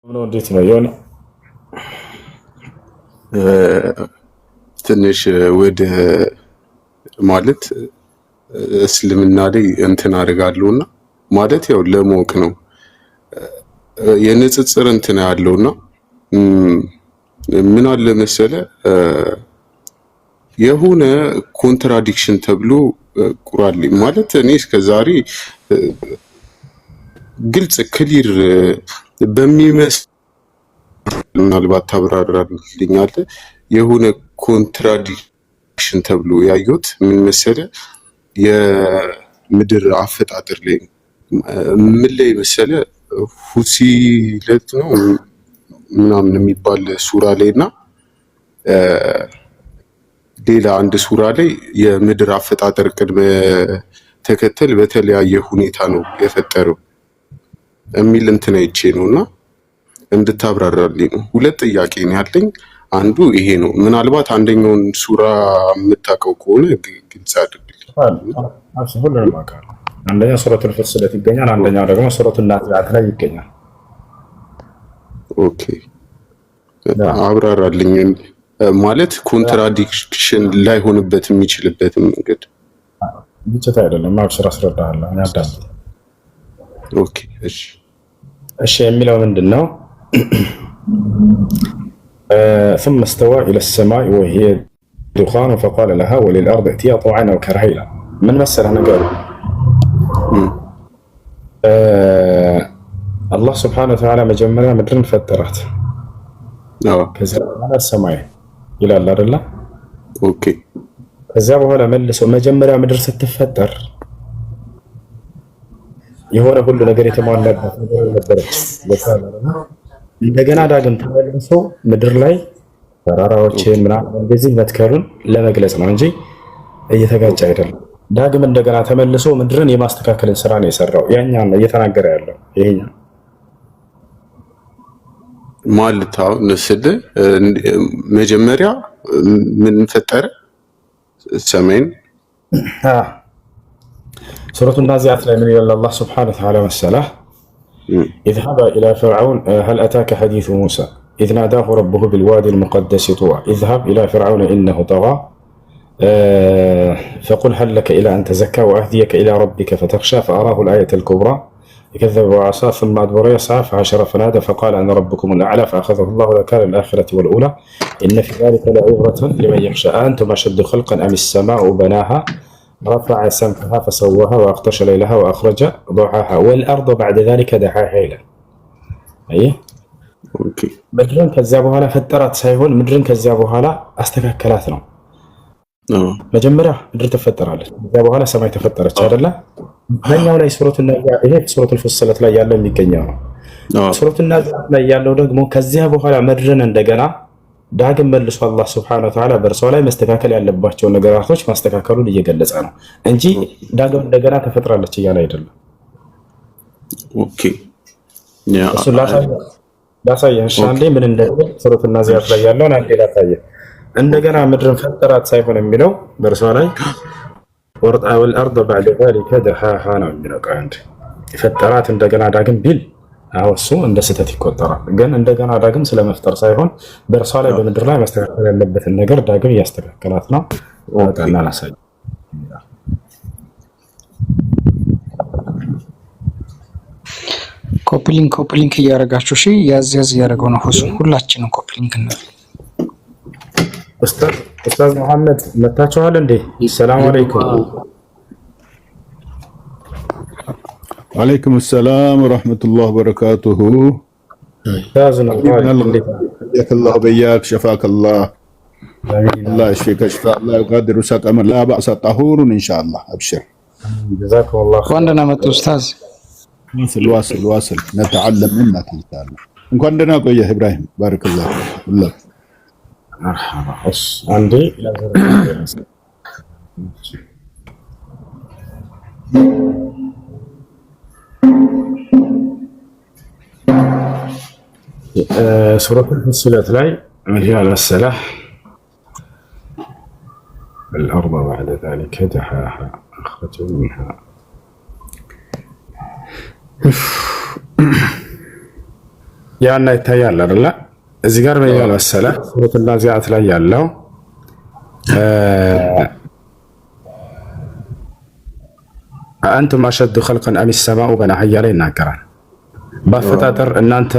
ነው እንዴት ነው የሆነ ትንሽ ወደ ማለት እስልምና ላይ እንትን አደርጋለሁና ማለት ያው ለሞቅ ነው የንጽጽር እንትን ያለውና ምን አለ መሰለ የሆነ ኮንትራዲክሽን ተብሎ ቁርአን ላይ ማለት እኔ እስከዛሬ ግልጽ ክሊር በሚመስል ምናልባት ታብራራልኛለህ የሆነ ኮንትራዲክሽን ተብሎ ያዩት ምን መሰለ የምድር አፈጣጠር ላይ ምን ላይ መሰለ ሁሲለት ነው ምናምን የሚባል ሱራ ላይና ሌላ አንድ ሱራ ላይ የምድር አፈጣጠር ቅድመ ተከተል በተለያየ ሁኔታ ነው የፈጠረው የሚል እንትን አይቼ ነውና እንድታብራራልኝ ነው። ሁለት ጥያቄ ነው ያለኝ። አንዱ ይሄ ነው። ምናልባት አንደኛውን ሱራ የምታውቀው ከሆነ ግልጽ አድርግልኝ። ሁሉንም አውቃለሁ። አንደኛ ሱረቱል ፉሲለት ይገኛል፣ አንደኛው ደግሞ ሱረቱል ናዚዓት ላይ ይገኛል። ኦኬ አብራራልኝ። ማለት ኮንትራዲክሽን ላይሆንበት የሚችልበት መንገድ ግጭት አይደለም። አብሽር አስረዳሃለሁ። ያዳም ኦኬ እሺ የሚለው ምንድነው? ثم استوى إلى السماء وهي دخان فقال لها وللأرض ائتيا طوعا أو كرها من مثله نقول الله سبحانه وتعالى مجمرة مدرن فترات كذا على السماء إلى الله اوكي كذا بقول ملسو مجمرة مدرسة تفتر የሆነ ሁሉ ነገር የተሟላበት ነገር ነበረች። እንደገና ዳግም ተመልሶ ምድር ላይ ተራራዎችን ምናምን እንደዚህ መትከሉን ለመግለጽ ነው እንጂ እየተጋጨ አይደለም። ዳግም እንደገና ተመልሶ ምድርን የማስተካከልን ስራ ነው የሰራው። ያኛው ነው እየተናገረ ያለው ይሄኛው ማለታው ነስል መጀመሪያ ምን ፈጠረ ሰማይን سورة النازعات من إلى الله سبحانه وتعالى والسلام اذهب إلى فرعون هل أتاك حديث موسى إذ ناداه ربه بالوادي المقدس طوى اذهب إلى فرعون إنه طغى فقل هل لك إلى أن تزكى وأهديك إلى ربك فتخشى فأراه الآية الكبرى كذب وعصى ثم أدبر يسعى فحشر فنادى فقال أنا ربكم الأعلى فأخذه الله نكال الآخرة والأولى إن في ذلك لعبرة لمن يخشى أنتم أشد خلقا أم السماء بناها رفع سمكها فسواها وأغطش ليلها وأخرج ضحاها والأرض بعد ذلك دحاها إلى أيه اوكي مدرن كذابوها لا فترات سايهون مدرن كذابوها لا أستكاكلاتنا مجمرة مدر تفترالك كذابوها لا سماي تفترت አይደለ በእኛው ላይ ሱረቱን ናዚዓት ይሄ ሱረቱል ፉሲለት ላይ ያለው የሚገኘው ነው። ሱረቱን ናዚዓት ላይ ያለው ደግሞ ከዚያ በኋላ መድረን እንደገና ዳግም መልሶ አላህ Subhanahu Wa Ta'ala በእርሷ ላይ መስተካከል ያለባቸው ነገራቶች ማስተካከሉን እየገለጸ ነው እንጂ ዳግም እንደገና ተፈጥራለች እያለ አይደለም። ኦኬ ያ ላሳየህ ሻንዴ ምን እንደሆነ ሱረቱን ናዚዓት ላይ ያለውን አንዴ ላሳየህ። እንደገና ምድርን ፈጠራት ሳይሆን የሚለው በእርሷ ላይ ወርጣ ወልአርض بعد ذلك دحاها ነው የሚለው አንዴ ፈጠራት እንደገና ዳግም ቢል አውሱ እንደ ስህተት ይቆጠራል። ግን እንደገና ዳግም ስለመፍጠር ሳይሆን በእርሷ ላይ በምድር ላይ ማስተካከል ያለበትን ነገር ዳግም ያስተካከላት ነው። ወጣና ላሳይ ኮፕሊንክ እያደረጋችሁ እሺ፣ ያዝ እያደረገው ነው ሁላችንም ኮፕሊንክ ነው። ኡስታዝ መሐመድ መታችኋል እንዴ? ሰላም አለይኩም። عليكم السلام ورحمة الله وبركاته. حياك الله وبياك شفاك الله. الله يشفيك شفاء الله يقدر سقما لا بأس طهور إن شاء الله أبشر. جزاكم الله خير. وعندنا مت أستاذ. واصل نتعلم منك إن شاء الله. عندنا قوية إبراهيم بارك الله فيك. مرحبا. عندي سورة الفصلت لاي من هي على السلاح الأرض بعد ذلك دحاها أخرج منها ያና ይታያል አይደለ? እዚህ ጋር ምን ይላል መሰለህ? ሱረቱል ናዚዓት ላይ ያለው አንቱም አሸዱ ኸልቀን አም ሰማኡ በነሐያ ላይ ይናገራል። በአፈጣጠር እናንተ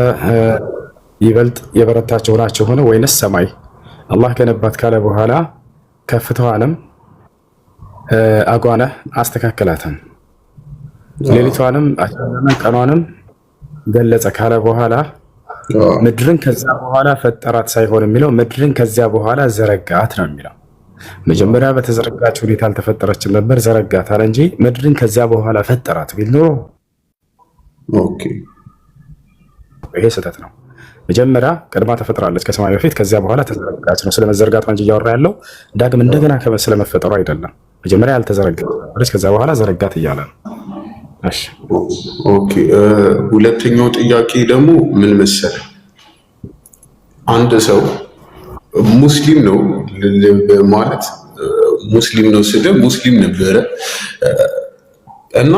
ይበልጥ የበረታችሁ ናችሁ ሆነ ወይንስ ሰማይ አላህ ገነባት ካለ በኋላ ከፍታዋንም አጓነ አስተካከላትን ሌሊቷንም ቀኗንም ገለጸ ካለ በኋላ ምድርን ከዛ በኋላ ፈጠራት ሳይሆን የሚለው ምድርን ከዚያ በኋላ ዘረጋት ነው የሚለው። መጀመሪያ በተዘረጋች ሁኔታ አልተፈጠረችም ነበር፣ ዘረጋት አለ እንጂ ምድርን ከዚያ በኋላ ፈጠራት ቢል ኖሮ ኦኬ፣ ይሄ ስህተት ነው። መጀመሪያ ቀድማ ተፈጥራለች ከሰማይ በፊት፣ ከዚያ በኋላ ተዘረጋች ነው። ስለመዘርጋት እንጂ እያወራ ያለው ዳግም እንደገና ስለመፈጠሩ አይደለም። መጀመሪያ ያልተዘረጋች ከዚያ በኋላ ዘረጋት እያለ ነው። እሺ ኦኬ። ሁለተኛው ጥያቄ ደግሞ ምን መሰለህ፣ አንድ ሰው ሙስሊም ነው ማለት ሙስሊም ነው ስለ ሙስሊም ነበረ እና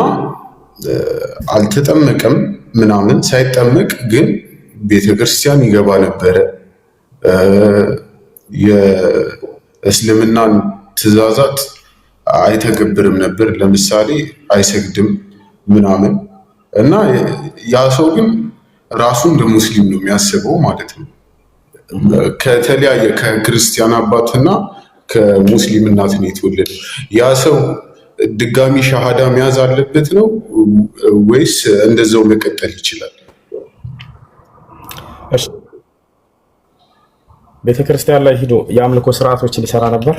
አልተጠመቀም ምናምን፣ ሳይጠመቅ ግን ቤተክርስቲያን ይገባ ነበረ። የእስልምናን ትእዛዛት አይተገብርም ነበር። ለምሳሌ አይሰግድም ምናምን እና ያ ሰው ግን ራሱ እንደ ሙስሊም ነው የሚያስበው ማለት ነው። ከተለያየ ከክርስቲያን አባትና ከሙስሊም እናት ነው የተወለደው። ያ ሰው ድጋሚ ሻሃዳ መያዝ አለበት ነው ወይስ እንደዛው መቀጠል ይችላል? እሺ ቤተክርስቲያን ላይ ሂዶ የአምልኮ ስርዓቶችን ይሰራ ነበር።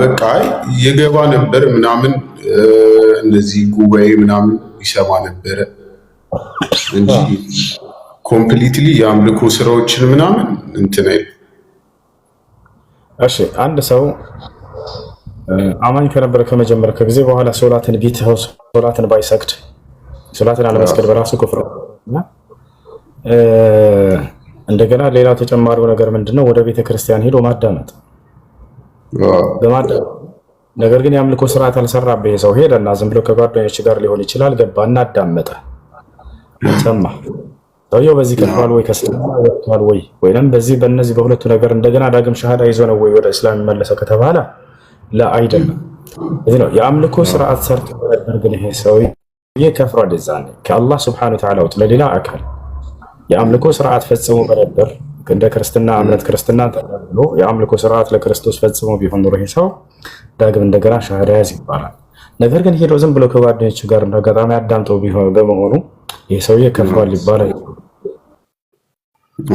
በቃ ይገባ ነበር ምናምን፣ እነዚህ ጉባኤ ምናምን ይሰማ ነበረ እንጂ ኮምፕሊትሊ የአምልኮ ስራዎችን ምናምን እንትን አይደል። እሺ አንድ ሰው አማኝ ከነበረ ከመጀመሪያ ከጊዜ በኋላ ሶላትን ቢተው ሶላትን ባይሰግድ ሶላትን አለመስገድ በራሱ ክፍር እና እንደገና ሌላው ተጨማሪው ነገር ምንድነው? ወደ ቤተ ክርስቲያን ሄዶ ማዳመጥ በማዳመጥ ነገር ግን የአምልኮ ስርዓት አልሰራበት ሰው ሄደና ዝም ብሎ ከጓደኞች ጋር ሊሆን ይችላል ገባ እና አዳመጠ ሰማ። ሰውየው በዚህ ከፍሯል ወይ ከእስልምና ወጥቷል ወይ ወይንም በእነዚህ በሁለቱ ነገር እንደገና ዳግም ሻሃዳ ይዞ ነው ወይ ወደ እስላም የሚመለሰው ከተባለ አይደለም። እዚህ ነው የአምልኮ ስርዓት ሰርቶ ነበር ግን ይሄ ሰውዬ ከፍሯል። እዛኔ ከአላህ ሱብሓነሁ ወተዓላ ውጥ ለሌላ አካል የአምልኮ ስርዓት ፈጽሞ ነበር። እንደ ክርስትና እምነት ክርስትና ተቀብሎ የአምልኮ ስርዓት ለክርስቶስ ፈጽሞ ቢሆን ኖሮ ይሄ ሰው ዳግም እንደገና ሻሃዳ ያዝ ይባላል። ነገር ግን ሄዶ ዝም ብሎ ከጓደኞቹ ጋር እንደጋጣሚ አዳምጦ ቢሆን በመሆኑ ይሄ ሰውዬ ከፍሯል ይባላል።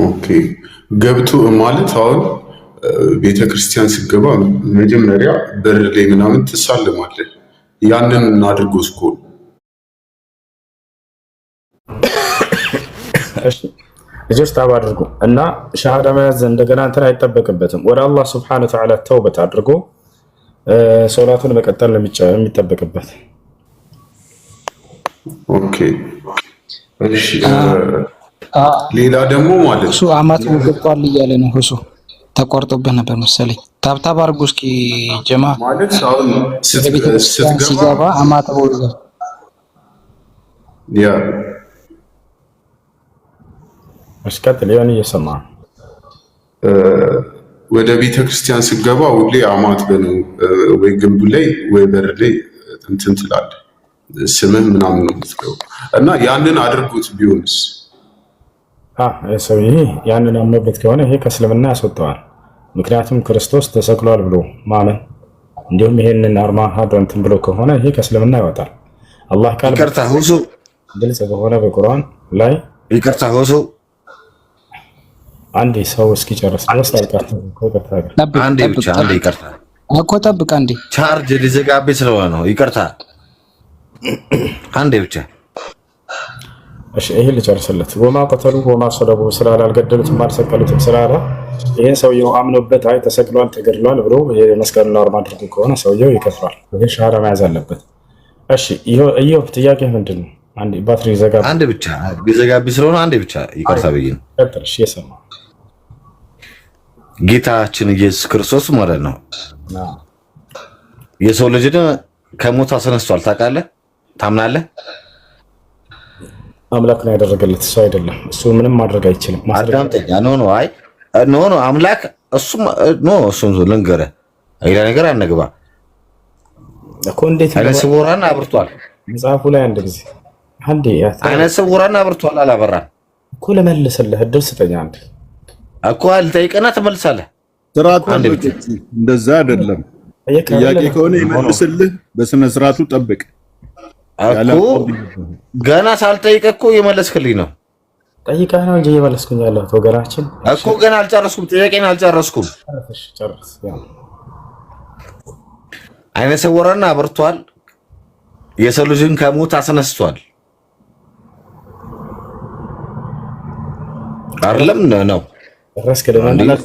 ኦኬ ገብቶ ማለት አሁን ቤተክርስቲያን ስገባ መጀመሪያ በር ላይ ምናምን ትሳልማለህ። ያንን አድርጎ እስኮን እሺ ልጆች ታባ አድርጎ እና ሻሃዳ መያዝ እንደገና እንትን አይጠበቅበትም። ወደ አላህ ሱብሓነሁ ወተዓላ ተውበት አድርጎ ሶላቱን መቀጠል ነው የሚጠበቅበት። ኦኬ እሺ ሌላ ደግሞ ማለት እሱ አማት ወጥቷል እያለ ነው። እሱ ተቆርጦብህ ነበር መሰለኝ። ታብታብ አድርጉ እስኪ ጀማ ማለት አሁን ሲገባ አማት ወጥቷል ያ እስከትል ያን እየሰማ ወደ ቤተ ክርስቲያን ስገባ ሁሌ አማት በነው ወይ ግንቡ ላይ ወይ በር ላይ እንትን ትላለህ ስምህ ምናምን ነው የምትገባው እና ያንን አድርጉት ቢሆንስ? ሰው ይሄ ያንን አምኖበት ከሆነ ይሄ ከእስልምና ያስወጣዋል። ምክንያቱም ክርስቶስ ተሰቅሏል ብሎ ማመን እንዲሁም ይሄንን አርማ ሀዶ እንትን ብሎ ከሆነ ይሄ ከእስልምና ይወጣል። አላህ ቃል ይቅርታ ሁሱ ግልጽ በሆነ በቁርአን ላይ ይቅርታ ሁሱ አንዴ ሰው እስኪጨርስ ድረስ አልቀርታ አንዴ ብቻ አንዴ ይቅርታ እኮ ጠብቅ አንዴ ቻርጅ ሊዘጋብኝ ስለሆነ ነው። ይቅርታ አንዴ ብቻ እሺ ይሄ ልጨርስለት። ወማ ቀተሉ ወማ ሰለቡ ስላለ አልገደሉትም አልሰቀሉትም ስላለ ይሄን ሰውየው አምኖበት አይ ተሰቅሏል ተገድሏል ብሎ የመስቀሉን አርማ አድርጎ ከሆነ ሰውየው ይከፍራል። ይሄ ሻሃዳ መያዝ አለበት። እሺ ይሄው ጥያቄ ምንድን ነው? አንዴ ባትሪ ዘጋ አንዴ ብቻ ቢዘጋብኝ ስለሆነ አንዴ ብቻ ይቅርታ ብዬ ነው። እሺ የሰማ ጌታችን ኢየሱስ ክርስቶስ ማለት ነው የሰው ልጅን ከሞት አስነስቷል። ታውቃለህ? ታምናለህ? አምላክ ነው ያደረገለት እሱ አይደለም። እሱ ምንም ማድረግ አይችልም። አዳምጠኛ ኖ አምላክ እሱም እሱም ልንገርህ አይላ ነገር አነግባ እኮ እንዴት አይነ ስውራን አብርቷል መጽሐፉ ላይ አንድ ጊዜ አይነ ስውራን አብርቷል አላበራም እኮ ለመልስልህ እድል ስጠኝ አንዴ እኮ አልጠይቀና ትመልሳለህ። ስርዓቱ እንደዛ አይደለም። ጥያቄ ከሆነ ይመልስልህ፣ በስነ ስርዓቱ ጠብቅ እኮ ገና ሳልጠይቅ እኮ የመለስክልኝ ነው። ጠይቀህ ነው እንጂ የመለስኩኝ ያለሁት ወገናችን እኮ ገና አልጨረስኩም። ጥያቄን አልጨረስኩም። ጨርስ። አይነ ስውራን አብርቷል፣ የሰው ልጅን ከሞት አስነስቷል አይደለም ነው ረስከ ለማለት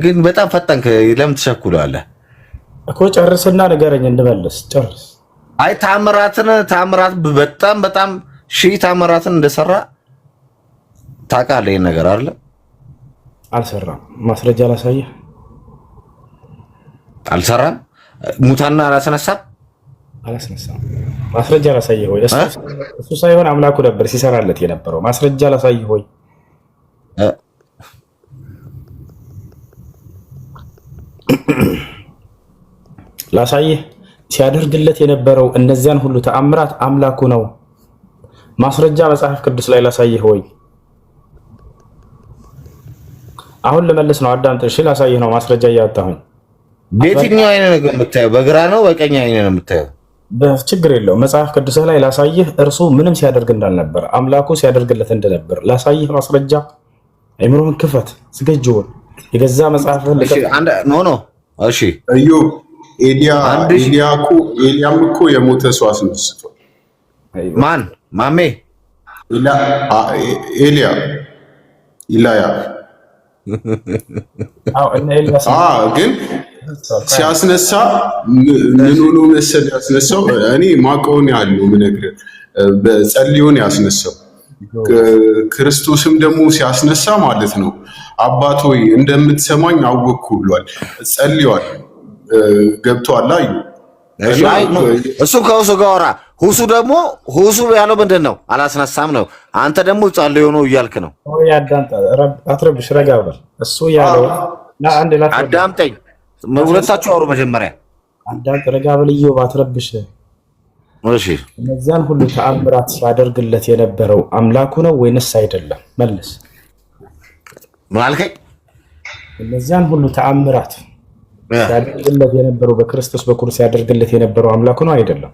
ግን በጣም ፈጠንክ። ለምን ትቸኩላለህ እኮ? ጨርስና ንገረኝ እንድመልስ። ጨርስ። አይ ታምራት በጣም ሺህ ታምራትን እንደሰራ ታውቃለህ። ይሄን ነገር አይደለ? አልሰራም። ማስረጃ ላሳየህ። አልሰራም። ሙታና አላስነሳም። ማስረጃ ላሳየህ ወይ? እሱ ሳይሆን አምላኩ ነበር ሲሰራለት የነበረው። ማስረጃ ላሳየህ ወይ? ላሳየህ። ሲያደርግለት የነበረው እነዚያን ሁሉ ተአምራት አምላኩ ነው። ማስረጃ መጽሐፍ ቅዱስ ላይ ላሳየህ ወይ? አሁን ልመልስ ነው። አዳምጥ እሺ። ላሳየህ ነው ማስረጃ እያወጣሁኝ። በየትኛው አይነ ነው የምታየው? በግራ ነው በቀኝ አይነ ነው የምታየው? ችግር የለውም። መጽሐፍ ቅዱስ ላይ ላሳየህ፣ እርሱ ምንም ሲያደርግ እንዳልነበር አምላኩ ሲያደርግለት እንደነበር ላሳየህ ማስረጃ። አይምሮህን ክፈት፣ ዝግጁውን የገዛ መጽሐፍህን ኖ እሺ። ኢዮብ ኤልያም እኮ የሞተ ሰው አስነስቷል። ማን ማሜ? ኢላያ ግን ሲያስነሳ ምን ሆኖ መሰል ያስነሳው? እኔ ማቀውን ያለው ምነግርህ በጸልዮን ያስነሳው። ክርስቶስም ደግሞ ሲያስነሳ ማለት ነው አባት ሆይ እንደምትሰማኝ አወቅኩ ብሏል። ጸልዮአል። ገብቶሃል? እሱ ከሁሱ ጋር ወራ ሁሱ ያለው ምንድን ነው? አላስነሳም ነው። አንተ ደግሞ ጸልዮ ነው እያልክ ነው። አትረብሽ፣ ረጋ በል። እሱ ያለው አዳምጠኝ። ሁለታችሁ አውሩ መጀመሪያ። አዳምጥ፣ ረጋ በል። ኢዮብ አትረብሽ። እሺ፣ እነዚያን ሁሉ ተአምራት ሲያደርግለት የነበረው አምላኩ ነው ወይንስ አይደለም? መልስ። ምን አልከኝ? እነዚያን ሁሉ ተአምራት ሲያደርግለት የነበረው በክርስቶስ በኩል ሲያደርግለት የነበረው አምላኩ ነው አይደለም?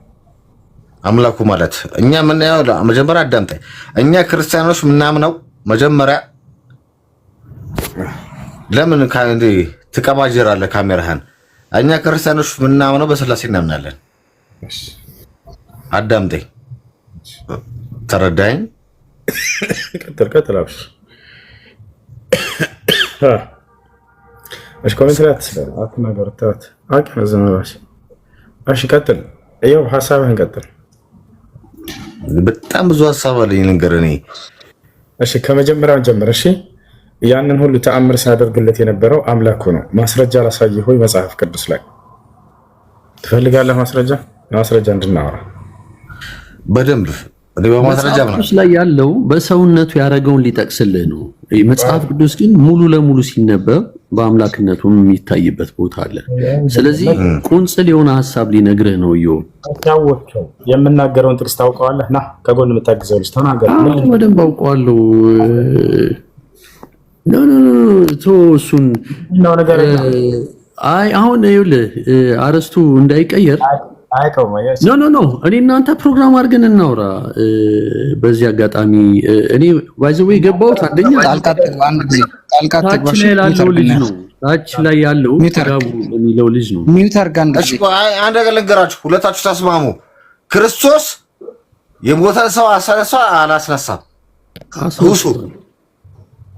አምላኩ ማለት እኛ ምን ያው መጀመሪያ አዳምጠኝ። እኛ ክርስቲያኖች ምናምነው መጀመሪያ ለምን ካንዲ ትቀባጀራለህ ካሜራህን? እኛ ክርስቲያኖች ምናምነው በስላሴ እናምናለን። አዳምጠኝ፣ ተረዳኝ። ቀጥል። እሺ፣ ኮሜንት ላይ አትናገር፣ ተውት። አቀዘመባሽ። እሺ፣ ቀጥል። ይኸው ሐሳብህን ቀጥል። በጣም ብዙ ሐሳብ አለኝ ልንገርህ እኔ። እሺ፣ ከመጀመሪያው ጀምር። እሺ፣ ያንን ሁሉ ተአምር ሲያደርግለት የነበረው አምላኩ ነው። ማስረጃ ላሳይህ ሆይ? መጽሐፍ ቅዱስ ላይ ትፈልጋለህ ማስረጃ? ማስረጃ እንድናወራ በደንብ በማስረጃ ቅዱስ ላይ ያለው በሰውነቱ ያደረገውን ሊጠቅስልህ ነው። መጽሐፍ ቅዱስ ግን ሙሉ ለሙሉ ሲነበብ በአምላክነቱ የሚታይበት ቦታ አለ። ስለዚህ ቁንጽል የሆነ ሀሳብ ሊነግርህ ነው። ያወቅኸው የምናገረውን ጥቅስ ታውቀዋለህ? ና ከጎን የምታግዘው ልጅ ተናገር። በደንብ አውቀዋለሁ። እሱን አሁን ይኸውልህ አረስቱ እንዳይቀየር ኖ እኔ እናንተ ፕሮግራም አድርገን እናውራ። በዚህ አጋጣሚ እኔ ባይዘው የገባሁት አንደኛ ታች ላይ ያለው ልጅ ነው። ታች ላይ ያለው ጋቡ የሚለው ልጅ ነው። እሺ አንድ ነገር ልንገራችሁ፣ ሁለታችሁ ተስማሙ። ክርስቶስ የሞተ ሰው አስነሳ አላስነሳም?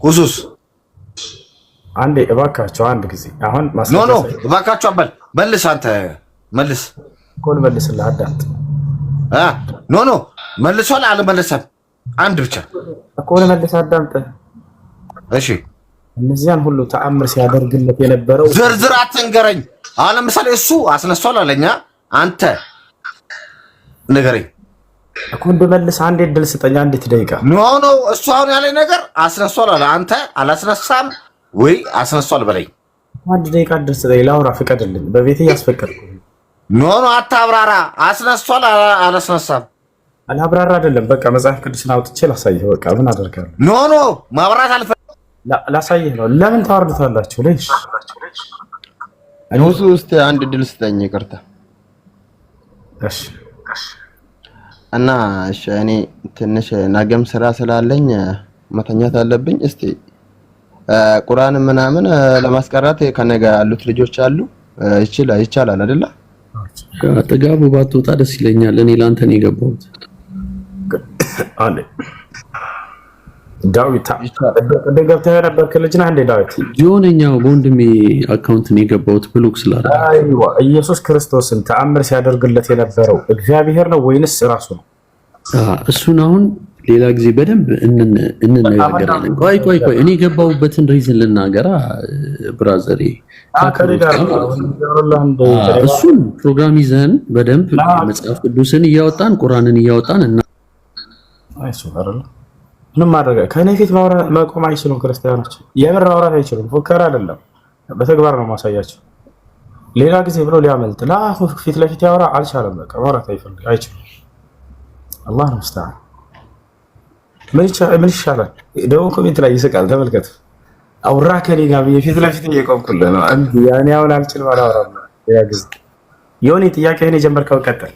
ሁሱስ አንዴ እባካቸው አንድ ጊዜ አሁን ኖ እባካቸው አበል መልስ። አንተ መልስ ኮን መልስልህ። አዳምጥ። ኖ መልሷል አልመለሰም? አንድ ብቻ ኮን መልስ። አዳምጥ። እሺ እነዚያን ሁሉ ተአምር ሲያደርግለት የነበረው ዝርዝር አትንገረኝ። አሁን ለምሳሌ እሱ አስነሷል አለኛ፣ አንተ ንገረኝ። እኮ እንደመልስ አንዴ ድል ስጠኝ፣ አንዲት ደቂቃ። ኖ እሱ አሁን ያለኝ ነገር አስነሷል አለ። አንተ አላስነሳም ወይ አስነሷል በለኝ። አንድ ደቂቃ ድል ስጠኝ ላውራ፣ ፍቀድልኝ። በቤቴ ያስፈቀድኩ። ኖ አታብራራ። አስነሷል አላስነሳም። አላብራራ አይደለም፣ በቃ መጽሐፍ ቅዱስን አውጥቼ ላሳይህ። በቃ ምን አደርጋለሁ? ኖ ማብራራት አልፈልግም። ላሳይህ ነው። ለምን ታወርዱታላችሁ? ለይሽ ንጉሱ ውስጥ አንድ ድል ስጠኝ። ይቅርታ እሺ። እና እሺ፣ እኔ ትንሽ ነገም ስራ ስላለኝ መተኛት አለብኝ። እስቲ ቁርአን ምናምን ለማስቀራት ከነገ ያሉት ልጆች አሉ። ይቻላል አይደለ? ጥጋቡ ባትወጣ ደስ ይለኛል። እኔ ላንተ ነው የገባሁት። አለ ዳዊት ገብተህ ነበር ከልጅ ነህ እንዴ? ዳዊት ጆነኛው በወንድሜ አካውንት ነው የገባሁት ብሎክ ስላደረገ። አይዋ ኢየሱስ ክርስቶስን ተአምር ሲያደርግለት የነበረው እግዚአብሔር ነው ወይንስ ራሱ ነው? እሱን አሁን ሌላ ጊዜ በደንብ እንነጋገራለን። ቆይ እኔ የገባሁበትን ሪዝን ልናገራ ብራዘሬ። እሱን ፕሮግራም ይዘን በደንብ መጽሐፍ ቅዱስን እያወጣን ቁርአንን እያወጣን እና ምንም ማድረግ ከእኔ ፊት መቆም አይችሉም። ክርስቲያኖች የምር ማውራት አይችሉም። ፉከራ አይደለም፣ በተግባር ነው ማሳያቸው። ሌላ ጊዜ ብሎ ሊያመልጥ ለአፉ ፊት ለፊት ያወራ አልቻለም። በቃ ማውራት አይችልም። አላህ ነው ሙስተዓን። ምን ይሻላል? ደሞ ኮሜንት ላይ ይስቃል። ተመልከቱ። አውራ ከኔ ጋር ፊት ለፊት እየቆምኩልህ ነው። ያኔ አሁን አልችልም፣ አላወራም። ያ ጊዜ የሆነ ጥያቄህን የጀመርከው ቀጥል።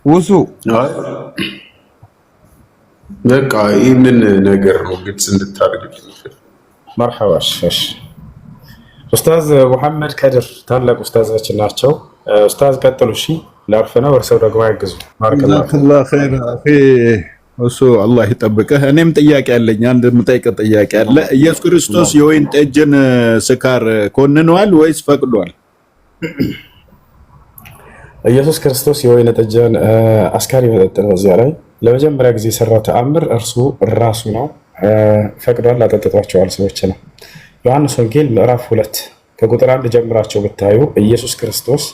ውሱ በቃ ይህንን ነገር ነው ግልጽ እንድታደርግ መርሐባ። እሺ ኡስታዝ ሙሐመድ ከድር ታላቅ ኡስታዛችን ናቸው። ኡስታዝ ቀጥሉ። እሺ ላርፍ ነው፣ እርሰው ደግሞ ያግዙ። ጀዛከላህ ኸይር አኺ እሱ አላህ ይጠብቅህ። እኔም ጥያቄ አለኝ። አንድ የምጠይቀው ጥያቄ አለ። ኢየሱስ ክርስቶስ የወይን ጠጅን ስካር ኮንኗል ወይስ ፈቅዷል? ኢየሱስ ክርስቶስ የወይን ጠጅን አስካሪ መጠጥ ነው። እዚያ ላይ ለመጀመሪያ ጊዜ የሰራው ተአምር እርሱ ራሱ ነው። ፈቅዷል፣ አጠጥቷቸዋል ሰዎች ነው። ዮሐንስ ወንጌል ምዕራፍ 2 ከቁጥር 1 ጀምራቸው ብታዩ ኢየሱስ ክርስቶስ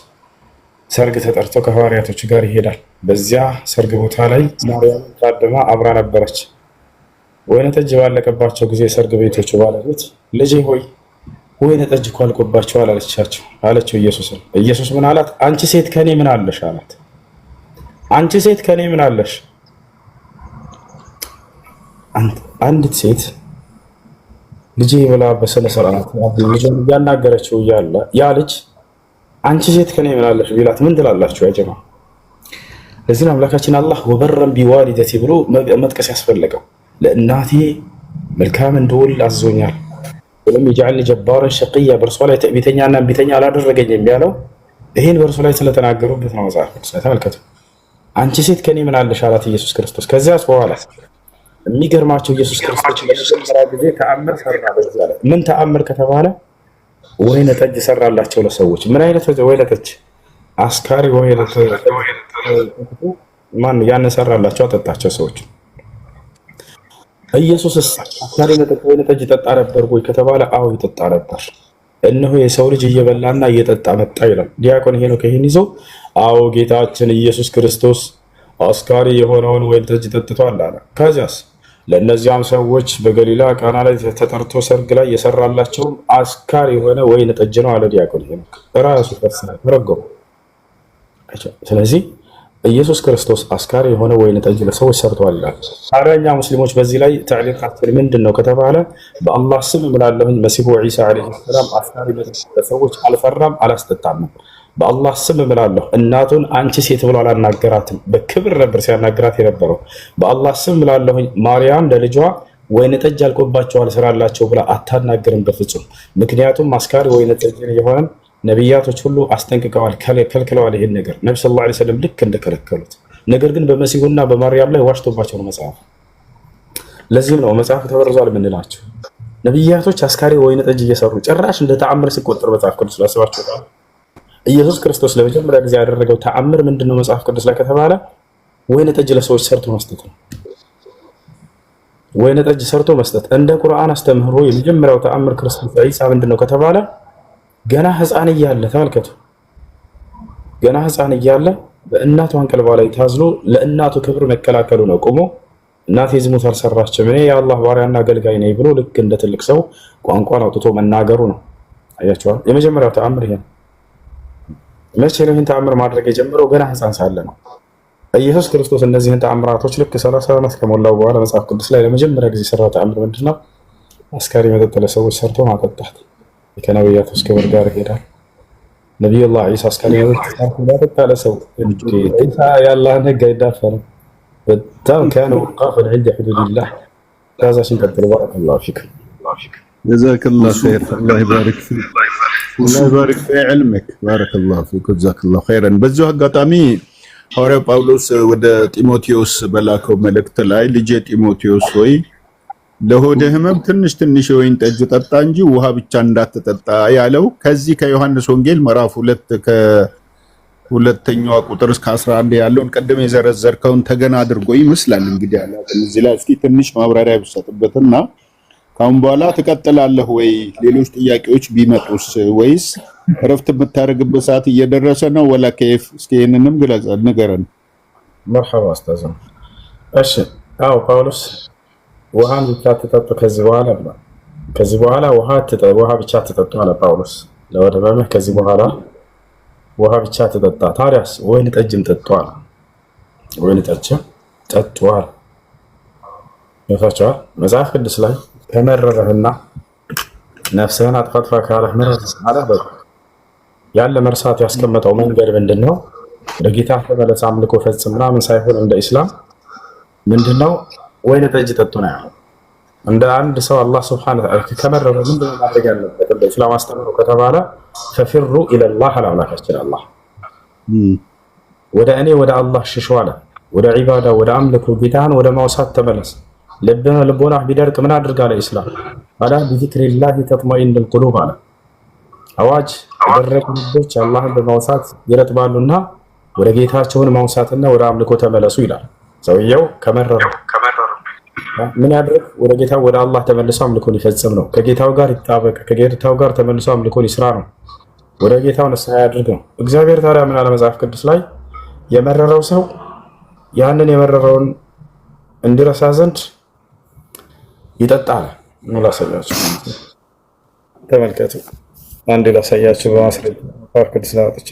ሰርግ ተጠርቶ ከሐዋርያቶች ጋር ይሄዳል። በዚያ ሰርግ ቦታ ላይ ማርያም ታድማ አብራ ነበረች። ወይን ጠጅ ባለቀባቸው ጊዜ ሰርግ ቤቶቹ ባለቤት ልጄ ሆይ ወይን ጠጅ እኮ አልቆባቸዋል አለችው ኢየሱስን። ኢየሱስ ምን አላት? አንቺ ሴት ከኔ ምን አለሽ አላት። አንቺ ሴት ከኔ ምን አለሽ? አንዲት ሴት ልጄ ብላ በስነ ስርዓት ልጇን እያናገረችው እያለ ያ ልጅ አንቺ ሴት ከኔ ምን አለሽ ቢላት ምን ትላላችሁ? ያ ጀማ ለዚህ አምላካችን አላህ ወበረን ቢዋሊደቲ ብሎ መጥቀስ ያስፈለገው ለእናቴ መልካም እንደውል አዞኛል። ወለም ይجعلني جبارا شقيا በርሷ ላይ ትዕቢተኛና እምቢተኛ አላደረገኝም ያለው ይሄን በርሷ ላይ ስለተናገሩበት ነው። መጽሐፍ ቅዱስ ተመልከቱ። አንቺ ሴት ከኔ ምን አለሽ አላት ኢየሱስ ክርስቶስ። ከዚያስ በኋላ የሚገርማቸው ኢየሱስ ክርስቶስ ለመጀመሪያ ጊዜ ተአምር ሰራ። በዚያ ላይ ምን ተአምር ከተባለ ወይን ጠጅ ሰራላቸው ለሰዎች። ምን አይነት ወይን ጠጅ? አስካሪ ወይን ጠጅ ማን ያን ሰራላቸው? አጠጣቸው ሰዎች። ኢየሱስስ አስካሪ ወይን ጠጅ ይጠጣ ነበር ወይ ከተባለ አዎ ይጠጣ ነበር። እነሆ የሰው ልጅ እየበላና እየጠጣ መጣ ይላል ዲያቆን ሄኖክ። ይሄን ይዞ አዎ ጌታችን ኢየሱስ ክርስቶስ አስካሪ የሆነውን ወይን ጠጅ ጠጥቷል አለ። ከዚያስ ለእነዚያም ሰዎች በገሊላ ቃና ላይ ተጠርቶ ሰርግ ላይ የሰራላቸው አስካሪ የሆነ ወይን ጠጅ ነው አለ ዲያቆን ሄኖክ። ራሱ ተረጎመ። ስለዚህ ኢየሱስ ክርስቶስ አስካሪ የሆነ ወይን ጠጅ ለሰዎች ሰርቷል ይላል። ታዲያ ሙስሊሞች በዚህ ላይ ተዕሊቃችን ምንድን ነው ከተባለ በአላህ ስም እምላለሁኝ መሲሁ ዒሳ ዓለይሂ ሰላም አስካሪ ለሰዎች አልፈራም አላስጠጣም። በአላህ ስም እምላለሁ እናቱን አንቺ ሴት ብሎ አላናገራትም። በክብር ነበር ሲያናገራት የነበረው። በአላህ ስም እምላለሁኝ ማርያም ለልጇ ወይን ጠጅ አልቆባቸዋል ስራላቸው ብላ አታናገርም በፍጹም። ምክንያቱም አስካሪ ወይን ጠጅ የሆነን ነቢያቶች ሁሉ አስጠንቅቀዋል፣ ከልክለዋል። ይሄን ነገር ነብዩ ሰለላሁ ዐለይሂ ወሰለም ልክ እንደከለከሉት፣ ነገር ግን በመሲሁና በማርያም ላይ ዋሽቶባቸው ነው መጽሐፍ። ለዚህም ነው መጽሐፍ ተበርዟል የምንላቸው። ነቢያቶች አስካሪ ወይን ጠጅ እየሰሩ ጭራሽ እንደ ተአምር ሲቆጠር መጽሐፍ ቅዱስ ላይ አስባችሁታል? ኢየሱስ ክርስቶስ ለመጀመሪያ ጊዜ ያደረገው ተአምር ምንድነው መጽሐፍ ቅዱስ ላይ ከተባለ ወይን ጠጅ ለሰዎች ሰርቶ መስጠት ነው። ወይን ጠጅ ሰርቶ መስጠት እንደ ቁርአን አስተምህሮ የመጀመሪያው ተአምር ክርስቶስ ዒሳ ምንድነው ከተባለ ገና ህፃን እያለ ተመልከቱ፣ ገና ህፃን እያለ በእናቱ አንቀልባ ላይ ታዝሎ ለእናቱ ክብር መከላከሉ ነው። ቆሞ እናቴ ዝሙት አልሰራችም እኔ የአላህ ባሪያና አገልጋይ ነኝ ብሎ ልክ እንደ ትልቅ ሰው ቋንቋን አውጥቶ መናገሩ ነው። አያችኋል? የመጀመሪያው ተአምር ይሄ ነው። መቼ ነው ይህን ተአምር ማድረግ የጀመረው? ገና ሕፃን ሳለ ነው። ኢየሱስ ክርስቶስ እነዚህን ተአምራቶች ልክ 30 ዓመት ከሞላው በኋላ መጽሐፍ ቅዱስ ላይ ለመጀመሪያ ጊዜ የሰራ ተአምር ምንድን ነው? አስካሪ መጠጥ ለሰዎች ሰርቶ ማጠጣት። ከነቢያቶች ክብር ጋር ይሄዳል። ነቢዩላህ ዒሳ አስካሪ መጠጥ ሰርቶ ማጠጣ ለሰው ዒሳ የአላህን ሕግ አይዳፈርም። በጣም ካነ ወቃፈን ዐንደ ሑዱዲላህ። ከዛችን ቀጥሎ ባረከላሁ ፊኩም ጀዛከላሁ ኸይር። አላህ ይባርክ ፊክ፣ አላህ ይባርክ ፊ ዒልሚክ። ባረከላሁ ፊክ ጀዛከላሁ ኸይረን። በዚሁ አጋጣሚ ሐዋርያው ጳውሎስ ወደ ጢሞቴዎስ በላከው መልእክት ላይ ልጄ ጢሞቴዎስ ሆይ ለሆደ ህመም ትንሽ ትንሽ የወይን ጠጅ ጠጣ እንጂ ውሃ ብቻ እንዳትጠጣ ያለው ከዚህ ከዮሐንስ ወንጌል ምዕራፍ 2 ከሁለተኛው ቁጥር እስከ 11 ያለውን ቀደም የዘረዘርከውን ተገና አድርጎ ይመስላል። እንግዲህ አላውቅም፣ እዚህ ላይ እስኪ ትንሽ ማብራሪያ ብትሰጥበትና ካሁን በኋላ ትቀጥላለህ ወይ? ሌሎች ጥያቄዎች ቢመጡስ? ወይስ እረፍት የምታደርግበት ሰዓት እየደረሰ ነው? ወላ ከይፍ? እስኪ ይሄንንም ግለጽ ንገረን። መርሐባ ኡስታዝ። እሺ አዎ ጳውሎስ ውሃን ብቻ ትጠጡ ከዚህ በኋላ ብሏል። ከዚህ በኋላ ውሃ ብቻ ትጠጡ አለ ጳውሎስ ለወደ መምህ። ከዚህ በኋላ ውሃ ብቻ ትጠጣ፣ ታዲያስ ወይን ጠጅም ጠጡ አለ። ወይን ጠጅም ጠጡ አለ። ይፈቻል መጽሐፍ ቅዱስ ላይ ከመረረህና ነፍስህን አጥፋጥፋ ካለህ ምረት አለህ በቃ ያለ መርሳት ያስቀመጠው መንገድ ምንድነው? ለጌታ ተመለስ አምልኮ ፈጽም ምናምን ሳይሆን እንደ ኢስላም ምንድነው ወይን ጠጅ ጠጡ ነው ያለው። እንደ አንድ ሰው አላህ Subhanahu Wa Ta'ala ከመረረ ምንድነው ማድረግ ያለበት? እንደ ኢስላም አስተምሮ ከተባለ ፈፊሩ ኢለላህ አላህ አላህ ወደ እኔ ወደ አላህ ሽሹ አለ። ወደ ዒባዳ ወደ አምልኮ ጌታን ወደ ማውሳት ተመለስ። ልቦና ቢደርቅ ምን አድርግ አለ ኢስላም አላ ቢዚክሪላህ ተጥመኢኑል ቁሉብ አለ። አዋጅ የደረቁ ልቦች አላህን በማውሳት ይረጥባሉና ወደ ጌታቸውን ማውሳትና ወደ አምልኮ ተመለሱ ይላል። ሰውየው ከመረረ ምን ያድርግ? ወደ ጌታው ወደ አላህ ተመልሶ አምልኮን ይፈጽም ነው። ከጌታው ጋር ይጣበቅ፣ ከጌታው ጋር ተመልሶ አምልኮን ይስራ ነው። ወደ ጌታው ንስሐ ያድርግ ነው። እግዚአብሔር ታዲያ ምን አለ መጽሐፍ ቅዱስ ላይ? የመረረው ሰው ያንን የመረረውን እንዲረሳ ዘንድ ይጠጣል። ነው ላሳያችሁ፣ ተመልከቱ። አንድ ላሳያችሁ በማስረጃ መጽሐፍ ቅዱስ ላይ አውጥቼ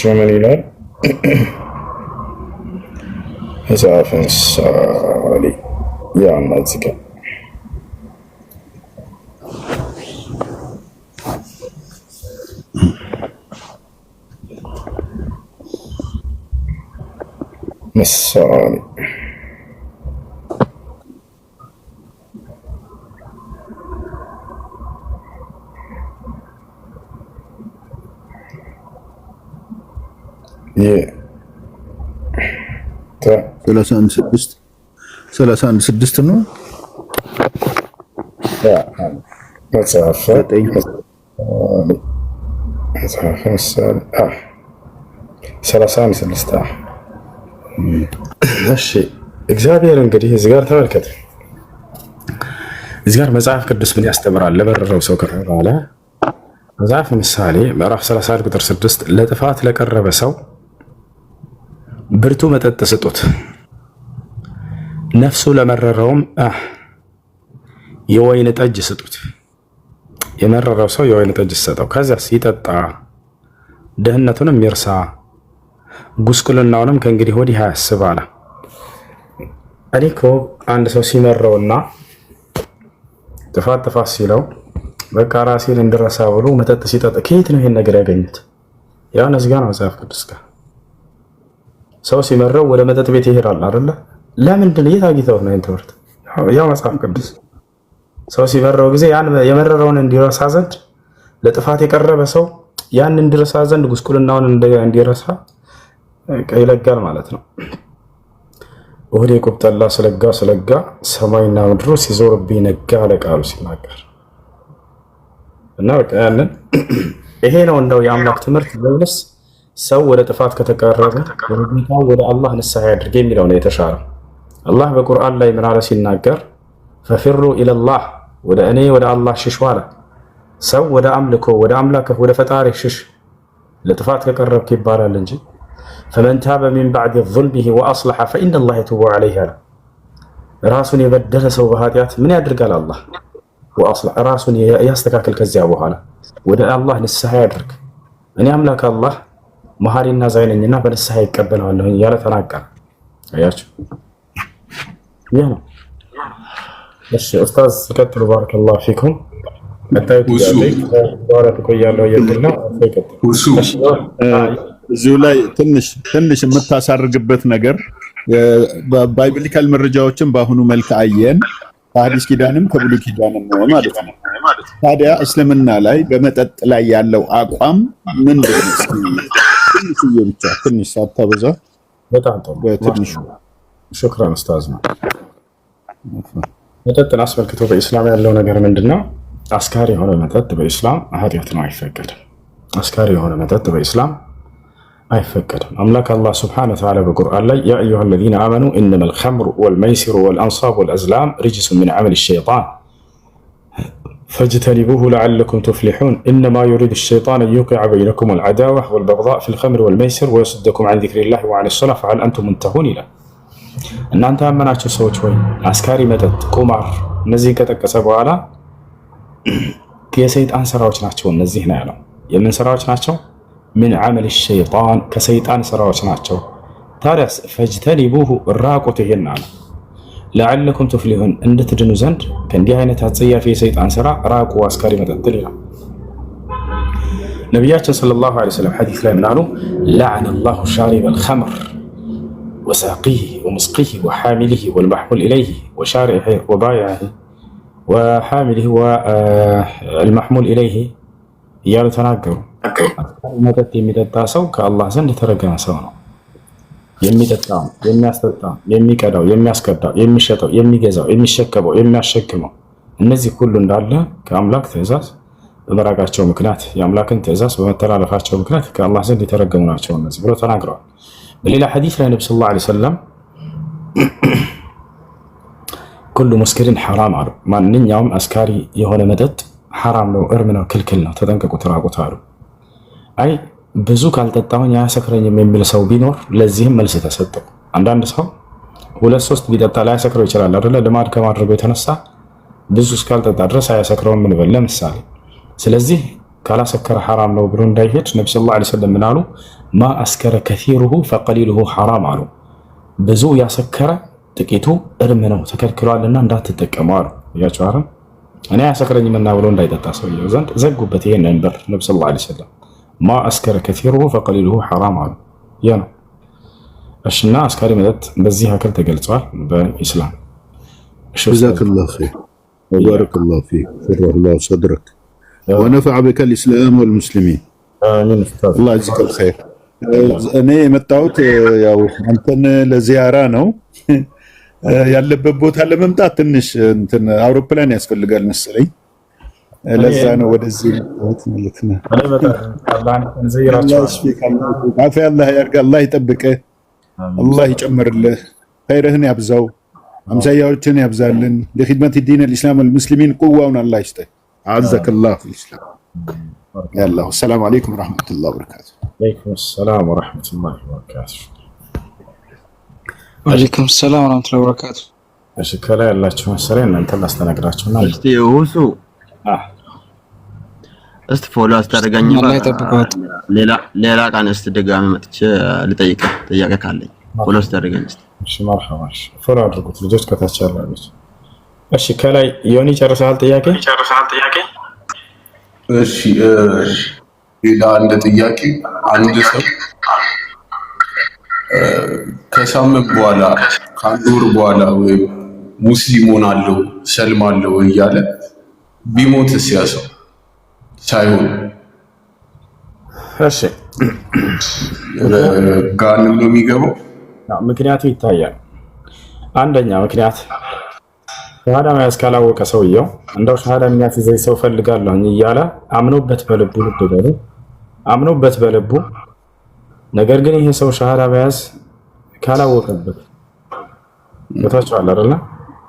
ምን ይላል? መጽሐፈ ምሳሌ ያና እዚህ ጋር ምሳሌ ሰላሳ አንድ ስድስት ነው። እግዚአብሔር እንግዲህ እዚህ ጋር ተመልከት። እዚህ ጋር መጽሐፍ ቅዱስ ምን ያስተምራል? ለበረረው ሰው ከተባለ መጽሐፍ ምሳሌ ምዕራፍ 31 ቁጥር 6 ለጥፋት ለቀረበ ሰው ብርቱ መጠጥ ስጡት፣ ነፍሱ ለመረረውም የወይን ጠጅ ስጡት። የመረረው ሰው የወይን ጠጅ ሰጠው፣ ከዚያስ ይጠጣ፣ ድህነቱንም ይርሳ፣ ጉስቁልናውንም ከእንግዲህ ወዲህ አያስብ አለ። እኔ እኮ አንድ ሰው ሲመረውና ጥፋት ሲለው በቃ ራሴን እንድረሳ ብሎ መጠጥ ሲጠጣ ከየት ነው ይሄን ነገር ያገኙት? ያው እነዚህ ጋር ነው መጽሐፍ ቅዱስ ጋር ሰው ሲመረው ወደ መጠጥ ቤት ይሄዳል አይደለ? ለምንድን ነው? የት አግኝተው ነው ይሄን ትምህርት? ያው መጽሐፍ ቅዱስ ሰው ሲመረው ጊዜ ያን የመረረውን እንዲረሳ ዘንድ ለጥፋት የቀረበ ሰው ያን እንዲረሳ ዘንድ ጉስቁልናውን እንዲረሳ ይለጋል ማለት ነው። ወደ ቆብጠላ ስለጋ ሰማይና ምድሩ ሲዞርብኝ ነጋ አለ ቃሉ ሲናገር እና በቃ ያንን ይሄ ነው እንደው የአምላክ ትምህርት ወይስ ሰው ወደ ጥፋት ከተቀረበ ወደ አላህ ንስሐ ያድርግ የሚለው ነው የተሻለው። አላህ በቁርአን ላይ ምን አለ ሲናገር ፈፊሩ ኢለላህ ወደ እኔ ወደ አላህ ሽሹ አለ። ሰው ወደ አምልኮ ወደ አምላክህ ወደ ፈጣሪ ሽሽ ለጥፋት ከቀረብክ ይባላል እንጂ ፈመን ታበ ሚን ባዕድ ዙልሚሂ ወአስለሐ ፈኢነላህ የቱቡ ዐለይህ አለ። ራሱን የበደለ ሰው በኃጢአት ምን ያድርጋል? አላህ ወአስለሐ ራሱን ያስተካክል። ከዚያ በኋላ ወደ አላህ ንስሐ ያድርግ። እኔ አምላክ አላህ መሐሪና አዛኝ ነኝና በንስሐ ይቀበለዋለሁ እያለ ተናገረ። አያችሁ፣ ይህ ነው። እሺ ኡስታዝ ቀጥሉ። ባረከላሁ ፊኩም። መታየት ቆያለሁ የግልና እዚሁ ላይ ትንሽ የምታሳርግበት ነገር ባይብሊካል መረጃዎችን በአሁኑ መልክ አየን። ከሐዲስ ኪዳንም ከብሉይ ኪዳንም ነው ማለት ነው። ታዲያ እስልምና ላይ በመጠጥ ላይ ያለው አቋም ምንድን ነው? ብቻ ትንሽ ሳታበዛ በጣም ጥሩ በትንሹ ሹክራን ኡስታዝ ነው። መጠጥን አስመልክቶ በኢስላም ያለው ነገር ምንድነው? አስካሪ የሆነ መጠጥ በኢስላም ኃጢአት ነው፣ አይፈቀድም። አስካሪ የሆነ መጠጥ በኢስላም አይፈቀድም። አምላክ አላህ ሱብሓነሁ ወተዓላ በቁርአን ላይ ያ አዩሃ አለዚነ አመኑ ኢነመል ኸምሩ ወልመይሲሩ ወልአንሳቡ ወልአዝላም ሪጅሱን ሚን ዐመሊ ሸይጣን ፈጅተኒቡሁ ለዐለኩም ቱፍሊሑን ኢነማ ዩሪዱ ሸይጣኑ አን ዩቂዐ በይነኩም አልዐዳወተ ወልበግዷእ ፊል ኸምሪ ወልመይሲር ወየሱደኩም ዐን ዚክሪላሂ ወዐኒ ሶላህ ፈሀል አንቱም ሙንተሁን ይላል። እናንተ ያመናችሁ ሰዎች ሆይ አስካሪ መጠጥ፣ ቁማር፣ እነዚህን ከጠቀሰ በኋላ የሰይጣን ስራዎች ናቸው እነዚህ ነው ያለው። የምን ስራዎች ናቸው? ምን ዐመል ሸይጣን ከሰይጣን ስራዎች ናቸው። ታዲያስ ፈጅተኒቡሁ ራቁት ይሄን አለ ለዐለኩም ቱፍሊሑን እንድትድኑ ዘንድ ከእንዲህ አይነት አጸያፊ የሰይጣን ስራ ራቁ፣ አስካሪ መጠጥ ይላል። ነቢያችን ሰለላሁ ዐለይሂ ወሰለም ሐዲስ ላይ ምን አሉ? ለዐነ አላሁ ሻሪበል ኸምር ወሳቂህ ወሙስቂህ ወሓሚሊህ ወልመሕሙል ኢለይህ ወሻሪዒህ ወባይዒህ ወሓሚሊህ ወልመሕሙል ኢለይህ እያሉ ተናገሩ። መጠጥ የሚጠጣ ሰው ከአላህ ዘንድ የተረገመ ሰው ነው። የሚጠጣው፣ የሚያስጠጣው፣ የሚቀዳው፣ የሚያስቀዳው፣ የሚሸጠው፣ የሚገዛው፣ የሚሸከመው፣ የሚያሸክመው እነዚህ ሁሉ እንዳለ ከአምላክ ትእዛዝ በመራቃቸው ምክንያት የአምላክን ትእዛዝ በመተላለፋቸው ምክንያት ከአላህ ዘንድ የተረገሙ ናቸው እነዚህ ብሎ ተናግረዋል። በሌላ ሐዲስ ላይ ነብዩ ሰለላሁ ዐለይሂ ወሰለም ኩሉ ሙስኪሪን ሐራም አሉ። ማንኛውም አስካሪ የሆነ መጠጥ ሐራም ነው፣ እርም ነው፣ ክልክል ነው፣ ተጠንቀቁት፣ ራቁት አሉ። አይ ብዙ ካልጠጣሁኝ አያሰክረኝም የሚል ሰው ቢኖር ለዚህም መልስ ተሰጠው። አንዳንድ ሰው 2-3 ቢጠጣ ላያሰክረው ይችላል አይደለ? ልማድ ከማድረጉ የተነሳ ብዙ እስካልጠጣ ድረስ አያሰክረውም እንበል ለምሳሌ። ስለዚህ ካላሰከረ ሐራም ነው ብሎ እንዳይሄድ ነብዩ ሰለላሁ ዐለይሂ ወሰለም ምን አሉ? ማ አስከረ ከሲሩሁ ፈቀሊሉሁ ሐራም አሉ። ብዙ ያሰከረ ጥቂቱ እርም ነው ተከልክሏልና እንዳትጠቀሙ አሉ። ያቸው አረ እኔ አያሰክረኝምና ብሎ እንዳይጠጣ ሰውየው ዘንድ ዘጉበት ይሄንን በር ነብዩ ሰለላሁ ዐለይሂ ወሰለም ማ አስከረ ከሲሩሁ ፈቀሊሉሁ ሐራም አሉ። ያ ነው እሽና አስካሪ መጠጥ በዚህ አካል ተገልጿል በኢስላም። ጀዛከላሁ ኸይር ወባረከላሁ ፊክ ወፈረላሁ ሰድረክ ወነፈዐ ቢከል ኢስላም ወልሙስሊሚን። አሚን። አላህ ይጀዛከል ኸይር። እኔ የመጣሁት ያው አንተን ለዚያራ ነው። ያለበት ቦታ ለመምጣት ትንሽ እንትን አውሮፕላን ያስፈልጋል መሰለኝ። ለዛ ነው ወደዚህ መጣሁት ማለት ነው። አላህ ያርጋ፣ አላህ ይጠብቅህ፣ አላህ ይጨምርልህ፣ ኸይርህን ያብዛው፣ አምሳያዎችን ያብዛልን። ለኺድመት ዲን አልኢስላም ወልሙስሊሚን ቁዋውን አላህ ይስጥህ። አዘከላሁ ፊልኢስላም። ያላሁ ሰላም አለይኩም ወራህመቱላሂ ወበረካቱ። ወአለይኩም ሰላም ወራህመቱላሂ ወበረካቱ። ወአለይኩም ሰላም ወራህመቱላሂ ወበረካቱ። እሺ ከላይ ያላችሁ መሰለኝ እናንተ ላስተናግዳችሁና እስቲ ሁሱ እስቲ ፎሎ አስታርጋኝ። ሌላ ቀን እስቲ ድጋሚ መጥቼ ልጠይቅህ ጥያቄ ካለኝ ፎሎ አስታርጋኝ እስቲ። እሺ መርሐባ። እሺ ፎሎ አድርጉት ልጆች ከታች ያላሉት። እሺ ከላይ ዮኒ ጨርሰሃል ጥያቄ? እሺ ሌላ አንድ ጥያቄ። አንድ ሰው ከሳምንት በኋላ ከአንድ ወር በኋላ ወይ ሙስሊም ሆናለሁ ሰልማለሁ እያለ ቢሞትስ ያ ሰው ሳይሆን እሺ ጋንም ነው የሚገባው? ምክንያቱ ይታያል። አንደኛ ምክንያት ሸሃዳ መያዝ ካላወቀ ሰውየው እንደው ሸሃዳ የሚያስይዘኝ ሰው ፈልጋለሁኝ እያለ አምኖበት በልቡ አምኖበት በልቡ ነገር ግን ይሄ ሰው ሸሃዳ መያዝ ካላወቀበት ቦታቸዋል አይደለ?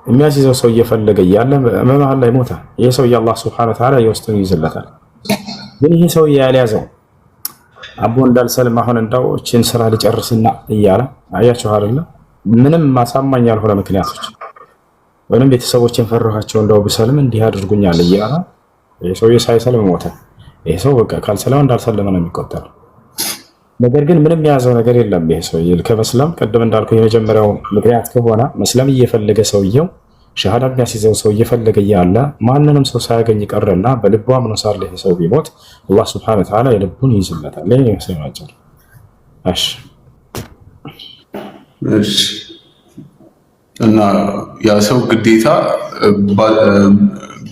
የሚያስይዘው ሰው እየፈለገ እያለ መሀል ላይ ሞተ። ይሄ ሰው አላህ ሱብሓነሁ ወተዓላ የውስጡን ይይዝለታል። ግን ይሄ ሰው ያልያዘው አቦ እንዳልሰልም አሁን እንዳው እቺን ስራ ልጨርስና እያለ አያችሁ አይደለ? ምንም ማሳማኝ ያልሆነ ምክንያቶች ወይንም ቤተሰቦችን ፈራኋቸው እንዳው ብሰልም እንዲህ አድርጉኛል እያለ ይሄ ሰው ሳይሰልም ሞተ። ይሄ ሰው በቃ ካልሰለመ እንዳልሰለመ ነው የሚቆጠረው። ነገር ግን ምንም የያዘው ነገር የለም። ይሄ ሰው ከመስለም ቀደም እንዳልኩ የመጀመሪያው ምክንያት ከሆነ መስለም እየፈለገ ሰውየው ሸሃዳ የሚያስይዘው ሰው እየፈለገ ያለ ማንንም ሰው ሳያገኝ ቀረና በልቡ አምኖ ሳለ ይሄ ሰው ቢሞት አላህ Subhanahu Wa Ta'ala የልቡን ይይዝለታል። ለኔ መስለማቸው እሺ እና ያ ሰው ግዴታ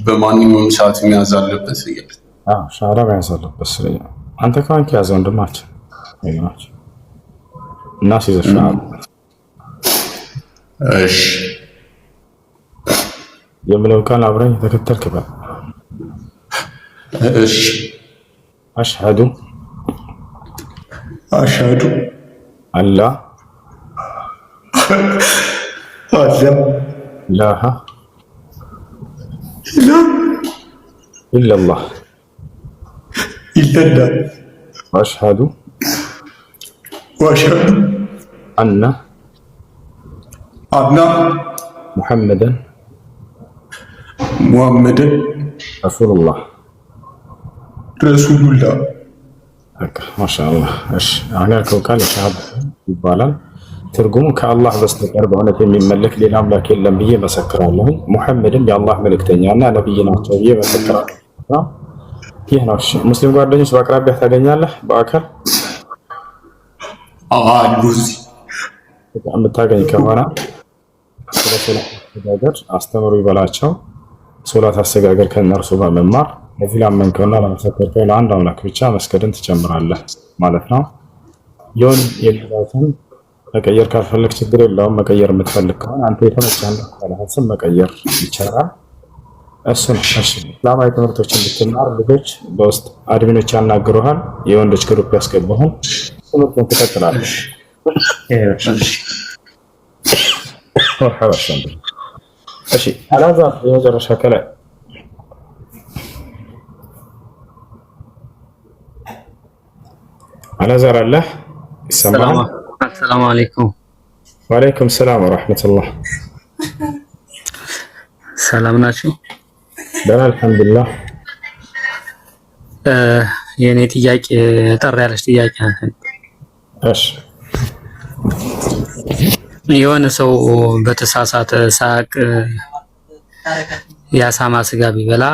በማንኛውም ሰዓት መያዝ አለበት ይላል። ሸሃዳ መያዝ አለበት። ስለዚህ አንተ ካንተ ያዘው እንደማትችል አይናችሁ እና ሲዘሻ እሺ የምለው ቃል አብረኝ ተከተልክ በል። እሺ አሽሀዱ አላ ኢላሃ ኢለላህ ወአሽሀዱ አነ ሙሐመደን ረሱሉላህ ማሻአላህ። እሺ አሁን ያልከው ቃል ሸሃዳ ይባላል። ትርጉሙ ከአላህ በስተቀር በእውነት የሚመለክ ሌላ አምላክ የለም ብዬ መሰክራለሁ። ሙሐመድም የአላህ መልእክተኛና ነብይ ናቸው ብዬ መሰክራለሁ። ይህ ነው። እሺ ሙስሊም ጓደኞች በአቅራቢያ ታገኛለህ በአካል የምታገኝ ከሆነ ስለ ሶላት አሰጋገር አስተምሩ ይበላቸው። ሶላት አሰጋገር ከነርሱ በመማር ለዚህ ላመንከውና ለመሰከርከው ለአንድ አምላክ ብቻ መስገድን ትጨምራለህ ማለት ነው። ይሁን የሚላትን መቀየር ካልፈለግ ችግር የለውም። መቀየር የምትፈልግ ከሆነ አንተ የተመቸህን ስም መቀየር ይቻላል። እሱ ነው። እሺ እስላማዊ ትምህርቶችን ብትማር ልጆች በውስጥ አድሚኖች ያናግሩሃል። የወንዶች ግሩፕ ያስገባሃል። ትምህርቱን ትቀጥላለህ። እሺ አላዛር የመጨረሻ ከላይ አላዛር አለ ይሰማል። አሰላሙ አለይኩም። ወአለይኩም ሰላም ወራህመቱላህ። ሰላም ናችሁ? ደህና አልሐምዱሊላህ። የኔ ጥያቄ ጠር ያለች ጥያቄ ናት። እሺ የሆነ ሰው በተሳሳተ ሳቅ የአሳማ ስጋ ቢበላ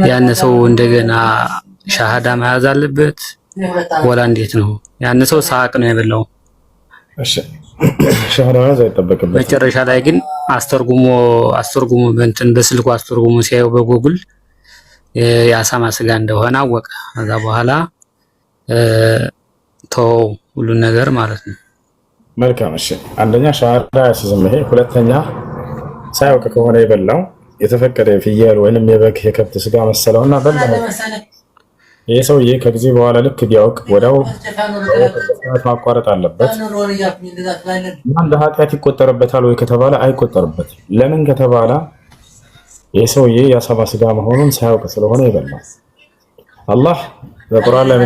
ያን ሰው እንደገና ሻሃዳ መያዝ አለበት ወላ እንዴት ነው? ያን ሰው ሳቅ ነው የበላው። እሺ ሻሃዳ መያዝ አይጠበቅበትም። መጨረሻ ላይ ግን አስተርጉሞ በእንትን በስልኩ አስተርጉሞ ሲያየው በጉግል የአሳማ ስጋ እንደሆነ አወቀ። ከዛ በኋላ ተወው ሁሉን ነገር ማለት ነው። መልካም። እሺ አንደኛ ሻሃዳ ያስይዝም ይሄ። ሁለተኛ ሳያውቅ ከሆነ የበላው የተፈቀደ የፍየል ወይንም የበግ የከብት ስጋ መሰለውና በላ። ይሄ ሰውዬ ከጊዜ በኋላ ልክ ቢያውቅ ወዲያው ማቋረጥ አለበት። እንደ ኃጢአት ይቆጠርበታል ወይ ከተባለ አይቆጠርበትም። ለምን ከተባለ ይሄ ሰውዬ የአሳማ ስጋ መሆኑን ሳያውቅ ስለሆነ ይበላል። አላህ በቁርአን ላይ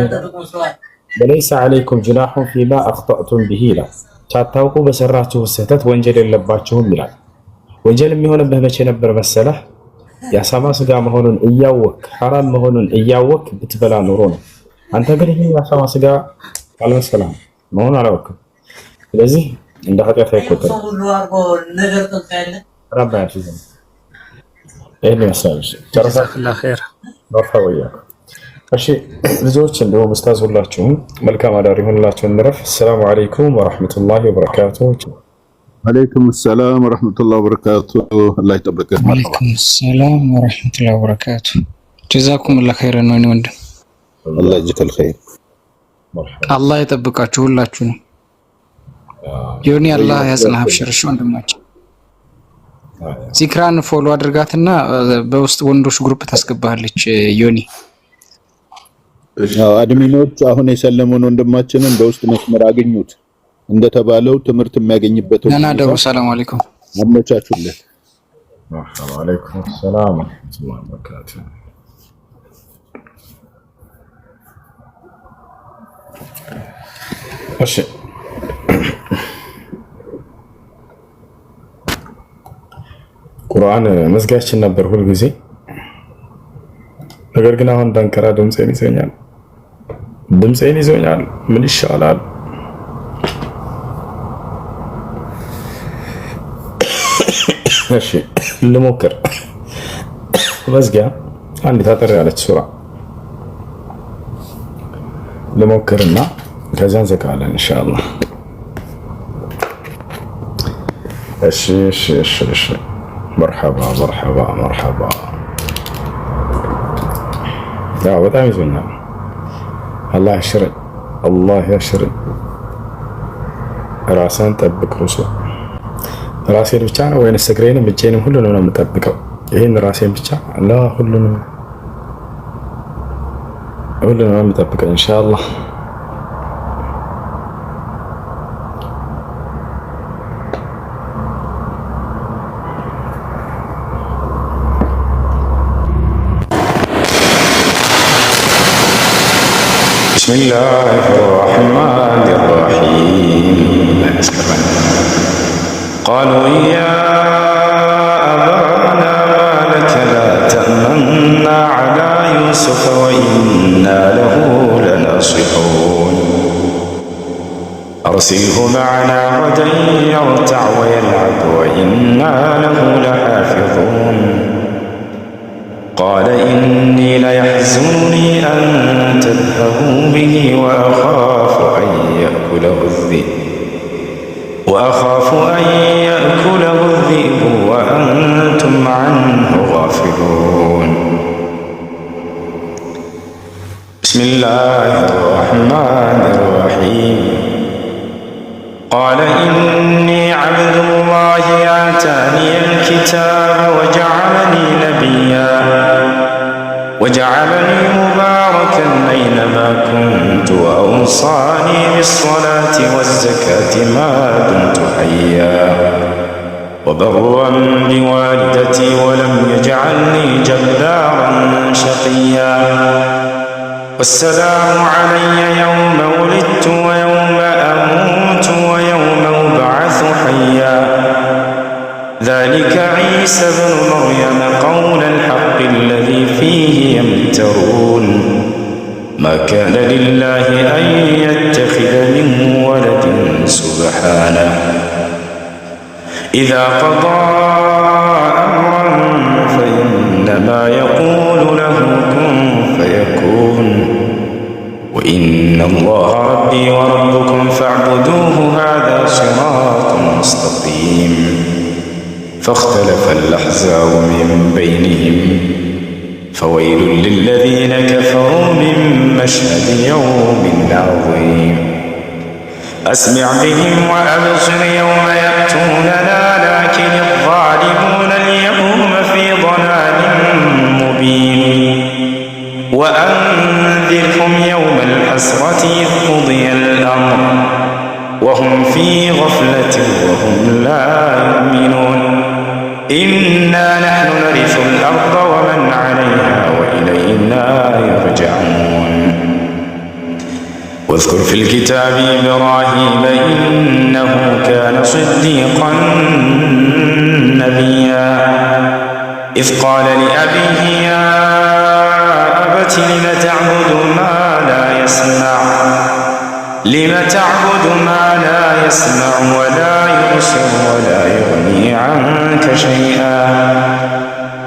ወለይሰ ዐለይኩም ጁናሑን ፊማ አኽጠእቱም ቢሂ ይላል። ሳታውቁ በሰራችሁ ስህተት ወንጀል የለባችሁም ይላል። ወንጀል የሚሆንብህ መቼ ነበር መሰለህ? የአሳማ ስጋ መሆኑን እያወቅ ሐራም መሆኑን እያወቅ ብትበላ ኖሮ ነው። አንተ ግን ይሄ የአሳማ ስጋ አልመሰለህም መሆኑን አላወቅም። ስለዚህ እንደ ኃጢአት አይቆጠርም። ይህን ይመስላል። ጀዛከላሁ ኸይር። እሺ ልጆች እንደውም ኡስታዝ ሁላችሁም መልካም አዳር ይሁንላችሁ። እንረፍ። ሰላም አለይኩም ወራህመቱላሂ ወበረካቱሁ። አለይኩም ሰላም ወራህመቱላሂ ወበረካቱሁ። አላህ ይጠብቅህ። አለይኩም ሰላም ወራህመቱላሂ ወበረካቱሁ። ጀዛኩሙላህ ኸይረን ነው ወንድም። አላህ ይጀከል ኸይር። አላህ ይጠብቃችሁ ሁላችሁንም። ዮኒ አላህ ያጽናህ። አብሽርሽ ወንድማችን። ዚክራን ፎሎ አድርጋትና በውስጥ ወንዶች ግሩፕ ታስገባለች ዮኒ። አድሚኖች አሁን የሰለመውን ወንድማችንን በውስጥ መስመር አገኙት። እንደተባለው ትምህርት የሚያገኝበት ናናደው ሰላም አለይኩም አመቻቹለት። ወአለይኩም ሰላም ወራህመቱላሂ ወበረካቱህ። እሺ ቁርአን መዝጊያችን ነበር ሁል ጊዜ። ነገር ግን አሁን ዳንከራ ድምጼን ይዞኛል። ምን ይሻላል? እሺ ልሞክር። መዝጊያ አንድ ታጠር ያለች ሱራ ልሞክርና ከዛ እንዘጋለን ኢንሻአላህ። እሺ መርሐባ ያው በጣም ይዞኛል። አላህ ያሽረኝ። ራስን ጠብቅ ሁሱ። ራሴን ብቻ ነው ወይንስ እግሬንም እጄንም ሁሉንም ነው የምጠብቀው? ይሄን ራሴን ብቻ አላህ ሁሉንም ነው የምጠብቀው ኢንሻአላህ። بسم الله الرحمن الرحيم. قالوا يا أبانا ما لك لا تأمنا على يوسف وإنا له لناصحون أرسله معنا غدا يرتع ويلعب وإنا له لحافظون قال إني ليحزنني أن تذهبوا به وأخاف أن يأكله الذئب وأنتم عنه غافلون. بسم الله الرحمن الرحيم. قال إني عبد الله آتاني الكتاب وجعلني مباركا أينما كنت وأوصاني بالصلاة والزكاة ما دمت حيا وبرا بوالدتي ولم يجعلني جبارا شقيا والسلام علي يوم ولدت ويوم أموت ويوم أبعث حيا ذلك عيسى بن مريم قول الحق الذي فيه يمترون ما كان لله أن يتخذ من ولد سبحانه إذا قضى أمرا فإنما يقول له كن فيكون وإن الله ربي وربكم فاعبدوه هذا صراط مستقيم. فاختلف الأحزاب من بينهم فويل للذين كفروا من مشهد يوم عظيم. أسمع بهم وأبصر يوم يأتوننا لكن الظالمون اليوم في ضلال مبين. وأنذرهم يوم الحسرة إذ قضي الأمر وهم في غفلة وهم لا يؤمنون. إنا نحن نرث الأرض ومن عليها وإلينا يرجعون. واذكر في الكتاب إبراهيم إنه كان صديقا نبيا إذ قال لأبيه يا أبت لم تعبد ما لا يسمع ولا يبصر ولا يغني عنك شيئا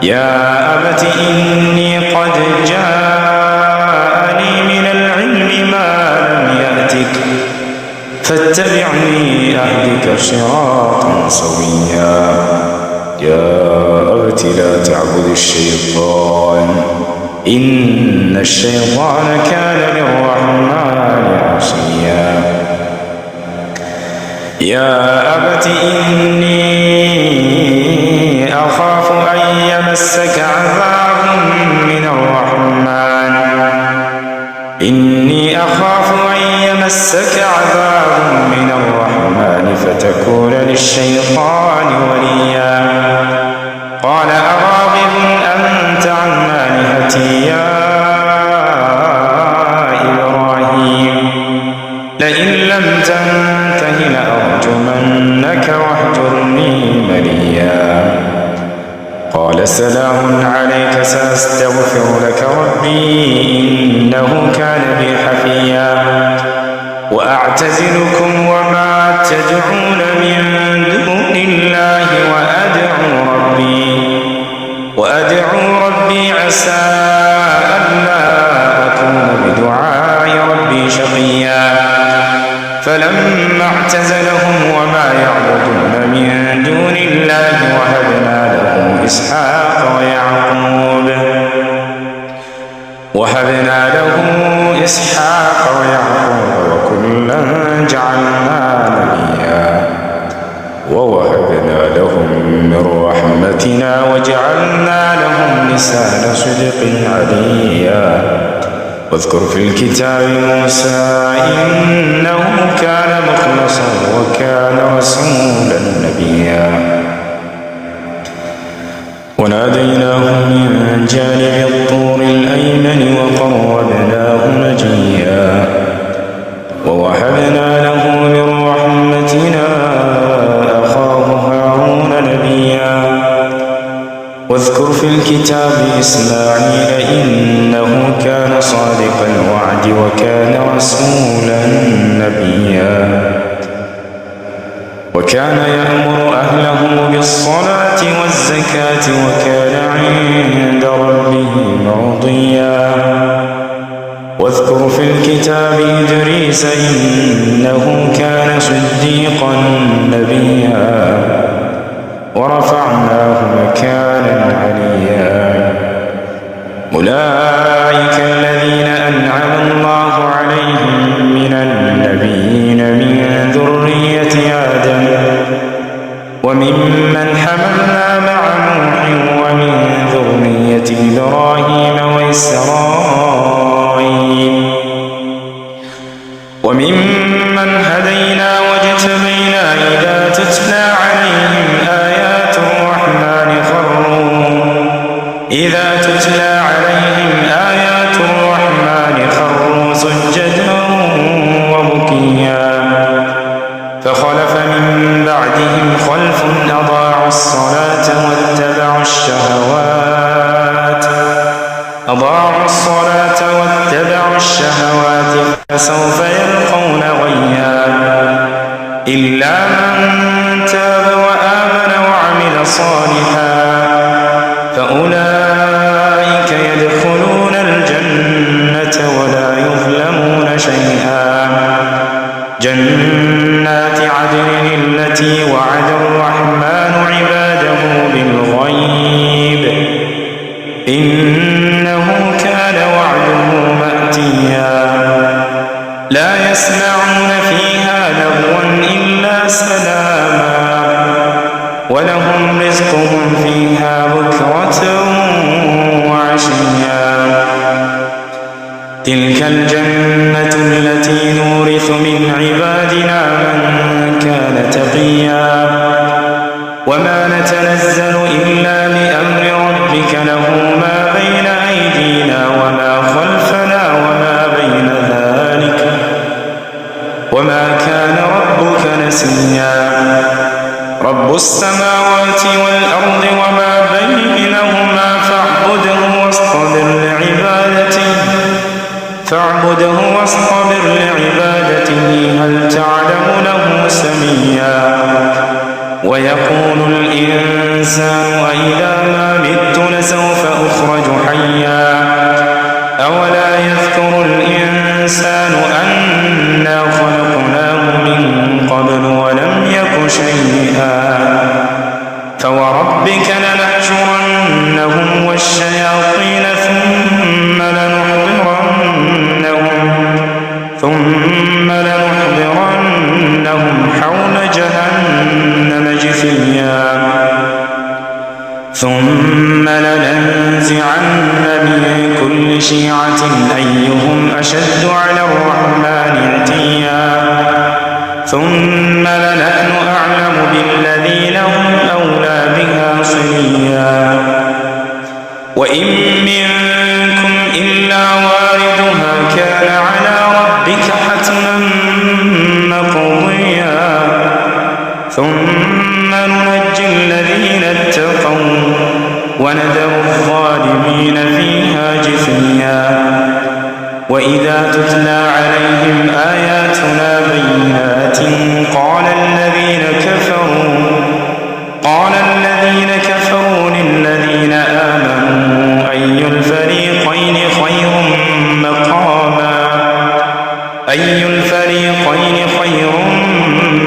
يا أبت إني قد جاءني من العلم ما لم يأتك فاتبعني أهدك صراطا سويا يا أبت لا تعبد الشيطان إن الشيطان كان للرحمن عصيا يا أبت إني أخاف أن يمسك عذاب من الرحمن إني أخاف أن يمسك عذاب من الرحمن بنعمتي يا إبراهيم لئن لم تنته لأرجمنك واهجرني مليا قال سلام عليك سأستغفر لك ربي إنه كان بي حفيا وأعتزلكم وما تدعون من دون الله وأدعو ربي عسى ألا أكون بدعاء ربي شقيا فلما اعتزلهم وما يعبدون من دون الله وهبنا له إسحاق ويعقوب وكلا جعلنا نبيا ووهبنا لهم من رحمتنا وجعلنا لهم لسان صدق عليا واذكر في الكتاب موسى إنه كان مخلصا وكان رسولا نبيا وناديناه من جانب الطور الأيمن وقربناه نجيا ووهبنا له من رحمتنا أخاه هارون نبيا واذكر في الكتاب إسماعيل إنه كان صادق الوعد وكان رسولا نبيا وكان يأمر أهله بالصلاة والزكاة وكان عند ربه مرضيا واذكر في الكتاب إدريس إنه كان صديقا نبيا ورفعناه مكانا عليا أولئك الذين أنعم الله عليهم من النبيين من ذرية آدم وممن حملنا مع نوح ومن ذرية إبراهيم وإسرائيل وممن هدينا واجتبينا إذا تتلى عليهم آيات الرحمن خروا سجدا وبكيا فخلف من بعدهم خلف أضاعوا الصلاة واتبعوا الشهوات فسوف يلقون غيا إلا من تاب وآمن وعمل صالحا فأولئك يدخلون الجنة ولا يظلمون شيئا جنات عدن التي وعد الرحمن عباده بالغيب إنه كان وعده مأتيا لا يسمعون فيها لغوا إلا سلاما ولهم رزقهم فيها بكرة وعشيا تلك الجنة التي نورث من عبادنا من كان تقيا وما نتنزل إلا بأمر ربك له ما بين أيدينا وما خلفنا وما بين ذلك وما كان ربك نسيا رب السماوات والأرض وما بينهما فاعبده واصطبر لعبادته هل تعلم له سميا ويقول الإنسان أإذا ما مت لسوف أخرج حيا أولا يذكر الإنسان أنا خلقناه من قبل ولم يك شيئا فوربك لنحشرنهم والشياطين ثم لنحضرنهم حول جهنم جثيا ثم لننزعن من كل شيعة أيهم أشد على الرحمن عتيا ثم لنحن أعلم بالذين هم أولى بها صليا وإن من ونذر الظالمين فيها جثيا وإذا تتلى عليهم آياتنا بينات قال الذين كفروا للذين آمنوا أي الفريقين خير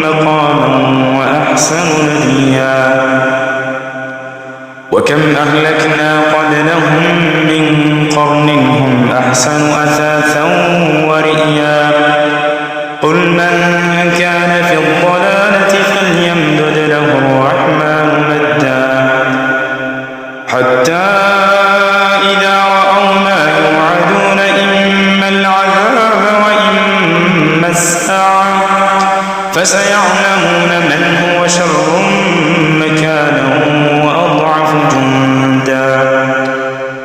مقاما وأحسن نديا وكم أهلكنا قبلهم من قرن هم أحسن أثاثا ورئيا قل من كان في الضلالة فليمدد له الرحمن مدا حتى إذا رأوا ما يوعدون إما العذاب وإما الساعة فسيعلمون من هو شر مكانا وأضعف جندا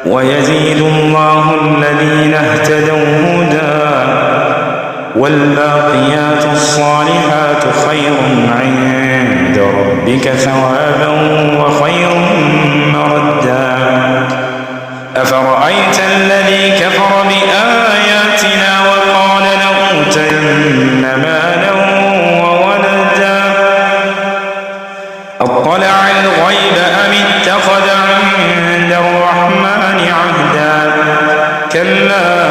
ويزيد الله الذين اهتدوا هدى والباقيات الصالحات خير عند ربك ثوابا وخير مردا أفرأيت الذي كفر بآياتنا وقال لأوتين مالا وولدا أطلع الغيب أم اتخذ عند الرحمن عهدا كلا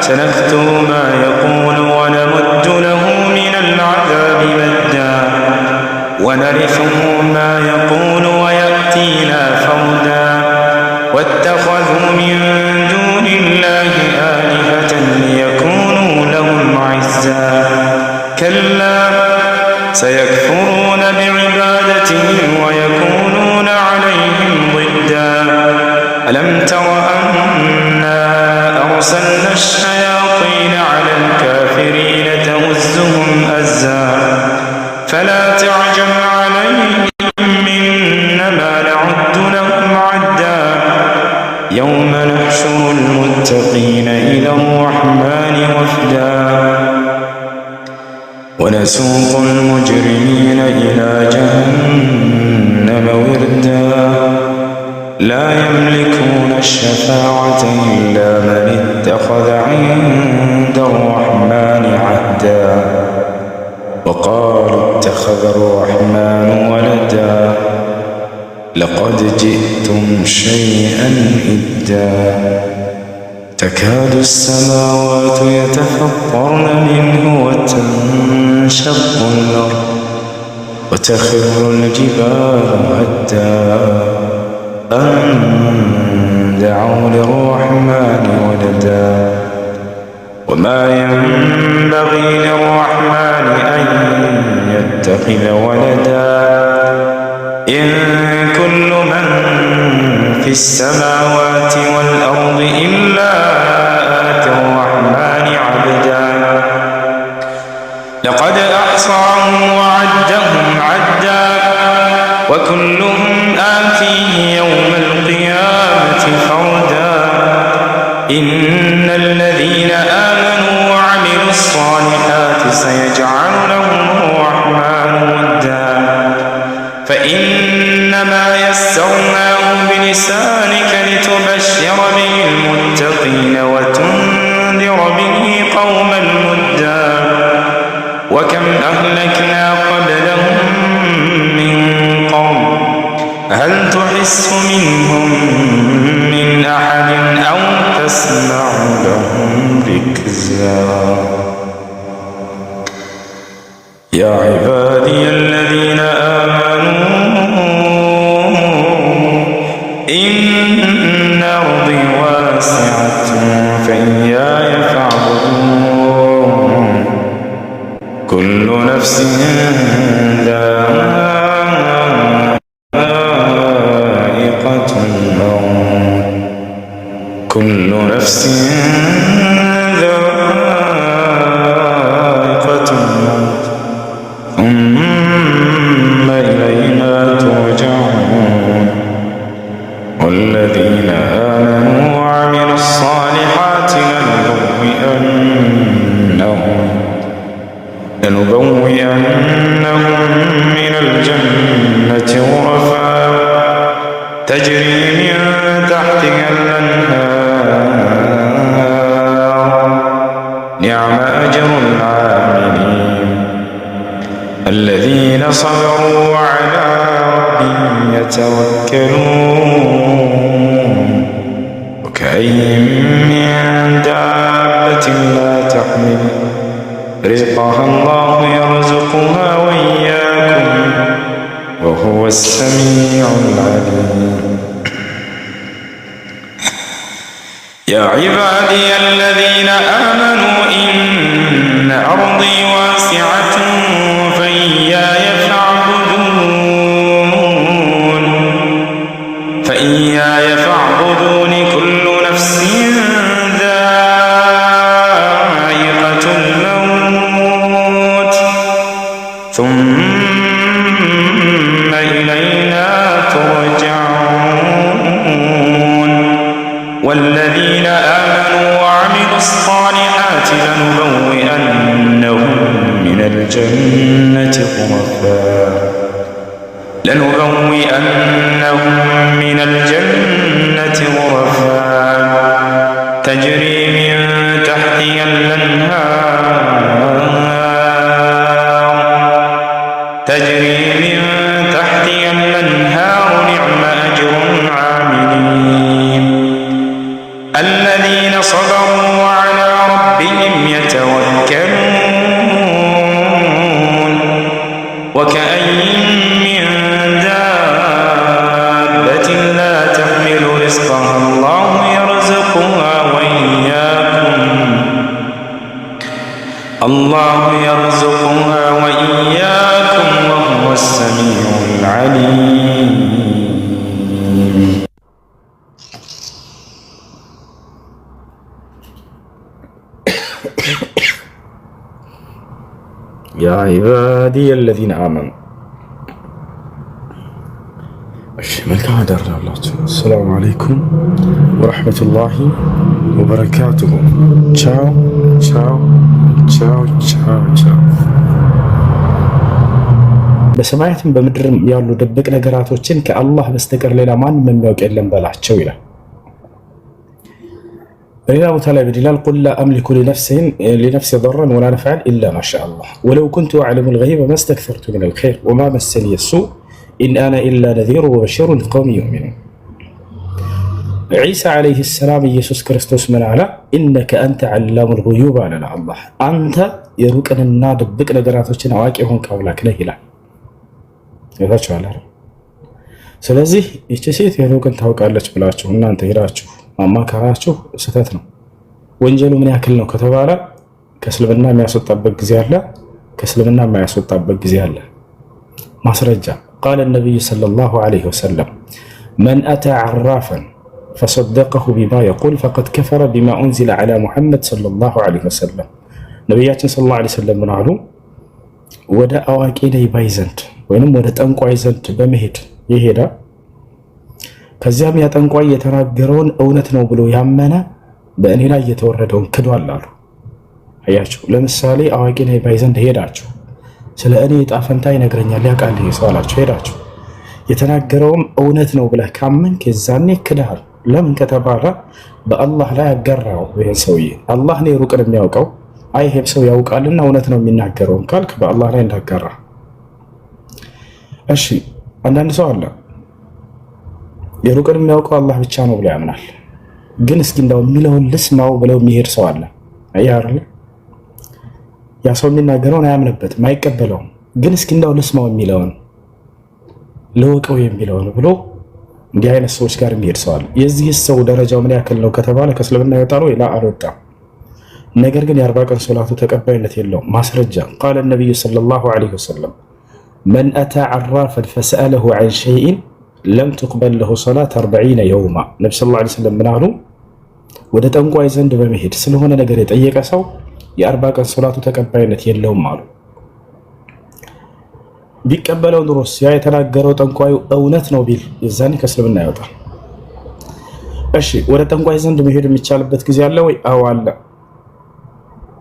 سنكتب ما يقول ونمد له من العذاب مدا ونرثه ما يقول ويأتينا فردا واتخذوا من دون الله آلهة ليكونوا لهم عزا كلا سيكفرون بعبادتهم ويكونون عليهم ضدا ألم تر أنا أرسلنا الشياطين على الكافرين تؤزهم أزا فلا تعجب عليهم إنما نعد لهم عدا يوم نحشر المتقين إلى الرحمن وفدا ونسوق المجرمين إلى جهنم وردا لا يملكون الشفاعة إلا من اتخذ عند الرحمن عهدا وقالوا اتخذ الرحمن ولدا لقد جئتم شيئا إدا تكاد السماوات يتفطرن منه وتنشق الأرض وتخر الجبال هدا أن دعوا للرحمن ولدا وما ينبغي للرحمن أن يتخذ ولدا إن كل من في السماوات والأرض إلا آتى الرحمن عبدا لقد أحصاهم وعدهم عدا وكلهم آتيه يوم القيامة فردا إن الذين آمنوا وعملوا الصالحات سيجعل لهم الرحمن ودا فإنما يسرناه بلسانك لتبشر به المتقين وتنذر به قوما مدا وكم أهلكنا قبلهم من قوم هل تحس منهم من أحد أو تسمع لهم ركزا يا عبادي الذين آمنوا إن أرضي واسعة فإياي فاعبدون كل نفس ذائقة الموت كل نفس ذائقة الموت ثم إلينا ترجعون والذين آمنوا وعملوا الصالحات لنبوئنهم من الجنة غرفا تجري من تحتها الأنهار نعم أجر العاملين الذين صبروا وعلى ربهم يتوكلون وكأين من دابة لا تحمل رزقها الله يرزقها وإياكم وهو السميع العليم يا عبادي الذين آمنوا إن أرضي واسعة فإياي فاعبدون كل نفس ذائقة الموت ثم إلينا ترجعون والذين آمنوا وعملوا الصالحات لنبوئنهم من الجنة غرفا تجري من تحتها الأنهار نعم أجر العاملين الذين صبروا وعلى ربهم يتوكلون وكأين من دابة لا تحمل رزقها الله يرزقها وإياكم وهو السميع العليم يا عبادي الذين آمنوا መልካም አዳር ላላችሁ። አሰላሙ አለይኩም ወረሕመቱላሂ ወበረካቱሁ። ቻው ቻው ቻው ቻው ቻው። በሰማያትም በምድርም ያሉ ድብቅ ነገራቶችን ከአላህ በስተቀር ሌላ ማንም የሚያውቅ የለም በላቸው ይላል። በሌላ ቦታ ላይ በዲላል ቁል ላ አምሊኩ ሊነፍሲ ضرا ወላ ነፍዐን ኢላ ማ ሻአ አላህ ወለው ኩንቱ አዕለሙ ልገይበ መስተክሰርቱ ሚነል ኸይር ወማ መሰኒየ ሱእ ኢን አነ ኢላ ነዚሩ ወበሺሩ ሊቀውሚ ዩእሚኑን። ዒሳ ዓለይሂ ሰላም ኢየሱስ ክርስቶስ ምን አለ? ኢነከ አንተ ዓላሙል ጉዩብ አለ አላህ፣ አንተ የሩቅንና ድብቅ ነገራቶችን አዋቂ የሆንክ አምላክ ነህ ይላል። ይታችኋል። ስለዚህ ይቺ ሴት የሩቅን ታውቃለች ብላችሁ እናንተ ሄዳችሁ ማማከራችሁ ስህተት ነው። ወንጀሉ ምን ያክል ነው ከተባለ ከእስልምና የሚያስወጣበት ጊዜ አለ፣ ከእስልምና የማያስወጣበት ጊዜ አለ። ማስረጃ ቃለ ነቢዩ ሰለላሁ ዐለይሂ ወሰለም መን አታ ዓራፈን ፈሰደቀሁ ቢማ የቁል ፈቀድ ከፈረ ቢማ ኡንዚለ ዐላ ሙሐመድ ሰለላሁ ዐለይሂ ወሰለም። ነቢያችን ሰለላሁ ዐለይሂ ወሰለም ምን አሉ? ወደ አዋቂ ነይ ባይ ዘንድ ወይንም ወደ ጠንቋይ ዘንድ በመሄድ ይሄዳ ከዚያም ያ ጠንቋይ የተናገረውን እውነት ነው ብሎ ያመነ በእኔ ላይ የተወረደውን ክዷል አሉ። አያችሁ፣ ለምሳሌ አዋቂ ነይ ባይ ዘንድ ሄዳችሁ ስለ እኔ ዕጣ ፈንታ ይነግረኛል ያውቃል ሰው አላችሁ፣ ሄዳችሁ የተናገረውም እውነት ነው ብለህ ካመንክ የዛኔ ክድሃል። ለምን ከተባለ በአላህ ላይ አጋራው ይሄን ሰውዬ። አላህ ነው ሩቅን የሚያውቀው፣ አይ ይሄም ሰው ያውቃልና እውነት ነው የሚናገረው ካልክ በአላህ ላይ እንዳጋራ። እሺ አንዳንድ ሰው አለ የሩቅን የሚያውቀው አላህ ብቻ ነው ብሎ ያምናል። ግን እስኪ እንዳው የሚለውን ልስማው ብለው የሚሄድ ሰው አለ። አያርለ ያ ሰው የሚናገረውን አያምንበትም፣ አይቀበለውም። ግን እስኪ እንዳው ልስማው የሚለውን ልወቀው የሚለውን ብሎ እንዲህ አይነት ሰዎች ጋር የሚሄድ ሰው አለ። የዚህ ሰው ደረጃው ምን ያክል ነው ከተባለ ከእስልምና ይወጣል ወይ? ላ አልወጣም። ነገር ግን የ40 ቀን ሶላቱ ተቀባይነት የለውም። ማስረጃ ቃለ ነቢዩ ሰለላሁ ዐለይሂ ወሰለም መን አታ ዓራፈን ፈሰአለሁ ዐን ሸይኢን ለም ትቅበል ለሁ ሰላት 40 የውማ። ነቢ ሰለላሁ ዐለይሂ ወሰለም ምን አሉ? ወደ ጠንቋይ ዘንድ በመሄድ ስለሆነ ነገር የጠየቀ ሰው የ40 ቀን ሶላቱ ተቀባይነት የለውም አሉ። ቢቀበለው ኑሮስ ያ የተናገረው ጠንቋዩ እውነት ነው ቢል የዛኔ ከእስልምና ያወጣል። እሺ ወደ ጠንቋይ ዘንድ መሄድ የሚቻልበት ጊዜ አለ ወይ? አዎ አለ።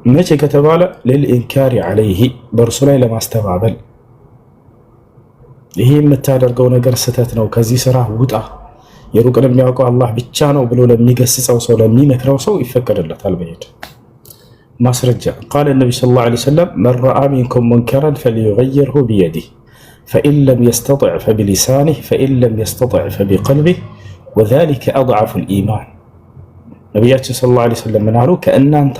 መቼ ከተባለ ለልኢንካሪ ዐለይሂ በእርሱ ላይ ለማስተባበል ይሄ የምታደርገው ነገር ስህተት ነው፣ ከዚህ ስራ ውጣ፣ የሩቅን የሚያውቀው አላህ ብቻ ነው ብሎ ለሚገስጸው ሰው ለሚመክረው ሰው ይፈቀድለታል በሄድ ማስረጃ قال النبي صلى الله عليه وسلم من رأى منكم منكرا فليغيره بيده فإن لم يستطع فبلسانه فإن لم يستطع فبقلبه وذلك أضعف الإيمان ነብያችን ሰለላሁ ዐለይሂ ወሰለም ምን አሉ ከእናንተ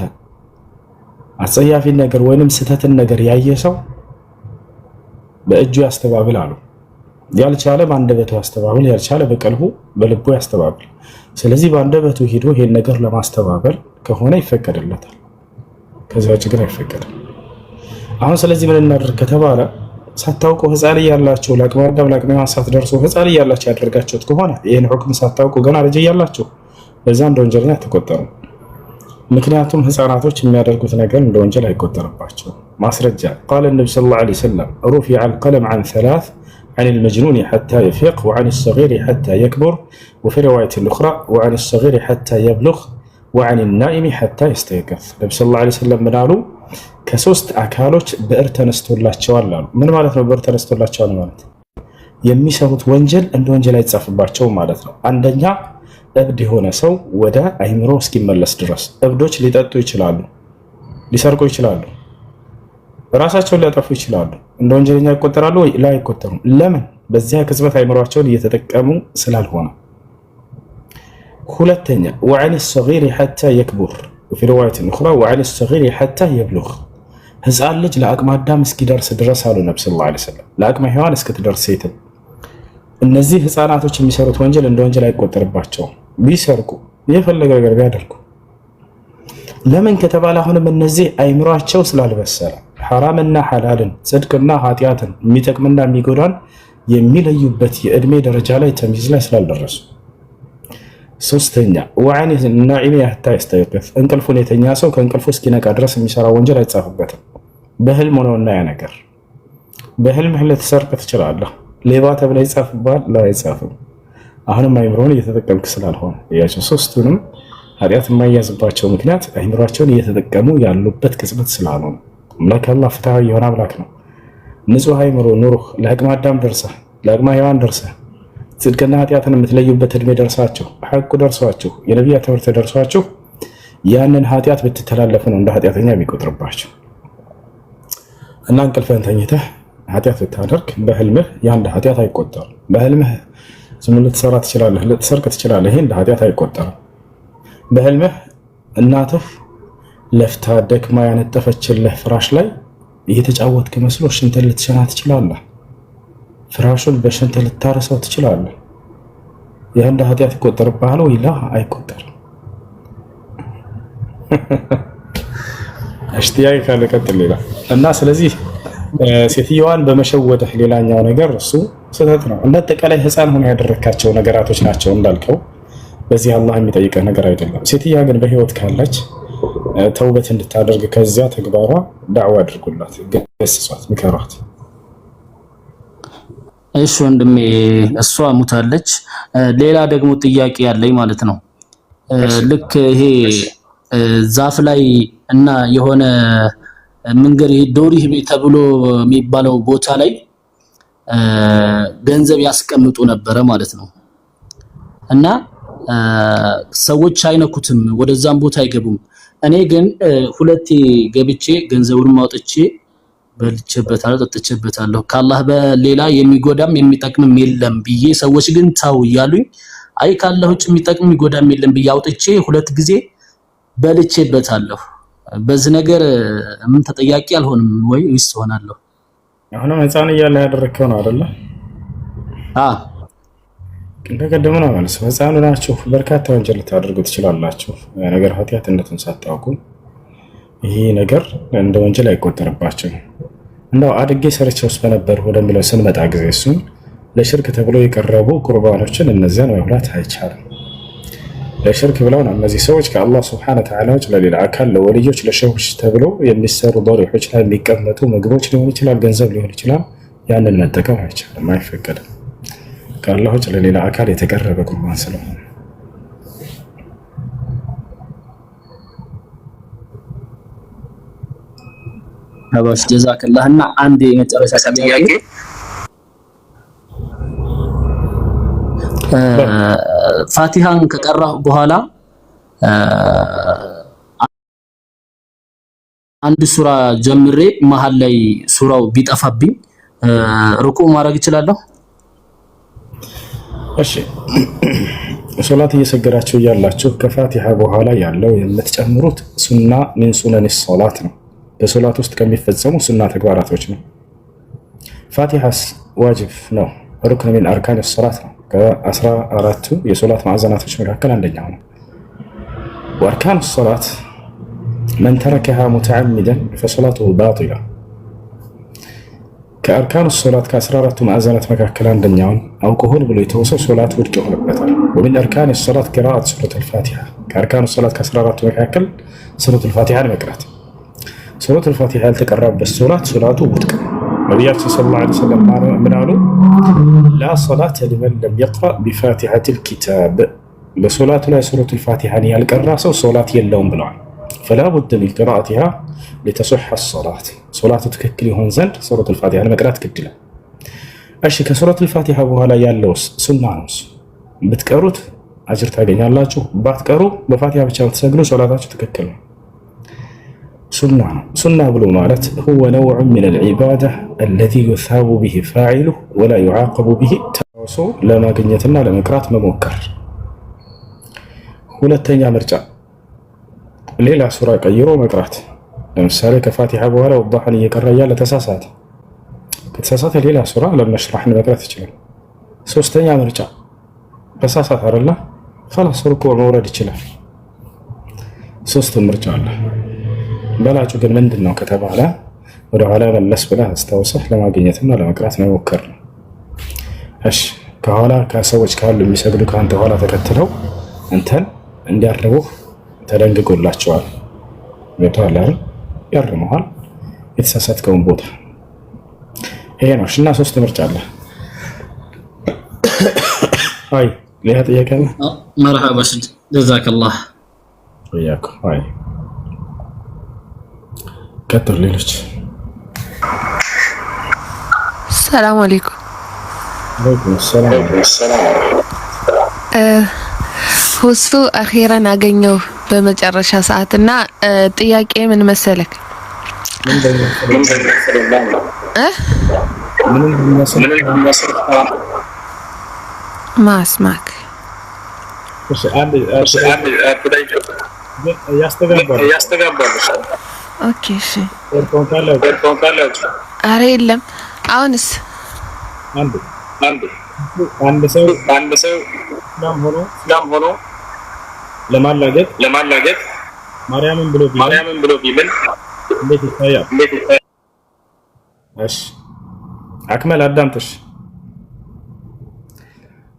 አጸያፊ ነገር ወይንም ስተትን ነገር ያየ ሰው በእጁ ያስተባብል አሉ ያልቻለ በአንደበቱ ያስተባብል ያልቻለ በቀልቡ በልቡ ያስተባብል ስለዚህ በአንደበቱ ሄዶ ይሄን ነገር ለማስተባበል ከሆነ ይፈቀድለታል ከዛ ውጭ ግን አይፈቀድም አሁን ስለዚህ ምን እናደርግ ከተባለ ሳታውቁ ህፃን ያላችሁ ለአቅመ አዳም ለአቅመ ሔዋን ሳትደርሱ ህፃን ያላችሁ ያደርጋችሁት ከሆነ ይሄን ሁክም ሳታውቁ ገና ልጅ ያላችሁ በዛ እንደ ወንጀለኛ ተቆጠሩ ምክንያቱም ህፃናቶች የሚያደርጉት ነገር እንደ ወንጀል አይቆጠርባቸው ማስረጃ قال النبي صلى الله عليه وسلم رفع القلم عن ثلاث عن المجنون حتى يفيق وعن الصغير حتى يكبر وفي رواية أخرى وعن الصغير حتى يبلغ وعن النائم حتى يستيقظ النبي صلى الله عليه وسلم منالو ከሶስት አካሎች ብዕር ተነስቶላቸዋል አሉ ምን ማለት ነው ብዕር ተነስቶላቸዋል ማለት የሚሰሩት ወንጀል እንደ ወንጀል አይጻፍባቸው ማለት ነው አንደኛ እብድ የሆነ ሰው ወደ አይምሮ እስኪመለስ ድረስ እብዶች ሊጠጡ ይችላሉ ሊሰርቁ ይችላሉ ራሳቸውን ሊያጠፉ ይችላሉ እንደ ወንጀለኛ ይቆጠራሉ ወይ ላይ አይቆጠሩም ለምን በዚያ ቅጽበት አይምሮአቸውን እየተጠቀሙ ስላልሆነ ሁለተኛ وعن الصغير حتى يكبر وفي رواية أخرى وعن الصغير حتى يبلغ ህፃን ልጅ ለአቅመ አዳም እስኪደርስ ድረስ አሉ ነብዩ ሰለላሁ ዐለይሂ ወሰለም ለአቅመ ሔዋን እስክትደርስ ሴት እነዚህ ህፃናቶች የሚሰሩት ወንጀል እንደ ወንጀል አይቆጠርባቸውም ቢሰርቁ የፈለገ ነገር ቢያደርጉ ለምን ከተባለ አሁንም እነዚህ አይምሮአቸው ስላልበሰለ ሐራምና ሐላልን ጽድቅና ኃጢአትን የሚጠቅምና የሚጎዳን የሚለዩበት የእድሜ ደረጃ ላይ ተምይዝ ላይ ስላልደረሱ ሶስተኛ وعن النائم حتى يستيقظ እንቅልፉን የተኛ ሰው ከእንቅልፉ እስኪነቃ ድረስ የሚሰራው ወንጀል አይጻፍበትም በህልም ነውና ያ ነገር በህልም ልትሰርቅ ትችላለህ ሌባ ተብለ ይጻፍባል ላይ አይጻፍም አሁንም አይምሮን እየተጠቀምክ ስላልሆነ ያቸው ሶስቱንም ኃጢአት የማይያዝባቸው ምክንያት አይምሮአቸውን እየተጠቀሙ ያሉበት ቅጽበት ስላልሆነ አምላክ አላህ ፍትሃዊ የሆነ አምላክ ነው ንጹህ አይምሮ ኑሩህ ለአቅመ አዳም ደርሰህ ለአቅመ ሔዋን ደርሰህ ጽድቅና ኃጢአትን የምትለዩበት እድሜ ደርሳችሁ ሐቁ ደርሷችሁ የነቢያት ትምህርት ደርሷችሁ ያንን ኃጢአት ብትተላለፉ ነው እንደ ኃጢአተኛ የሚቆጥርባችሁ እና እንቅልፍህን ተኝተህ ኃጢአት ብታደርግ በህልምህ ያንድ ኃጢአት አይቆጠርም በህልምህ ዝም ልትሰራ ትችላለህ ልትሰርቅ ትችላለህ ይሄ እንደ ኃጢአት አይቆጠርም በህልምህ እናትህ ለፍታ ደክማ ያነጠፈችልህ ፍራሽ ላይ እየተጫወትክ መስሎ ሽንት ልትሸና ትችላለህ ፍራሹን በሽንት ልታረሰው ትችላለህ ያ እንደ ኃጢአት ይቆጠርብሃል ወይ ላ አይቆጠርም አሽቲያይ ካለ ቀጥል ሌላ እና ስለዚህ ሴትዮዋን በመሸወድህ ሌላኛው ነገር እሱ ስህተት ነው እንደ አጠቃላይ ህፃን ሆነ ያደረካቸው ነገራቶች ናቸው እንዳልከው በዚህ አላህ የሚጠይቀህ ነገር አይደለም ሴትዮዋ ግን በህይወት ካለች ተውበት እንድታደርግ ከዚያ ተግባሯ ዳዕዋ አድርጉላት ገስጿት ምከሯት እሺ ወንድሜ እሷ ሙታለች ሌላ ደግሞ ጥያቄ ያለኝ ማለት ነው ልክ ይሄ ዛፍ ላይ እና የሆነ መንገድ ዶሪህ ቤት ተብሎ የሚባለው ቦታ ላይ ገንዘብ ያስቀምጡ ነበረ ማለት ነው እና ሰዎች አይነኩትም ወደዛም ቦታ አይገቡም እኔ ግን ሁለቴ ገብቼ ገንዘቡን ማውጥቼ በልቼበታለሁ ጠጥቼበታለሁ ከአላህ በሌላ የሚጎዳም የሚጠቅምም የለም ብዬ ሰዎች ግን ታው ይያሉኝ አይ ካላህ ውጭ የሚጠቅም የሚጎዳም የለም ብዬ አውጥቼ ሁለት ጊዜ በልቼበታለሁ በዚህ ነገር ምን ተጠያቂ አልሆንም ወይስ ሆናለሁ አሁንም ህፃን እያለ ያደረከው ነው አይደለ እንደቀደመ ነው ማለት ነው ህፃን ናችሁ በርካታ ወንጀል ታደርጉ ትችላላችሁ ነገር ኃጢአትነቱን ሳታውቁ ይሄ ነገር እንደ ወንጀል አይቆጠርባችሁም እንደው አድጌ ሰርቼውስ በነበር ወደሚለው ስንመጣ ጊዜ እሱን ለሽርክ ተብሎ የቀረቡ ቁርባኖችን እነዚያን መብላት አይቻልም ለሽርክ ብለው ነው እነዚህ ሰዎች ከአላህ Subhanahu Wa Ta'ala ውጭ ለሌላ አካል ለወልዮች ለሸሆች ተብሎ የሚሰሩ ዶሮዎች ላይ የሚቀመጡ ምግቦች ሊሆን ይችላል ገንዘብ ሊሆን ይችላል ያንን መጠቀም አይቻልም አይፈቀድም ከአላህ ውጭ ለሌላ አካል የተቀረበ ቁርባን ስለሆነ አባስ ጀዛከላህና አንድ የመጨረሻ ጥያቄ ፋቲሃን ከቀራሁ በኋላ አንድ ሱራ ጀምሬ መሃል ላይ ሱራው ቢጠፋብኝ ሩኩዕ ማድረግ እችላለሁ? እሺ ሶላት እየሰገዳችሁ ያላችሁ ከፋቲሃ በኋላ ያለው የምትጨምሩት ሱና ምን ሱነን ሶላት ነው። በሶላት ውስጥ ከሚፈጸሙ ሱና ተግባራቶች ነው። ፋቲሃስ ዋጅብ ነው፣ ሩክን ሚን አርካን ሶላት ነው። ከ14ቱ የሶላት ማዕዘናቶች መካከል አንደኛው ነው። ወአርካን ሶላት መን ተረከሃ ሙተዓሚደን ፈሶላቱሁ ባጢላ። ከአርካኑ ሶላት ከ14ቱ ማዕዘናት መካከል አንደኛውን አውቆ ሆን ብሎ የተወሰው ሶላት ውድቅ ይሆንበታል። ወሚን አርካን ሶላት ቂራአት ሱረቱል ፋቲሃ፣ ከአርካኑ ሶላት ከ14ቱ መካከል ሱረቱል ፋቲሃን መቅራት። ሱረቱል ፋቲሃ ያልተቀራበት ሶላቱ ውድቅ ነው። ነቢያችን ሰለላሁ ዐለይሂ ወሰለም ምን አሉ? ላ ሶላተ ሊመን ለም የቅረእ ቢፋቲሐቲል ኪታብ፣ በሶላቱ ላይ ሱረቱል ፋቲሃን ያልቀራ ሰው ሶላት የለውም ብለዋል። ፈላ ቡደ ሚን ቂራአቲሃ ሊተሱሐ ሶላት፣ ሶላቱ ትክክል ይሆን ዘንድ ሱረቱል ፋቲሃን መቅራት ግድ ይላል። እሺ ከሱረቱል ፋቲሃ በኋላ ያለውስ ሱና ነው። ብትቀሩት አጅር ታገኛላችሁ፣ ባትቀሩ በፋቲሃ ብቻ ብትሰግዱ ሶላታችሁ ትክክል ነው። ሱና ነው። ሱና ብሎ ማለት ሁወ ነውዑ ሚነል ዒባዳ አለዚ ዩሳቡ ቢሂ ፋዒሉሁ ወላ ዩዓቀቡ ቢሂ፣ ተዋሶ ለማግኘትና ለመቅራት መሞከር። ሁለተኛ ምርጫ ሌላ ሱራ ቀይሮ መቅራት። ለምሳሌ ከፋቲሃ በኋላ ወዳሐን እየቀራ እያለ ተሳሳተ። ከተሳሳተ ሌላ ሱራ ለመሽራሕን መቅራት ይችላል። ሶስተኛ ምርጫ ተሳሳተ አይደለ? خلاص ሩኩዕ መውረድ ይችላል። ሶስት ምርጫ አለ። በላጩ ግን ምንድነው ከተባለ ወደ ኋላ መለስ ብለህ አስታውሰህ ለማግኘትና ለመቅራት መሞከር ነው። እሺ ከኋላ ከሰዎች ካሉ የሚሰግዱ ከአንተ ኋላ ተከትለው እንተን እንዲያርሙህ ተደንግጎላቸዋል። ገብቶሃል አይደል? ያርሙሃል የተሳሳትከውን ቦታ። ይሄ ነው። እና ሶስት ምርጫ አለ። አይ ሌላ ጥያቄ ነው? መርሐባ ስድ ጀዛከላህ ወያኩ። አይ ቀጥሉ ሌሎች። ሰላም አለይኩም። ወአለይኩም ሰላም። ሁሱ አኺራን አገኘው በመጨረሻ ሰዓት እና ጥያቄ ምን መሰለክ? ማስማክ ኦኬ እሺ። ኧረ የለም። አሁንስ አንድ ሰው እስላም ሆኖ ለማላገጥ ማርያምን ብሎ ቢምል እንዴት ይታያል? እሺ አክመል አዳምጥሽ።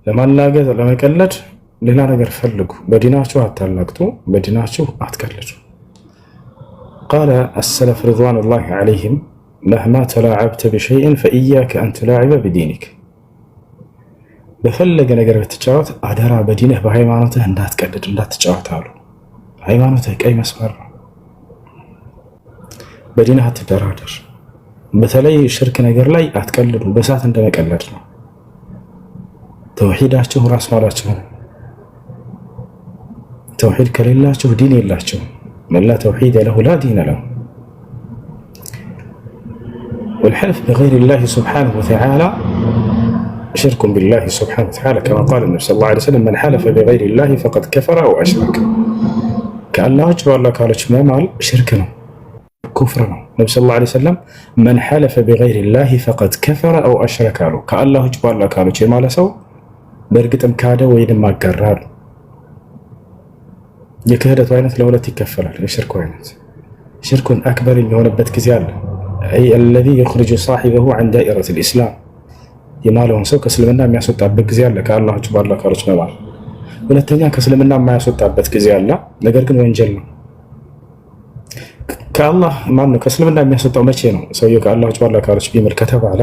ለማላገጥ ለመቀለድ ሌላ ነገር ፈልጉ። በዲናችሁ አታላግጡ፣ በዲናችሁ አትቀልዱ። ቃለ አሰለፍ ሪድዋኑላሂ ዐለይሂም መህማ ተላዐብተ ቢሸይእን ፈኢያከ አን ቱላዒበ ቢዲኒክ። በፈለገ ነገር ብትጫወት አደራ በዲንህ በሃይማኖትህ እንዳትቀልድ እንዳትጫወት አሉ። ሃይማኖትህ ቀይ መስመር ነው። በዲንህ አትደራደር። በተለይ ሽርክ ነገር ላይ አትቀልዱ። በእሳት እንደመቀለድ ነው። ተውሂዳችሁ ራስ ማላችሁ ነው። ተውሂድ ከሌላችሁ ዲን የላችሁ። መላ ተውሂድ ለሁ ላ ዲነ ለሁ። ወልሐልፍ ቢገይሪላሂ ሱብሓነሁ ወተዓላ ሽርክ ቢላሂ ሱብሓነሁ ወተዓላ ከማ ቃለ ነቢ ሰለላሁ ዐለይሂ ወሰለም መን ሐለፈ ቢገይሪላሂ ፈቀድ ከፈረ አው አሽረከ። ከአላህ ውጭ ባሉ አካሎች መማል ሽርክ ነው፣ ኩፍር ነው። ነቢ ሰለላሁ ዐለይሂ ወሰለም መን ሐለፈ ቢገይሪላሂ ፈቀድ ከፈረ አው አሽረከ አሉ። ከአላህ ውጭ ባሉ አካሎች የማለ ሰው በእርግጥም ካደ ወይንም አጋራ አሉ። የክህደቱ አይነት ለሁለት ይከፈላል። የሽርኩ አይነት ሽርኩን አክበር የሚሆንበት ጊዜ አለ። አይ الذي يخرج صاحبه عن دائرة الإسلام የማለውን ሰው ከእስልምና የሚያስወጣበት ጊዜ አለ። ከአላህ ውጭ ባሉ አካሎች መማል። ሁለተኛ ከእስልምና የማያስወጣበት ጊዜ አለ፣ ነገር ግን ወንጀል ነው። ከአላህ ማነው ከእስልምና የሚያስወጣው መቼ ነው? ሰውየው ከአላህ ውጭ ባሉ አካሎች ቢምል ከተባለ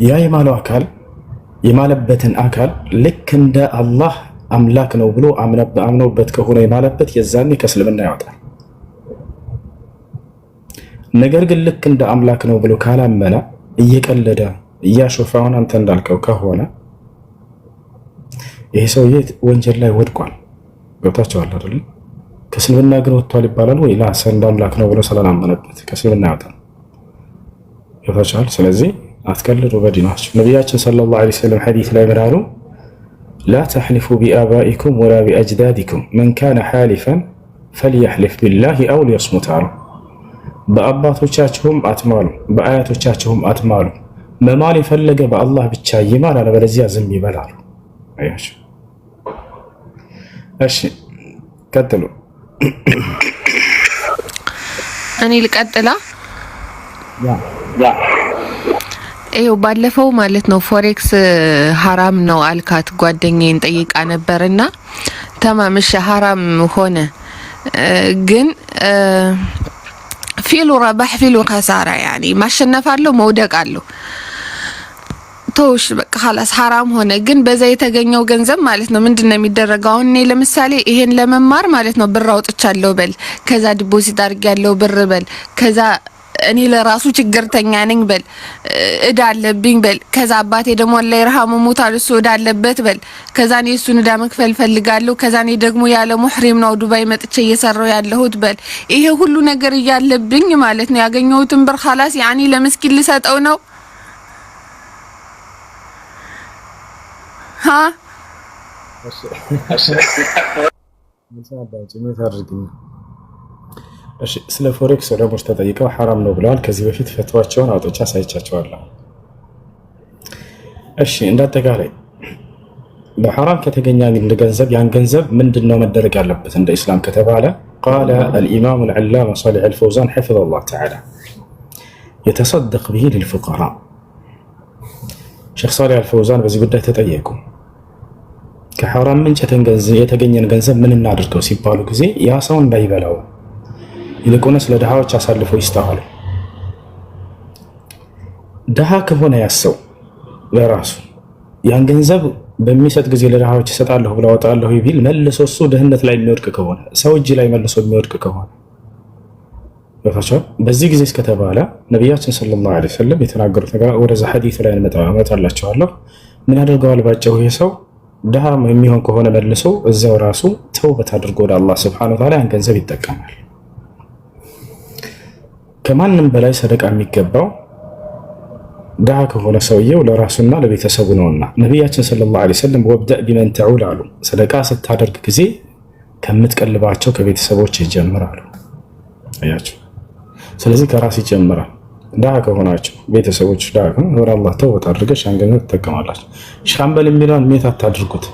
ያ የማለው አካል የማለበትን አካል ልክ እንደ አላህ አምላክ ነው ብሎ አምነውበት ከሆነ የማለበት የዛኔ ከእስልምና ያወጣል። ነገር ግን ልክ እንደ አምላክ ነው ብሎ ካላመነ እየቀለደ እያሾፈ አሁን አንተ እንዳልከው ከሆነ ይሄ ሰውዬ ወንጀል ላይ ወድቋል። ገብታችኋል አይደል? ከእስልምና ግን ወጥቷል ይባላል ወይ? ላ አንድ አምላክ ነው ብሎ ስላላመነበት ከእስልምና ያወጣል። ገብታችኋል? ስለዚህ አትቀልዱ በዲናችሁ። ነቢያችን ሰለላሁ ዐለይሂ ወሰለም ሐዲስ ላይ ምን አሉ? ላ ተሕሊፉ ቢአባኢኩም ወላ ቢአጅዳዲኩም መን ካነ ሓሊፈን ፈልየሕሊፍ ቢላሂ አው ሊየስሙት አሉ። በአባቶቻችሁም አትማሉ፣ በአያቶቻችሁም አትማሉ። መማል የፈለገ በአላህ ብቻ ይማል፣ አለበለዚያ ዝም ይበላሉ። አያችሁ። እሺ ቀጥሉ። እኔ ልቀጥላ። ይኸው ባለፈው ማለት ነው ፎሬክስ ሐራም ነው አልካት ጓደኛዬን ጠይቃ ነበርና ተማምሽ ሐራም ሆነ ግን ፊሉ ረባህ ፊሉ ከሳራ ያኒ ማሸነፍ አለው መውደቅ አለው። ተውሽ በቃ خلاص ሐራም ሆነ ግን በዛ የተገኘው ገንዘብ ማለት ነው ምንድነው የሚደረገው? አሁን እኔ ለምሳሌ ይሄን ለመማር ማለት ነው ብር አውጥቻለሁ በል፣ ከዛ ዲፖዚት አድርጌያለሁ ብር በል፣ ከዛ እኔ ለራሱ ችግርተኛ ነኝ በል፣ እዳ አለብኝ በል፣ ከዛ አባቴ ደግሞ አላህ ይርሐሙ ሞታል እሱ እዳ አለበት በል፣ ከዛ እኔ እሱን እዳ መክፈል ፈልጋለሁ፣ ከዛ እኔ ደግሞ ያለ ሙህሪም ነው ዱባይ መጥቼ እየሰራው ያለሁት በል። ይሄ ሁሉ ነገር እያለብኝ ማለት ነው ያገኘሁትን ብር خلاص ያኒ ለምስኪን ልሰጠው ነው? ها እሺ ስለ ፎሬክስ ዑለሞች ተጠይቀው ሐራም ነው ብለዋል። ከዚህ በፊት ፈትዋቸውን አውጥቻ ሳይቻቸዋለሁ። እሺ እንዳጠቃላይ በሐራም ከተገኘ ገንዘብ ያን ገንዘብ ምንድነው መደረግ ያለበት እንደ እስላም ከተባለ قال الامام العلامه صالح الفوزان حفظه الله تعالى يتصدق به للفقراء ሼክ ሷሊህ አልፈውዛን በዚህ ጉዳይ ተጠየቁ። ከሐራም ምንጭ የተገኘን ገንዘብ ምን እናድርገው ሲባሉ ጊዜ ያ ሰው እንዳይበላው ይልቁንስ ለድሃዎች አሳልፈው ይስጣሉ። ድሃ ከሆነ ያሰው ለራሱ ያን ገንዘብ በሚሰጥ ጊዜ ለድሃዎች ይሰጣለሁ ብለው አወጣለሁ ቢል መልሶ እሱ ድህነት ላይ የሚወድቅ ከሆነ ሰው እጅ ላይ መልሶ የሚወድቅ ከሆነ በዚህ ጊዜ እስከተባለ ነቢያችን ሰለላሁ ዐለይሂ ወሰለም የተናገሩት ነገር ወደዛ ሐዲስ ላይ እመጣላችኋለሁ። ምን ያደርገዋል ባጭሩ? ይሄ ሰው ድሃ የሚሆን ከሆነ መልሶ እዛው ራሱ ተውበት አድርጎ ወደ አላህ ሱብሓነሁ ወተዓላ ያን ገንዘብ ይጠቀማል። ከማንም በላይ ሰደቃ የሚገባው ድሃ ከሆነ ሰውየው ለራሱና ለቤተሰቡ ነውና ነቢያችን ሰለላሁ ዐለይሂ ወሰለም ወብደእ ቢመን ተዑል አሉ። ሰደቃ ስታደርግ ጊዜ ከምትቀልባቸው ከቤተሰቦች ይጀምራሉ። አያችሁ። ስለዚህ ከራስ ይጀምራል። ድሃ ከሆናችሁ ቤተሰቦች ድሃ ከሆነ ወደ አላህ ተውበት አድርገሽ ያን ገንዘብ ትጠቀማላችሁ። ሻምበል የሚለውን ሜት አታድርጉት።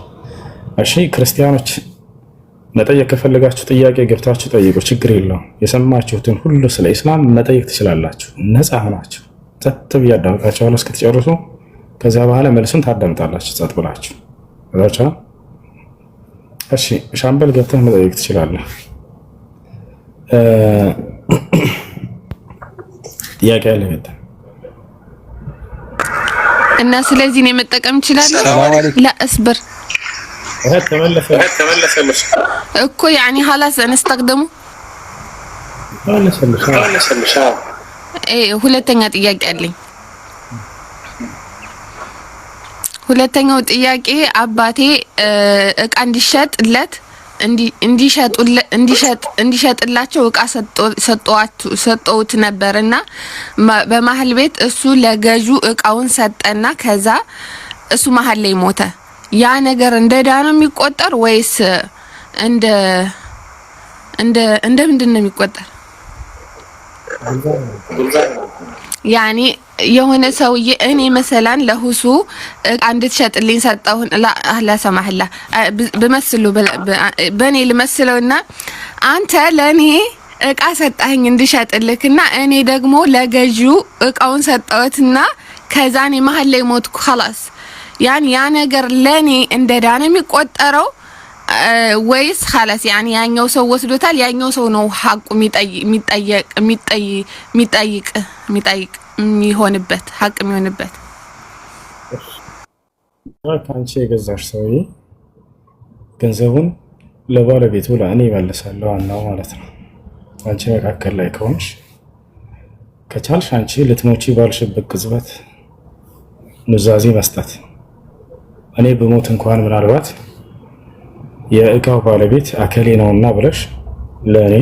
እሺ ክርስቲያኖች መጠየቅ ከፈለጋችሁ ጥያቄ ገብታችሁ ጠይቁ፣ ችግር የለውም። የሰማችሁትን ሁሉ ስለ ኢስላም መጠየቅ ትችላላችሁ። ነፃ ሆናችሁ ጸጥ ብያችሁ አዳምጣችሁ እስክትጨርሱ፣ ከዛ በኋላ መልሱን ታዳምጣላችሁ ጸጥ ብላችሁ። እዛቻ እሺ ሻምበል ገብተህ መጠየቅ ትችላለህ። ጥያቄ አለ እና ስለዚህ ነው መጠቀም ይችላል። لا اصبر ተመለሰልሽ እኮ يعني خلاص እንስተخدمه ተመለሰልሽ። ሁለተኛ ጥያቄ አለኝ። ሁለተኛው ጥያቄ አባቴ እቃ እንዲሸጥለት እንዲሸጥላቸው እቃ ሰጠውት ነበርና በመሀል ቤት እሱ ለገዡ እቃውን ሰጠና ከዛ እሱ መሀል ላይ ሞተ። ያ ነገር እንደ ዕዳ ነው የሚቆጠር ወይስ እንደ ምንድን ነው የሚቆጠር? ያኒ የሆነ ሰውዬ እኔ መሰላን ለሁሱ እቃ እንድትሸጥልኝ ሰጠሁን ላ ሰማህላ በመስሉ በኔ ልመስለውና አንተ ለኔ እቃ ሰጣኸኝ እንድሸጥልክና እኔ ደግሞ ለገዢው እቃውን ሰጠሁትና ከዛ እኔ መሀል ላይ ሞትኩ خلاص ያን ያ ነገር ለኔ እንደ ዕዳ ነው የሚቆጠረው ወይስ خلاص ያን ያኛው ሰው ወስዶታል ያኛው ሰው ነው ሐቁ የሚጠይቅ የሚሆንበት ሐቅ የሚሆንበት? አንቺ የገዛሽ ሰውዬ ገንዘቡን ለባለቤቱ ለእኔ ይመልሳለሁ ዋናው ማለት ነው። አንቺ መካከል ላይ ከሆንሽ ከቻልሽ አንቺ ልትሞቺ ባልሽበት ቅጽበት ኑዛዜ መስጠት እኔ በሞት እንኳን ምናልባት የእቃው ባለቤት አከሌ ነውና ብለሽ ለኔ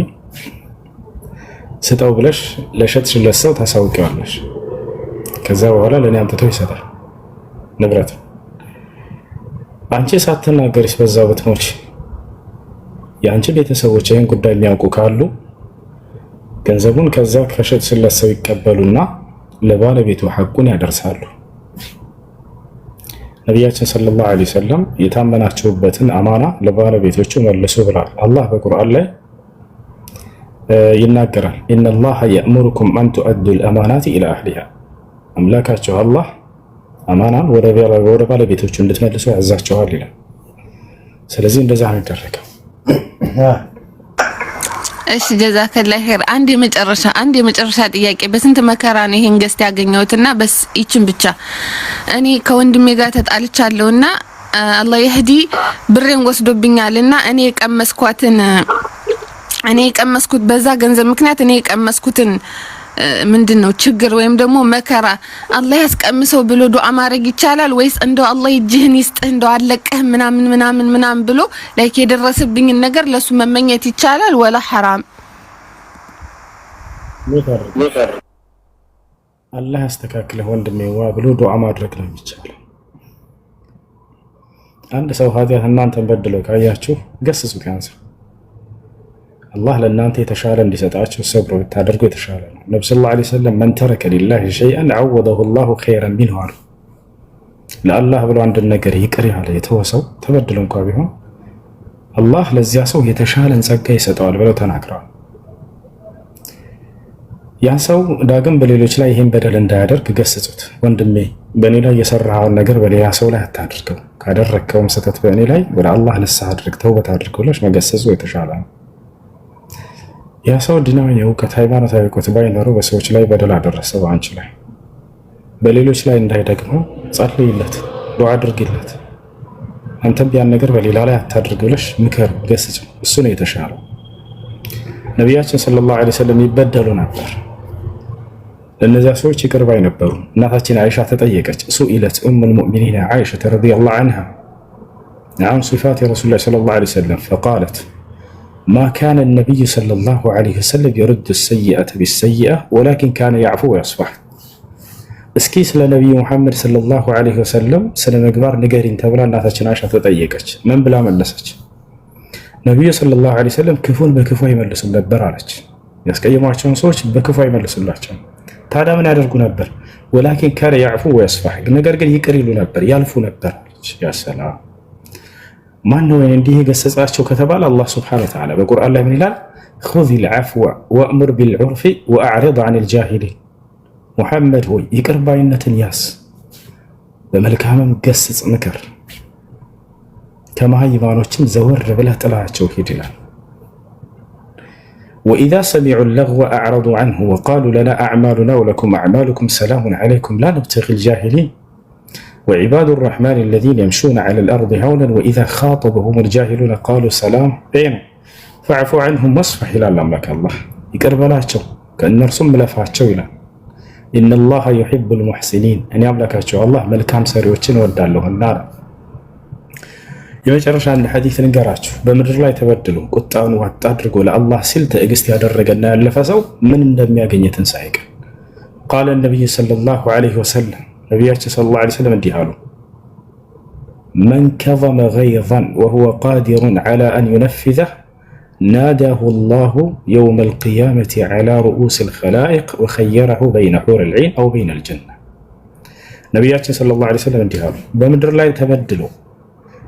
ስጠው ብለሽ ለሸጥሽለት ሰው ታሳውቂዋለሽ። ከዛ በኋላ ለኔ አምጥቶ ይሰጣል ንብረት። አንቺ ሳትናገሪስ በዛው ብትሞች የአንቺ ቤተሰቦች ይህን ጉዳይ የሚያውቁ ካሉ ገንዘቡን ከዛ ከሸጥሽለት ሰው ይቀበሉና ለባለቤቱ ሐቁን ያደርሳሉ። ነቢያችን ሰለላሁ ዐለይሂ ወሰለም የታመናችሁበትን አማና ለባለቤቶቹ መልሱ ብሏል። አላህ በቁርአን ላይ ይናገራል። ኢነላሃ የእሙሩኩም አን ቱአዱል አማናቲ ኢላ አህሊሃ፣ አምላካችሁ አላህ አማናን ወደ ባለቤቶቹ እንድትመልሱ ያዛችኋል ይላል። ስለዚህ እንደዛ ነው የሚደረገው። እሺ ጀዛከላ ኸይር። አንድ የመጨረሻ ጥያቄ። በስንት መከራ ነው ይሄን ገዝት ያገኘሁትና በስ ይችን ብቻ እኔ ከወንድሜ ጋር ተጣልቻለሁና አላህ ይህዲ ብሬን ወስዶብኛልና እኔ የቀመስኩት በዛ ገንዘብ ምክንያት እኔ የቀመስኩትን ምንድነው ችግር ወይም ደግሞ መከራ አላህ ያስቀምሰው ብሎ ዱዓ ማድረግ ይቻላል ወይስ እንደው አላህ ይጅህን ይስጥህ እንደው አለቀህ ምናምን ብሎ ላይክ የደረሰብኝን ነገር ለሱ መመኘት ይቻላል ወላ ሐራም? አላህ ያስተካክልህ ወንድሜዋ ብሎ ዱዓ ማድረግ ነው የሚቻለው። አንድ ሰው ኃጢአት እናንተን በድሎ ካያችሁ ገስጹት። ያንስ አላህ ለእናንተ የተሻለ እንዲሰጣችሁ ሰብሮ ብታደርጉ የተሻለ ነው። ነብዩ ሰለላሁ ዐለይሂ ወሰለም መን ተረከ ሊላሂ ሸይአን ዐወደሁ ላሁ ኸይረን ሚንሁ አሉ። ለአላህ ብሎ አንድን ነገር ይቅር ያለ የተወሰው ተበድሎ እንኳ ቢሆን አላህ ለዚያ ሰው የተሻለን ጸጋ ይሰጠዋል ብለው ተናግረዋል። ያ ሰው ዳግም በሌሎች ላይ ይህን በደል እንዳያደርግ ገስጹት። ወንድሜ በእኔ ላይ የሰራኸውን ነገር በሌላ ሰው ላይ አታድርገው፣ ካደረግከውም ስህተት በእኔ ላይ ወደ አላህ ንስሐ አድርግ፣ ተውበት አድርግ ብለሽ መገሰጹ የተሻለ ነው። ያ ሰው ዲናዊ የእውቀት ሃይማኖታዊ እውቀት ባይኖረው በሰዎች ላይ በደል አደረሰ፣ በአንቺ ላይ በሌሎች ላይ እንዳይደግመው ጸልይለት፣ ዱዓ አድርጊለት። አንተም ያን ነገር በሌላ ላይ አታድርግ ብለሽ ምከር፣ ገስጭ። እሱ ነው የተሻለው። ነቢያችን ሰለላሁ ዐለይሂ ወሰለም ይበደሉ ነበር። ለእነዚያ ሰዎች ይቅር ባይ ነበሩ። እናታችን አይሻ ተጠየቀች። ሱኢለት ኡሙል ሙእሚኒን አይሻ ረዲየላሁ ዐንሃ عن صفات رسول الله صلى الله عليه وسلم فقالت ما كان النبي صلى الله عليه وسلم يرد السيئة بالسيئة ولكن كان يعفو ويصفح. እስኪ ስለ ነብዩ መሐመድ ሰለላሁ ዐለይሂ ወሰለም ስለ ምግባር ንገሪኝ ተብላ እናታችን አይሻ ተጠየቀች። ምን ብላ መለሰች? ነብዩ ሰለላሁ ዐለይሂ ወሰለም ክፉን በክፉ አይመልሱም ነበር አለች። ያስቀየሟቸውን ሰዎች በክፉ አይመልሱላቸውም። ታዲያ ምን ያደርጉ ነበር? ወላኪን ካነ ያዕፉ ወየስፋህ፣ ነገር ግን ይቅር ይሉ ነበር፣ ያልፉ ነበር አለች። ያ ሰላም! ማን ነው እንዲህ የገሰጻቸው ከተባለ አላህ ሱብሓነሁ ወተዓላ በቁርአን ላይ ምን ይላል? ኹዚል ዐፍወ ወእሙር ቢልዑርፊ ወአዕሪድ ዐኒል ጃሂሊን። ሙሐመድ ሆይ ይቅር ባይነትን ያዝ፣ በመልካምም ገስጽ፣ ምክር፣ ከመሃይማኖችም ዘወር ብለህ ጥላቸው ሂድ ይላል። ወኢዛ ሰሚዑ ለግወ አዕረዱ ዐንሁ ወቃሉ ለና አዕማሉና ወለኩም አዕማሉኩም ሰላሙን ዐለይኩም ላ ነብተጊል ጃሂሊን ወዒባዱ ረሕማን አለዚነ የምሹነ ዐለል አርዲ ሀውነን ወኢዛ ኻጠበሁሙል ጃሂሉነ ቃሉ ሰላም ፈዕፉ ዐንሁም ወስፈሕ ይላል አምላክ አላህ። ይቅር በላቸው ከእነርሱም ምለፋቸው ይላል። ኢነላሃ ዩሒቡል ሙሕሲኒን፣ እኔ አምላካቸው አላህ መልካም ሰሪዎችን እወዳለሁና። የመጨረሻ አንድ ሐዲስ ልንገራችሁ። በምድር ላይ ተበድሎ ቁጣውን ዋጥ አድርጎ ለአላህ ሲል ትዕግስት ያደረገና ያለፈ ሰው ምን እንደሚያገኝ ትንሣኤ ቀን ቃለ ነቢዩ ሰለላሁ ዐለይሂ ወሰለም፣ ነቢያችን ሰለላሁ ዐለይሂ ወሰለም እንዲህ አሉ። መን ከዘመ ገይዘን ወሁወ ቃዲሩን ዐላ አን ዩነፊዘህ ናዳሁ ላሁ የውመል ቂያመቲ ዐላ ሩኡሲል ኸላኢቅ ወኸየረሁ በይነ ሑሪል ዒን አው በይነል ጀና። ነቢያችን ሰለላሁ ዐለይሂ ወሰለም እንዲህ አሉ። በምድር ላይ ተበድሎ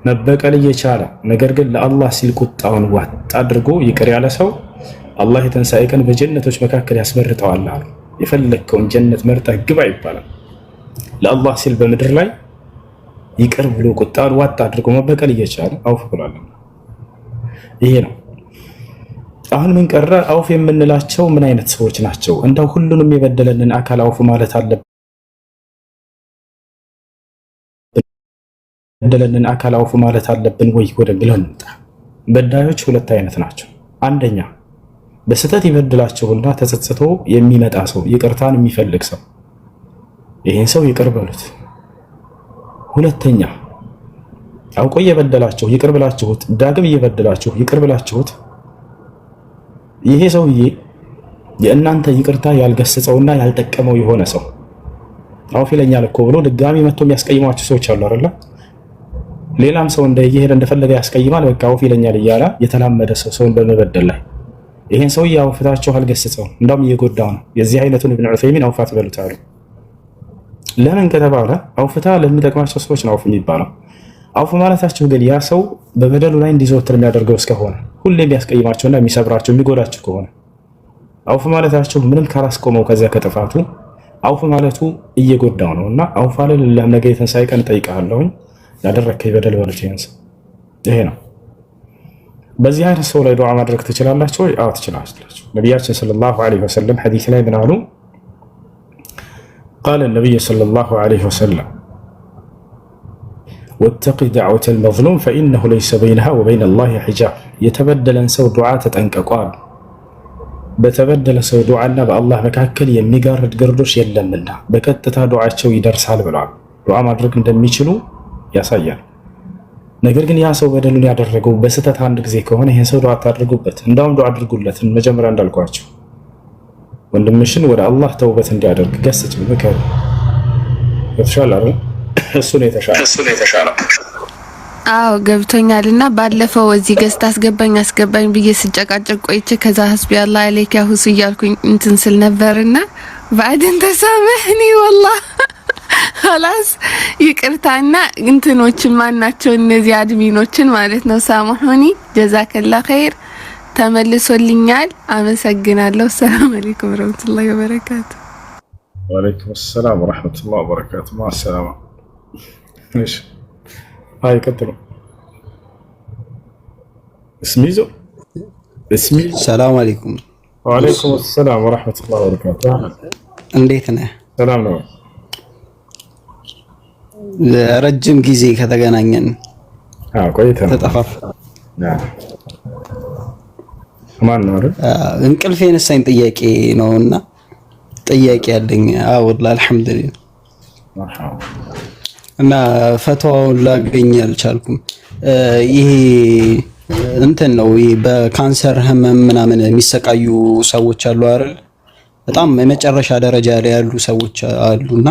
መበቀል እየቻለ ነገር ግን ለአላህ ሲል ቁጣውን ዋጥ አድርጎ ይቅር ያለ ሰው አላህ የትንሣኤ ቀን በጀነቶች መካከል ያስመርጠዋል አሉ። የፈለግከውን ጀነት መርጠህ ግባ ይባላል። ለአላህ ሲል በምድር ላይ ይቅር ብሎ ቁጣውን ዋጥ አድርጎ መበቀል እየቻለ አውፍ ብሏል። ይሄ ነው። አሁን ምን ቀረ? አውፍ የምንላቸው ምን አይነት ሰዎች ናቸው? እንደው ሁሉንም የበደለንን አካል አውፍ ማለት አለብን? በደለንን አካል አውፍ ማለት አለብን ወይ ወደ ብለን እንምጣ። በዳዮች ሁለት አይነት ናቸው። አንደኛ በስተት ይበድላቸውና ተጸጽቶ የሚመጣ ሰው፣ ይቅርታን የሚፈልግ ሰው፣ ይሄን ሰው ይቅር በሉት። ሁለተኛ አውቆ እየበደላችሁ ይቅር ብላችሁት ዳግም እየበደላችሁ ይቅር ብላችሁት ይሄ ሰውዬ የእናንተ ይቅርታ ያልገሰጸውና ያልጠቀመው የሆነ ሰው አውፍ ይለኛል እኮ ብሎ ድጋሚ መጥቶ የሚያስቀይሟችሁ ሰዎች አሉ አይደል? ሌላም ሰው እንደየሄደ እንደፈለገ ያስቀይማል። በቃ አውፍ ይለኛል እያለ የተላመደ ሰውን በመበደል ላይ ይሄን ሰውዬ አውፍታችሁ አልገሰጸው፣ እንደውም እየጎዳው ነው። የዚህ አይነቱን ኢብኑ ዑሰይሚን አውፋት በሉታሉ። ለምን ከተባለ አውፍታ ለሚጠቅማቸው ሰዎች ነው አውፍ የሚባለው። አውፍ ማለታችሁ ግን ያ ሰው በበደሉ ላይ እንዲዘወትር የሚያደርገው እስከሆነ ሁሌ የሚያስቀይማቸውና የሚሰብራቸው የሚጎዳቸው ከሆነ አውፍ ማለታችሁ ምንም ካላስቆመው ከዚያ ከጥፋቱ አውፍ ማለቱ እየጎዳው ነው እና አውፍ አለ ለነገ የትንሣኤ ቀን እጠይቅሃለሁኝ ያደረከኝ በደል በሉት ይሄን ሰው። ይሄ ነው። በዚህ አይነት ሰው ላይ ዱዓ ማድረግ ትችላላችሁ ወይ? አዎ ትችላላችሁ። ነቢያችን ሰለላሁ ዐለይሂ ወሰለም ሐዲስ ላይ ምን አሉ? ቃለ ነቢዩ ሰለላሁ ዐለይሂ ወሰለም ወተቂ ደዕወተል መዝሉም ፈኢነሁ ለይሰ በይነሃ ወበይነ ላሂ ሒጃብ። የተበደለን ሰው ዱዓ ተጠንቀቁ አሉ። በተበደለ ሰው ዱዓና በአላህ መካከል የሚጋርድ ግርዶሽ የለምና በቀጥታ ዱዓቸው ይደርሳል ብለዋል። ዱዓ ማድረግ እንደሚችሉ ያሳያል። ነገር ግን ያ ሰው በደሉን ያደረገው በስተት አንድ ጊዜ ከሆነ ይሄን ሰው ዱዓ አታድርጉበት። እንዳውም ዱዓ አድርጉለት። መጀመሪያ እንዳልኳችሁ ወንድምሽን ወደ አላህ ተውበት እንዲያደርግ ገስጭ፣ ምከር። የተሻለ አይደል? እሱ ነው የተሻለው። አዎ ገብቶኛል። እና ባለፈው እዚህ ገዝታ አስገባኝ ብዬ ስጨቃጨቅ ቆይቼ ከዛ ሐስቢ አላህ አለይክ ያ ሁሱ እያልኩኝ እንትን ስል ነበርና ባዕድን ተሳመህኒ ወላሂ خلاص ይቅርታና እንትኖችን ማናቸው እነዚህ አድሚኖችን ማለት ነው ሳሙሁኒ ጀዛከላ ኸይር ተመልሶልኛል። አመሰግናለሁ። ሰላም አለይኩም ወራህመቱላሂ ወበረካቱ። ወአለይኩም ሰላም ወራህመቱላሂ ወበረካቱ። ማሰላማ እሺ هاي كتلو اسمي السلام عليكم. وعليكم السلام ورحمة الله وبركاته. እንዴት ነህ? ሰላም ነው። ረጅም ጊዜ ከተገናኘን ቆይተን ተጠፋፋ። ማን ነው አይደል? እንቅልፍ የነሳኝ ጥያቄ ነውና ጥያቄ ያለኝ። ወላሂ አልሐምዱሊላህ መርሐባ። እና ፈትዋውን ላገኝ አልቻልኩም። ይሄ እንትን ነው በካንሰር ህመም ምናምን የሚሰቃዩ ሰዎች አሉ አይደል? በጣም የመጨረሻ ደረጃ ላይ ያሉ ሰዎች አሉና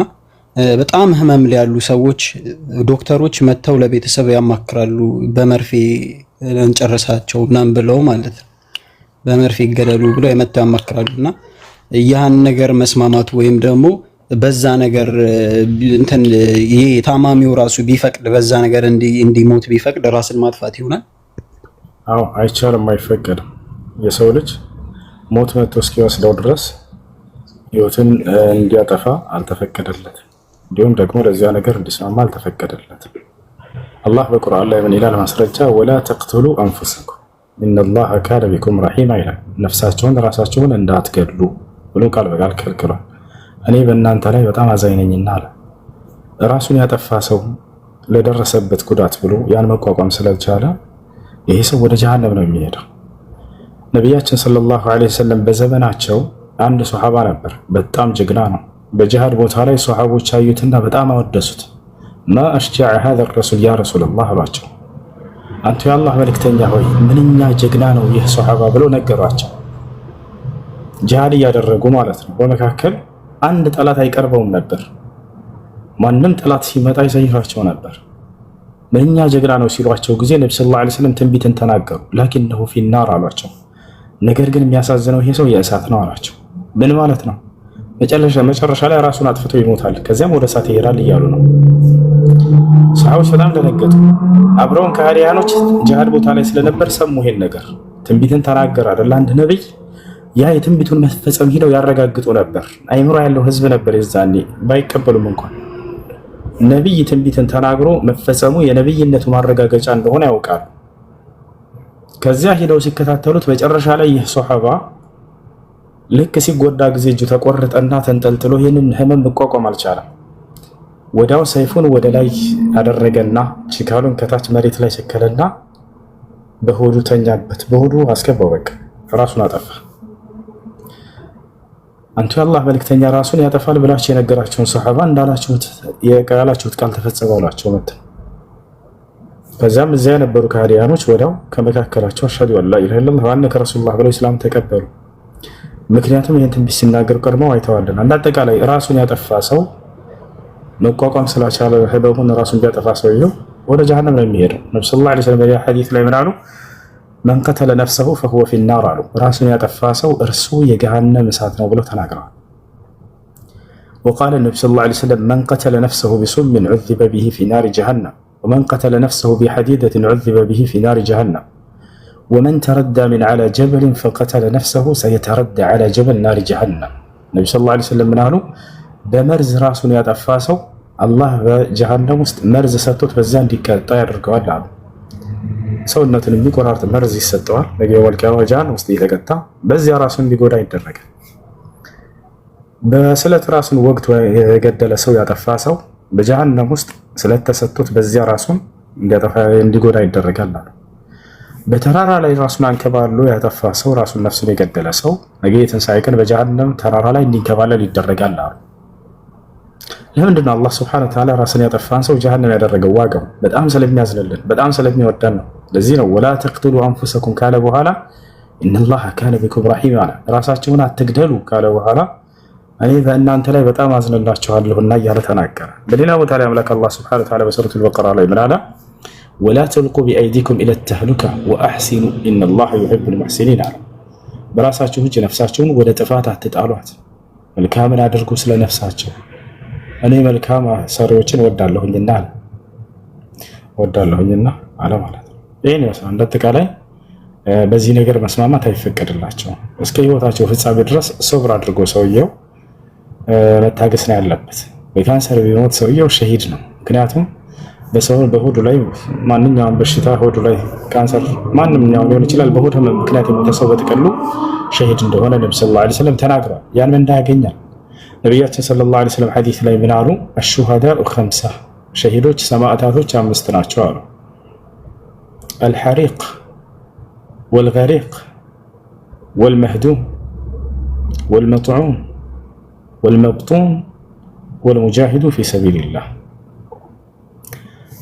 በጣም ህመም ላይ ያሉ ሰዎች ዶክተሮች መተው ለቤተሰብ ያማክራሉ። በመርፌ እንጨርሳቸው ምናምን ብለው ማለት ነው። በመርፌ ይገደሉ ብለው የመተው ያማክራሉና ያን ነገር መስማማቱ ወይም ደግሞ በዛ ነገር እንትን ይሄ ታማሚው ራሱ ቢፈቅድ በዛ ነገር እንዲሞት ቢፈቅድ ራስን ማጥፋት ይሆናል? አዎ አይቻልም፣ አይፈቀድም። የሰው ልጅ ሞት መጥቶ እስኪወስደው ድረስ ህይወትን እንዲያጠፋ አልተፈቀደለትም። እንዲሁም ደግሞ ለዚያ ነገር እንዲስማማ አልተፈቀደለትም። አላህ በቁርአን ላይ ምን ይላል? ማስረጃ ወላ ተቅቱሉ አንፉሰኩም ኢነላሃ ካነ ቢኩም ረሒማ ይላል። ነፍሳቸውን ራሳቸውን እንዳትገድሉ ብሎ ቃል በቃል ከልክሏል። እኔ በእናንተ ላይ በጣም አዛኝ ነኝና አለ። ራሱን ያጠፋ ሰው ለደረሰበት ጉዳት ብሎ ያን መቋቋም ስላልቻለ ይሄ ሰው ወደ ጀሃነም ነው የሚሄደው። ነቢያችን ሰለላሁ ዐለይሂ ወሰለም በዘመናቸው አንድ ሱሐባ ነበር፣ በጣም ጀግና ነው። በጂሃድ ቦታ ላይ ሱሐቦች አዩትና በጣም አወደሱት። ማ አሽጃዐ ሃዛ ረሱል ያ ረሱለላህ አሏቸው። አንተ የአላህ መልእክተኛ ሆይ ምንኛ ጀግና ነው ይህ ሱሐባ ብለው ነገሯቸው። ጂሃድ እያደረጉ ማለት ነው። በመካከል አንድ ጠላት አይቀርበውም ነበር። ማንም ጠላት ሲመጣ ይሰይፋቸው ነበር። ምንኛ ጀግና ነው ሲሏቸው ጊዜ ነብዩ ሰለላሁ ዐለይሂ ወሰለም ትንቢትን ተናገሩ። ላኪንሁ ፊናር አሏቸው። ነገር ግን የሚያሳዝነው ይሄ ሰው የእሳት ነው አሏቸው። ምን ማለት ነው? መጨረሻ ላይ ራሱን አጥፍቶ ይሞታል፣ ከዚያም ወደ እሳት ይሄዳል እያሉ ነው። ሰሃቦች በጣም ደነገጡ። አብረውን ከሃዲያኖች ጂሃድ ቦታ ላይ ስለነበር ሰሙ ይሄን ነገር። ትንቢትን ተናገረ አይደል አንድ ነብይ። ያ የትንቢቱን መፈጸም ሄደው ያረጋግጡ ነበር። አይምሮ ያለው ህዝብ ነበር የዛኔ ባይቀበሉም እንኳን ነብይ ትንቢትን ተናግሮ መፈጸሙ የነብይነቱ ማረጋገጫ እንደሆነ ያውቃሉ። ከዚያ ሄደው ሲከታተሉት መጨረሻ ላይ ይህ ሱሐባ ልክ ሲጎዳ ጊዜ እጁ ተቆረጠና ተንጠልጥሎ ይህንን ህመም መቋቋም አልቻለም። ወዲያው ሰይፉን ወደ ላይ አደረገና ችካሉን ከታች መሬት ላይ ሰከለና በሆዱ ተኛበት። በሆዱ አስገባው። በቃ ራሱን አጠፋ። አንተ የአላህ መልእክተኛ ራሱን ያጠፋል ብላችሁ የነገራችሁን ሱሐባ እንዳላችሁት የቃላችሁት ቃል ተፈጸመ አሏቸው። ከዛም እዚያ የነበሩ ከሃዲያኖች ወዲያው ከመካከላቸው አሽሀዱ አን ላ ኢላሀ ኢለላህ ወአነከ ረሱሉላህ ብለው ኢስላም ተቀበሉ። ምክንያቱም ይህን ትንቢት ሲናገር ቀድመው አይተዋልና። እንደ አጠቃላይ ራሱን ያጠፋ ሰው መቋቋም ስላልቻለ ህመሙን ራሱን ቢያጠፋ ሰውየው ወደ ጀሃነም ነው የሚሄደው። ነብዩ ሰለላሁ ዐለይሂ ወሰለም ሐዲስ ላይ ምን አሉ? መን ቀተለ ነፍሰሁ ፈሁወ ፊናር አሉ። ራሱን ያጠፋ ሰው እርሱ የገሃነም እሳት ነው ብለው ተናግረዋል። ወቃለ ነብዩ ሰለላሁ ዐለይሂ ወሰለም መን ቀተለ ነፍሰሁ ቢሱምን ዑዚበ ቢሂ ፊ ናሪ ጀሃነም ወመን ቀተለ ነፍሰሁ ቢሐዲደትን ዑዚበ ቢሂ ፊ ናሪ ጀሃነም ወመን ተረዳ ሚን ዐላ ጀበልን ፈቀተለ ነፍሰሁ ሰየተረዳ ዐላ ጀበል ናሪ ጀሃነም። ነብዩ ሰለላሁ ዐለይሂ ወሰለም ምን አሉ? በመርዝ ራሱን ያጠፋ ሰው አላህ በጀሃነም ውስጥ መርዝ ሰጥቶት በዛ እንዲቀጣ ያደርገዋል አሉ። ሰውነቱን የሚቆራርጥ መርዝ ይሰጠዋል። ነገ ወልቂያው ጀሃነም ውስጥ እየተቀጣ በዚያ ራሱን እንዲጎዳ ይደረጋል። በስለት ራሱን ወግቶ የገደለ ሰው ያጠፋ ሰው በጀሃነም ውስጥ ስለት ተሰጥቶት በዚያ ራሱን እንዲጎዳ ይደረጋል አሉ። በተራራ ላይ ራሱን አንከባሎ ያጠፋ ሰው ራሱን ነፍሱን የገደለ ሰው ነገ የትንሣኤ ቀን በጀሃነም ተራራ ላይ እንዲንከባለል ይደረጋል አሉ። ለምንድን ነው አላህ ሱብሓነሁ ወተዓላ ራስን ያጠፋን ሰው ጀሃነም ያደረገው? ዋጋው በጣም ስለሚያዝንልን በጣም ስለሚወደን ነው። ለዚህ ነው ወላ ተቅቱሉ አንፉሰኩም ካለ በኋላ ኢነላህ ካነ ቢኩም ረሒም አለ። ራሳችሁን አትግደሉ ካለ በኋላ እኔ በእናንተ ላይ በጣም አዝንላችኋለሁና እያለ ተናገረ። በሌላ ቦታ ላይ አምላክ አላህ ሱብሓነሁ ወተዓላ በሱረቱል በቀራ ላይ ምን አለ? ወላ ተልቁ ቢአይዲኩም ኢለ ተህሉካ ወአሕሲኑ ኢነላህ ዩሒቡል ሙሕሲኒን አለ። በራሳችሁ እጅ ነፍሳችሁን ወደ ጥፋት አትጣሏት፣ መልካምን አድርጉ ስለ ነፍሳቸው እኔ መልካም ሰሪዎችን ወዳለሁኝና አለ ማለት ነው። ይሄን ይመስላል። እንደአጠቃላይ በዚህ ነገር መስማማት አይፈቀድላቸውም። እስከ ህይወታቸው ፍጻሜ ድረስ ሶብር አድርጎ ሰውየው መታገስ ነው ያለበት። በካንሰር ቢሞት ሰውየው ሸሂድ ነው። ምክንያቱም በሆዱ ላይ ማንኛውም በሽታ ሆዱ ላይ ካንሰር ማንኛውም ሊሆን ይችላል። በሆድ ህመም ምክንያት የሞተ ሰው በጥቅሉ ሸሂድ እንደሆነ ነብዩ ሰለላሁ ዐለይሂ ወሰለም ተናግረዋል። ያን እንዳያገኛል ነቢያችን ሰለላሁ ዐለይሂ ወሰለም ሐዲስ ላይ ምን አሉ? አሹሃዳኡ ኸምሳ ሸሂዶች ሰማዕታቶች 5 ናቸው አሉ። አልሐሪቅ ወልገሪቅ ወልመህዱም ወልመጥዑም ወልመብጡን ወልሙጃሂዱ ፊ ሰቢልላህ።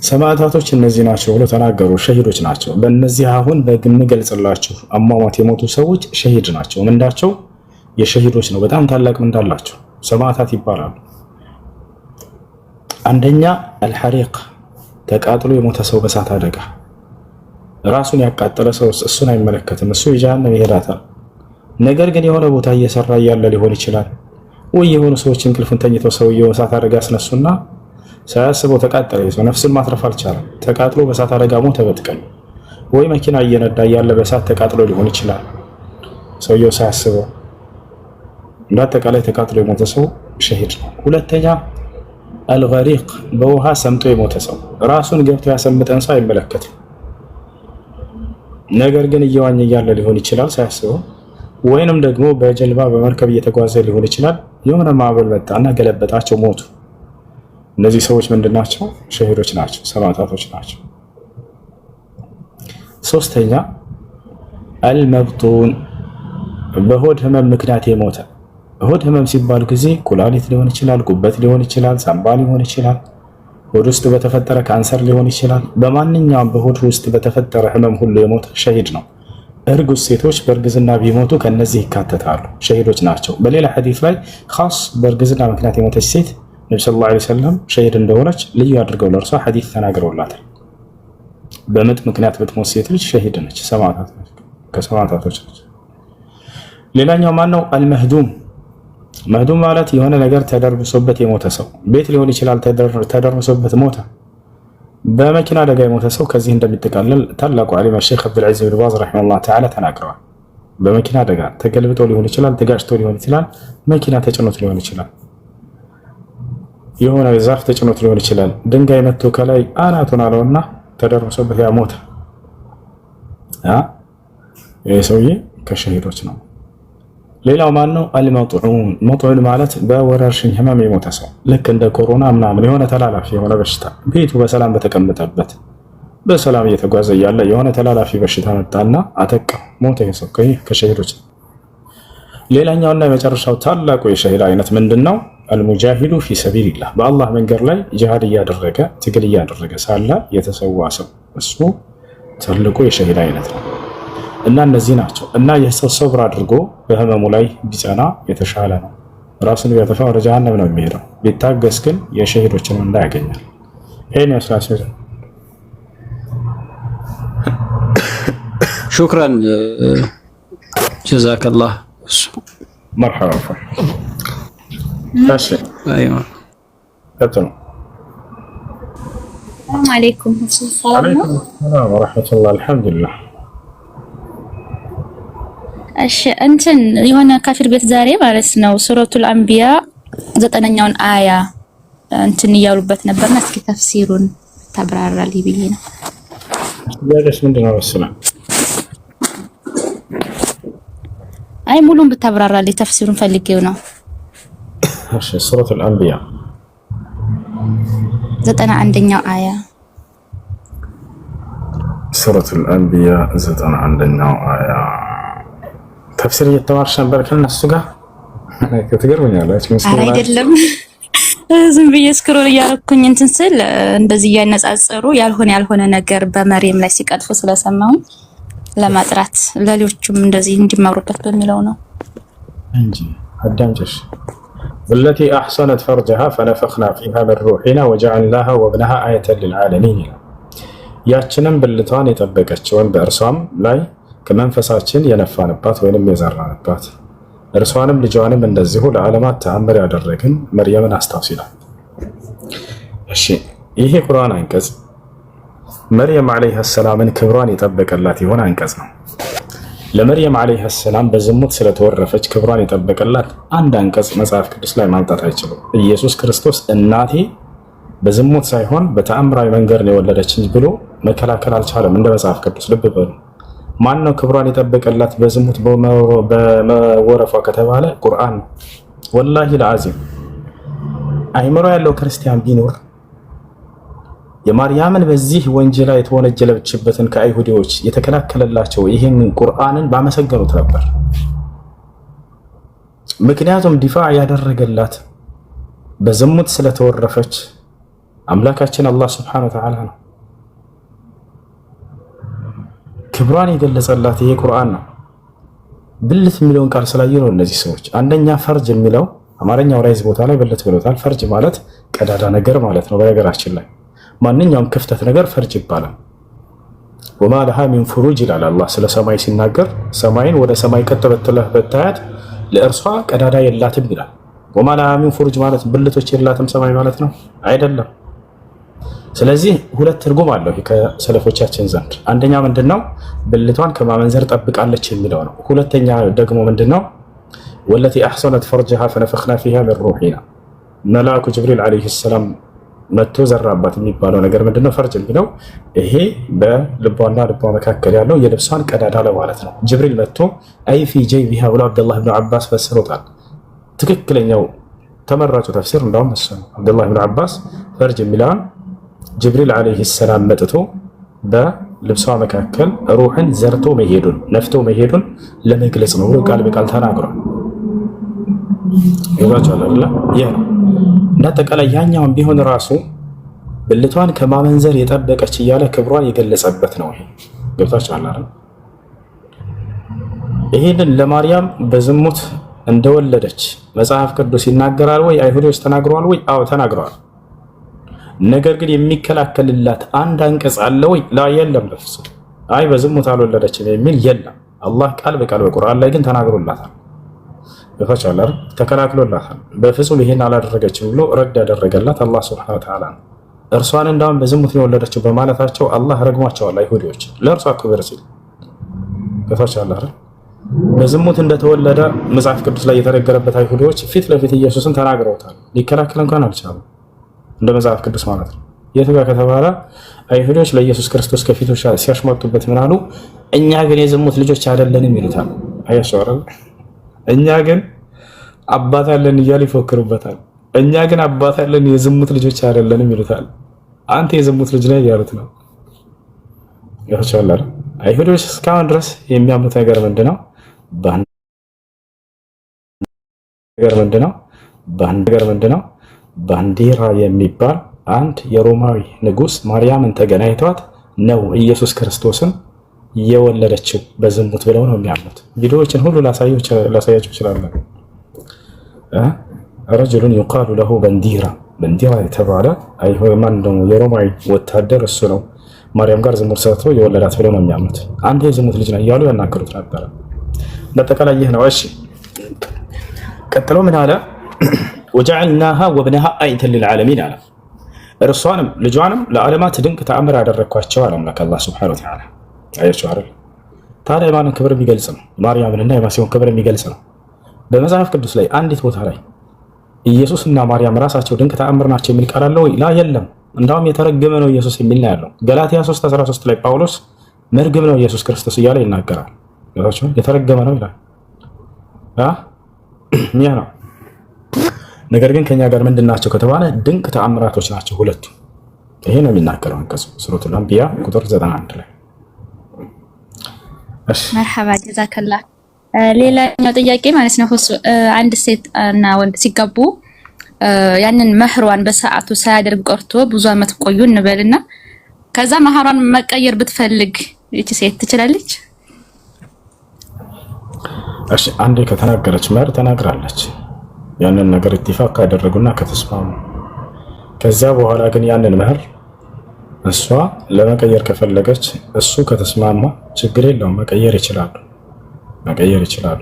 ሰማዕታቶች እነዚህ ናቸው ብለው ተናገሩ። ሸሂዶች ናቸው። በእነዚህ አሁን በምገልጽላችሁ አሟሟት የሞቱ ሰዎች ሸሂድ ናቸው። ምንዳቸው የሸሂዶች ነው። በጣም ታላቅ ምንዳ አላቸው። ሰማዕታት ይባላሉ። አንደኛ አልሐሪቅ ተቃጥሎ የሞተ ሰው በእሳት አደጋ ራሱን ያቃጠለ ሰው እሱን አይመለከትም። እሱ የጀሃነም ይሄዳታል። ነገር ግን የሆነ ቦታ እየሰራ እያለ ሊሆን ይችላል ወይ የሆኑ ሰዎች እንቅልፉን ተኝተው ሰውየው እሳት አደጋ አስነሱና ሳያስበው ተቃጠለ። ሰው ነፍሱን ማትረፍ አልቻለም። ተቃጥሎ በእሳት አደጋ ሞተ በጥቅሉ። ወይ መኪና እየነዳ እያለ በእሳት ተቃጥሎ ሊሆን ይችላል ሰውየው ሳያስበው። እንዳጠቃላይ ተቃጥሎ የሞተ ሰው ሸሂድ ነው። ሁለተኛ አልገሪቅ በውሃ ሰምጦ የሞተ ሰው ራሱን ገብቶ ያሰምጠን ሰው አይመለከትም። ነገር ግን እየዋኘ እያለ ሊሆን ይችላል ሳያስበው፣ ወይንም ደግሞ በጀልባ በመርከብ እየተጓዘ ሊሆን ይችላል። የሆነ ማዕበል መጣና ገለበጣቸው፣ ሞቱ። እነዚህ ሰዎች ምንድናቸው? ሸሂዶች ናቸው፣ ሰማዕታቶች ናቸው። ሶስተኛ አልመብጡን በሆድ ህመም ምክንያት የሞተ። ሆድ ህመም ሲባል ጊዜ ኩላሊት ሊሆን ይችላል፣ ጉበት ሊሆን ይችላል፣ ሳምባ ሊሆን ይችላል፣ ሆድ ውስጥ በተፈጠረ ካንሰር ሊሆን ይችላል። በማንኛውም በሆድ ውስጥ በተፈጠረ ህመም ሁሉ የሞተ ሸሂድ ነው። እርጉዝ ሴቶች በእርግዝና ቢሞቱ ከነዚህ ይካተታሉ፣ ሸሂዶች ናቸው። በሌላ ሐዲስ ላይ ኻስ በእርግዝና ምክንያት የሞተች ሴት ነብዩ ሰለላሁ ዐለይሂ ወሰለም ሸሂድ እንደሆነች ልዩ አድርገው ለእርሷ ሐዲስ ተናግረውላታል። በምጥ ምክንያት ብትሞት ሴት ልጅ ሸሂድ ነች፣ ከሰማዕታቶች ነች። ሌላኛው ማን ነው? አልመህዱም። መህዱም ማለት የሆነ ነገር ተደርብሶበት የሞተ ሰው፣ ቤት ሊሆን ይችላል፣ ተደርብሶበት ሞተ። በመኪና አደጋ የሞተ ሰው ከዚህ እንደሚጠቃለል ታላቁ ዓሊም ሼክ አብዱልዓዚዝ ብን ባዝ ረሂመሁላህ ተዓላ ተናግረዋል። በመኪና አደጋ ተገልብጦ ሊሆን ይችላል፣ ተጋጭቶ ሊሆን ይችላል፣ መኪና ተጭኖት ሊሆን ይችላል፣ የሆነ ዛፍ ተጭኖት ሊሆን ይችላል። ድንጋይ መጥቶ ከላይ አናቱን አለውና ተደርብሶበት ያ ሞተ። ይህ ሰውዬ ከሸሂዶች ነው። ሌላው ማን ነው? አልመጥዑን። መጥዑን ማለት በወረርሽኝ ህመም የሞተ ሰው ልክ እንደ ኮሮና ምናምን የሆነ ተላላፊ የሆነ በሽታ ቤቱ በሰላም በተቀመጠበት በሰላም እየተጓዘ እያለ የሆነ ተላላፊ በሽታ መጣና አጠቃው፣ ሞተ። ይህ ሰው ከሸሂዶች ነው። ሌላኛውና የመጨረሻው ታላቁ የሸሂድ አይነት ምንድን ነው? አልሙጃሂዱ ፊ ሰቢልላህ በአላህ መንገድ ላይ ጂሃድ እያደረገ ትግል እያደረገ ሳለ የተሰዋ ሰው እሱ ትልቁ የሸሂድ አይነት ነው። እና እነዚህ ናቸው። እና የሰው ሰብር አድርጎ በህመሙ ላይ ቢጸና የተሻለ ነው። ራሱን ቢያጠፋ ወደ ጀሃነም ነው የሚሄደው። ቢታገስ ግን የሸሂዶችን ምንዳ ያገኛል። ይሄን ያስላሰለ ሹክራን ጀዛከላህ مرحبا ماشي ايوه تمام. السلام عليكم. عليكم السلام ورحمة الله. الحمد لله. እሺ እንትን የሆነ ካፊር ቤት ዛሬ ማለት ነው ሱረቱል አንቢያ 9ኛውን አያ እንትን እያሉበት ነበርና እስኪ ተፍሲሩን ታብራራልኝ ብዬ ነው። ያለሽ ምንድነው ወስና አይ ሙሉን ብታብራራልኝ ተፍሲሩን ፈልጌው ነው። እሺ ሱረቱል አንቢያ 91ኛው አያ ሱረቱል አንቢያ 91ኛው አያ ተፍሲር እየተማርሽ ነበር ከነሱ ጋር ከተገርመኛለች መስሎኝ አይደለም። ዝም ብዬ ስክሮል እያደረኩኝ እንትን ስል እንደዚህ እያነጻጸሩ ያልሆነ ነገር በመርየም ላይ ሲቀጥፉ ስለሰማሁ ለማጥራት ለሌሎችም እንደዚህ እንዲማሩበት በሚለው ነው እንጂ አዳምጪሽ والتي احصنت فرجها فنفخنا فيها من روحنا وجعلناها وابنها آية للعالمين ያችንም ብልቷን የጠበቀችውን በእርሷም ላይ ከመንፈሳችን የነፋንባት ወይንም የዘራንባት እርሷንም ልጇንም እንደዚሁ ለዓለማት ተአምር ያደረግን መርየምን አስታውስ ይላል። እሺ ይሄ ቁርአን አንቀጽ መርየም አለይሃ ሰላምን ክብሯን የጠበቀላት የሆነ አንቀጽ ነው። ለመርየም አለይሃ ሰላም በዝሙት ስለተወረፈች ክብሯን የጠበቀላት አንድ አንቀጽ መጽሐፍ ቅዱስ ላይ ማምጣት አይችልም። ኢየሱስ ክርስቶስ እናቴ በዝሙት ሳይሆን በተአምራዊ መንገድ ነው የወለደችኝ ብሎ መከላከል አልቻለም። እንደ መጽሐፍ ቅዱስ ልብ በሉ። ማን ነው ክብሯን የጠበቀላት በዝሙት በመወረፏ ከተባለ ቁርአን ነው። ወላሂ ለአዚም አይምሮ ያለው ክርስቲያን ቢኖር የማርያምን በዚህ ወንጀላ የተወነጀለችበትን ከአይሁዲዎች የተከላከለላቸው ይህንን ቁርአንን ባመሰገኑት ነበር። ምክንያቱም ዲፋዕ ያደረገላት በዝሙት ስለተወረፈች አምላካችን አላህ ሱብሓነሁ ወተዓላ ነው። ክብሯን የገለጸላት ይሄ ቁርአን ነው። ብልት የሚለውን ቃል ስላዩ ነው እነዚህ ሰዎች። አንደኛ ፈርጅ የሚለው አማርኛው ላይ ቦታ ላይ ብልት ብሎታል። ፈርጅ ማለት ቀዳዳ ነገር ማለት ነው። በነገራችን ላይ ማንኛውም ክፍተት ነገር ፈርጅ ይባላል። ወማ ለሃ ሚን ፍሩጅ ይላል አላህ ስለ ሰማይ ሲናገር፣ ሰማይን ወደ ሰማይ ቀጥ ብትለህ በታያት ለእርሷ ቀዳዳ የላትም ይላል። ወማ ለሃ ሚን ፍሩጅ ማለት ብልቶች የላትም ሰማይ ማለት ነው አይደለም። ስለዚህ ሁለት ትርጉም አለው ከሰለፎቻችን ዘንድ። አንደኛ ምንድነው ብልቷን ከማመንዘር ጠብቃለች የሚለው ነው። ሁለተኛ ደግሞ ምንድነው ወለቲ አህሰነት ፈርጅሃ ፈነፈኽና ፊሃ ሚን ሩሒና መልአኩ ጅብሪል ዓለይሂ ሰላም መጥቶ ዘራባት የሚባለው ነገር ምንድነው? ፈርጅ የሚለው ይሄ በልቧና ልቧ መካከል ያለው የልብሷን ቀዳዳ ለማለት ነው። ጅብሪል መጥቶ አይ ፊ ጀይቢሃ ብሎ አብዱላህ ብን አባስ ፈስሮታል። ትክክለኛው ተመራጩ ተፍሲር እንደውም እሱ ነው። አብዱላህ ብን አባስ ፈርጅ የሚለውን ጅብሪል ዓለይሂ ሰላም መጥቶ በልብሷ መካከል ሩህን ዘርቶ መሄዱን ነፍቶ መሄዱን ለመግለጽ ነው ብሎ ቃል በቃል ተናግሯል። ይዟቸዋል አይደል? ይሄ ነው እንዳጠቃላይ። ያኛውን ቢሆን ራሱ ብልቷን ከማመንዘር የጠበቀች እያለ ክብሯን የገለጸበት ነው። ይሄ ገብታችኋል አይደል? ይሄንን ለማርያም በዝሙት እንደወለደች መጽሐፍ ቅዱስ ይናገራል ወይ? አይሁዶች ተናግረዋል ወይ? አዎ ተናግረዋል። ነገር ግን የሚከላከልላት አንድ አንቀጽ አለ ወይ? ላ የለም በፍጹም። አይ በዝሙት አልወለደችም የሚል የለም። አላህ ቃል በቃል በቁርአን ላይ ግን ተናግሮላታል። ይፈቻላል ተከላክሎላታል። በፍጹም ይሄን አላደረገችም ብሎ ረድ ያደረገላት አላህ ሱብሓነሁ ወተዓላ ነው። እርሷን እንዳውም በዝሙት ነው የወለደችው በማለታቸው አላህ ረግሟቸዋል አይሁዶች ለእርሷ ክብር ሲል። ይፈቻላል በዝሙት እንደተወለደ መጽሐፍ ቅዱስ ላይ የተነገረበት አይሁዶች ፊት ለፊት ኢየሱስን ተናግረውታል። ሊከላከል እንኳን አልቻሉም። እንደ መጽሐፍ ቅዱስ ማለት ነው። የቱ ጋር ከተባለ አይሁዶች ለኢየሱስ ክርስቶስ ከፊቱ ሲያሽሟጡበት ምን አሉ? እኛ ግን የዝሙት ልጆች አይደለንም ይሉታል። አያቸው አይደል? እኛ ግን አባት አለን እያሉ ይፎክሩበታል። እኛ ግን አባት አለን የዝሙት ልጆች አይደለንም ይሉታል። አንተ የዝሙት ልጅ ነህ እያሉት ነው። ያቻላል አይሁዶች እስካሁን ድረስ የሚያምኑት ነገር ምንድነው? ባንዲራ ምንድነው? ባንዲራ የሚባል አንድ የሮማዊ ንጉስ ማርያምን ተገናኝቷት ነው ኢየሱስ ክርስቶስን የወለደችው በዝሙት ብለው ነው የሚያምኑት። ቪዲዮዎችን ሁሉ ላሳያችሁ ይችላል። ረጅሉን ይቃሉ ለሁ ባንዲራ የተባለ ማን ነው? የሮማዊ ወታደር እሱ ነው ማርያም ጋር ዝሙት ሰርቶ የወለዳት ብለው ነው የሚያምኑት። አንተ የዝሙት ልጅ ነው እያሉ ያናገሩት ነበረ። በጠቃላይ ይህ ነው። እሺ ቀጥሎ ምን አለ? ወጀዐልናሃ ወብነሃ አየተን ሊልዓለሚን አለ። እርሷንም ልጇንም ለዓለማት ድንቅ ተአምር ያደረግኳቸው አለ አምላክ አላህ ሱብሓነሁ ወተዓላ። አያችሁ አይደል? ታዲያ የማንን ክብር የሚገልጽ ነው? ማርያምንና የመሲሁን ክብር የሚገልጽ ነው። በመጽሐፍ ቅዱስ ላይ አንዲት ቦታ ላይ ኢየሱስና ማርያም ራሳቸው ድንቅ ተአምር ናቸው የሚል ቃል አለ ወይ? ላ የለም። እንዳውም የተረገመ ነው ኢየሱስ የሚል ነው ያለው። ገላትያ 3:13 ላይ ጳውሎስ መርግም ነው ኢየሱስ ክርስቶስ እያለ ይናገራል። የተረገመ ነው ይላል። ያ ነው። ነገር ግን ከኛ ጋር ምንድን ናቸው ከተባለ ድንቅ ተአምራቶች ናቸው ሁለቱ። ይሄ ነው የሚናገረው አንቀጹ ሱረቱል አንቢያ ቁጥር 91 ላይ። እሺ መርሐባ ጀዛከላ። ሌላኛው ጥያቄ ማለት ነው አንድ ሴት እና ወንድ ሲጋቡ ያንን መህሯን በሰዓቱ ሳያደርግ ቀርቶ ብዙ አመት ቆዩ እንበልና ከዛ መህሯን መቀየር ብትፈልግ እቺ ሴት ትችላለች? እሺ አንዴ ከተናገረች መህር ተናግራለች። ያንን ነገር ኢትፋቅ ካደረጉና ከተስማሙ ከዛ በኋላ ግን ያንን መህር እሷ ለመቀየር ከፈለገች እሱ ከተስማማ ችግር የለውም፣ መቀየር ይችላሉ።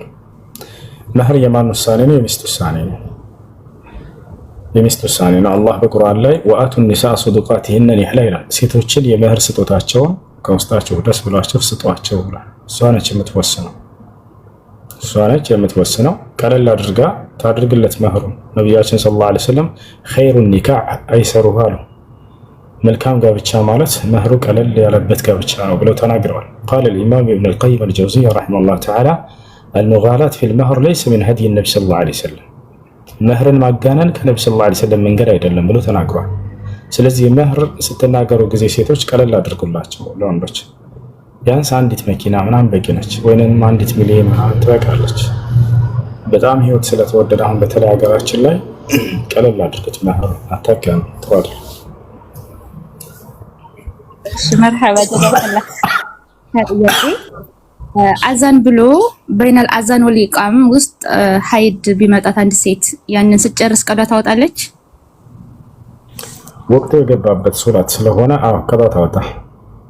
መህር የማን ውሳኔ ነው? የሚስት ውሳኔ ነው። የሚስት ውሳኔ ነው። አላህ በቁርአን ላይ ወአቱ ኒሳ ሱዱቃቲሂነ ኒህላ ይላል። ሴቶችን የመህር ስጦታቸውን ከውስጣቸው ደስ ብሏቸው ስጧቸው ብሏል። እሷ ነች የምትወስነው። ቀለል አድርጋ ታድርግለት መህሩን። ነቢያችን ሰለላሁ ዐለይሂ ወሰለም ኸይሩ ኒካህ አይሰሩሁ አሉ። መልካም ጋብቻ ማለት መህሩ ቀለል ያለበት ጋብቻ ነው ብለው ተናግረዋል። ቃለ الإمام ابن القيم الجوزية رحمه الله تعالى المغالاة في المهر ليس من هدي النبي صلى الله عليه وسلم መህርን ማጋነን ከነቢ ሰለላሁ ዐለይሂ ወሰለም መንገድ አይደለም ብለው ተናግረዋል። ስለዚህ መህር ስትናገሩ ጊዜ ሴቶች ቀለል አድርጉላቸው። ለወንዶች ቢያንስ አንዲት መኪና ምናምን በቂ ነች፣ ወይንም አንዲት ሚሊዮን ምናምን ትበቃለች። በጣም ህይወት ስለተወደደ አሁን በተለይ ሀገራችን ላይ ቀለል አድርገት መህር አታጋኑ ተዋል። መርሐባ ጀዛከላ። ጥያቄ አዛን ብሎ በይነል አዛን ወል ኢቃም ውስጥ ሀይድ ቢመጣት አንድ ሴት ያንን ስጨርስ ቀዷ ታወጣለች? ወቅቱ የገባበት ሶላት ስለሆነ ቀዷ ታወጣ።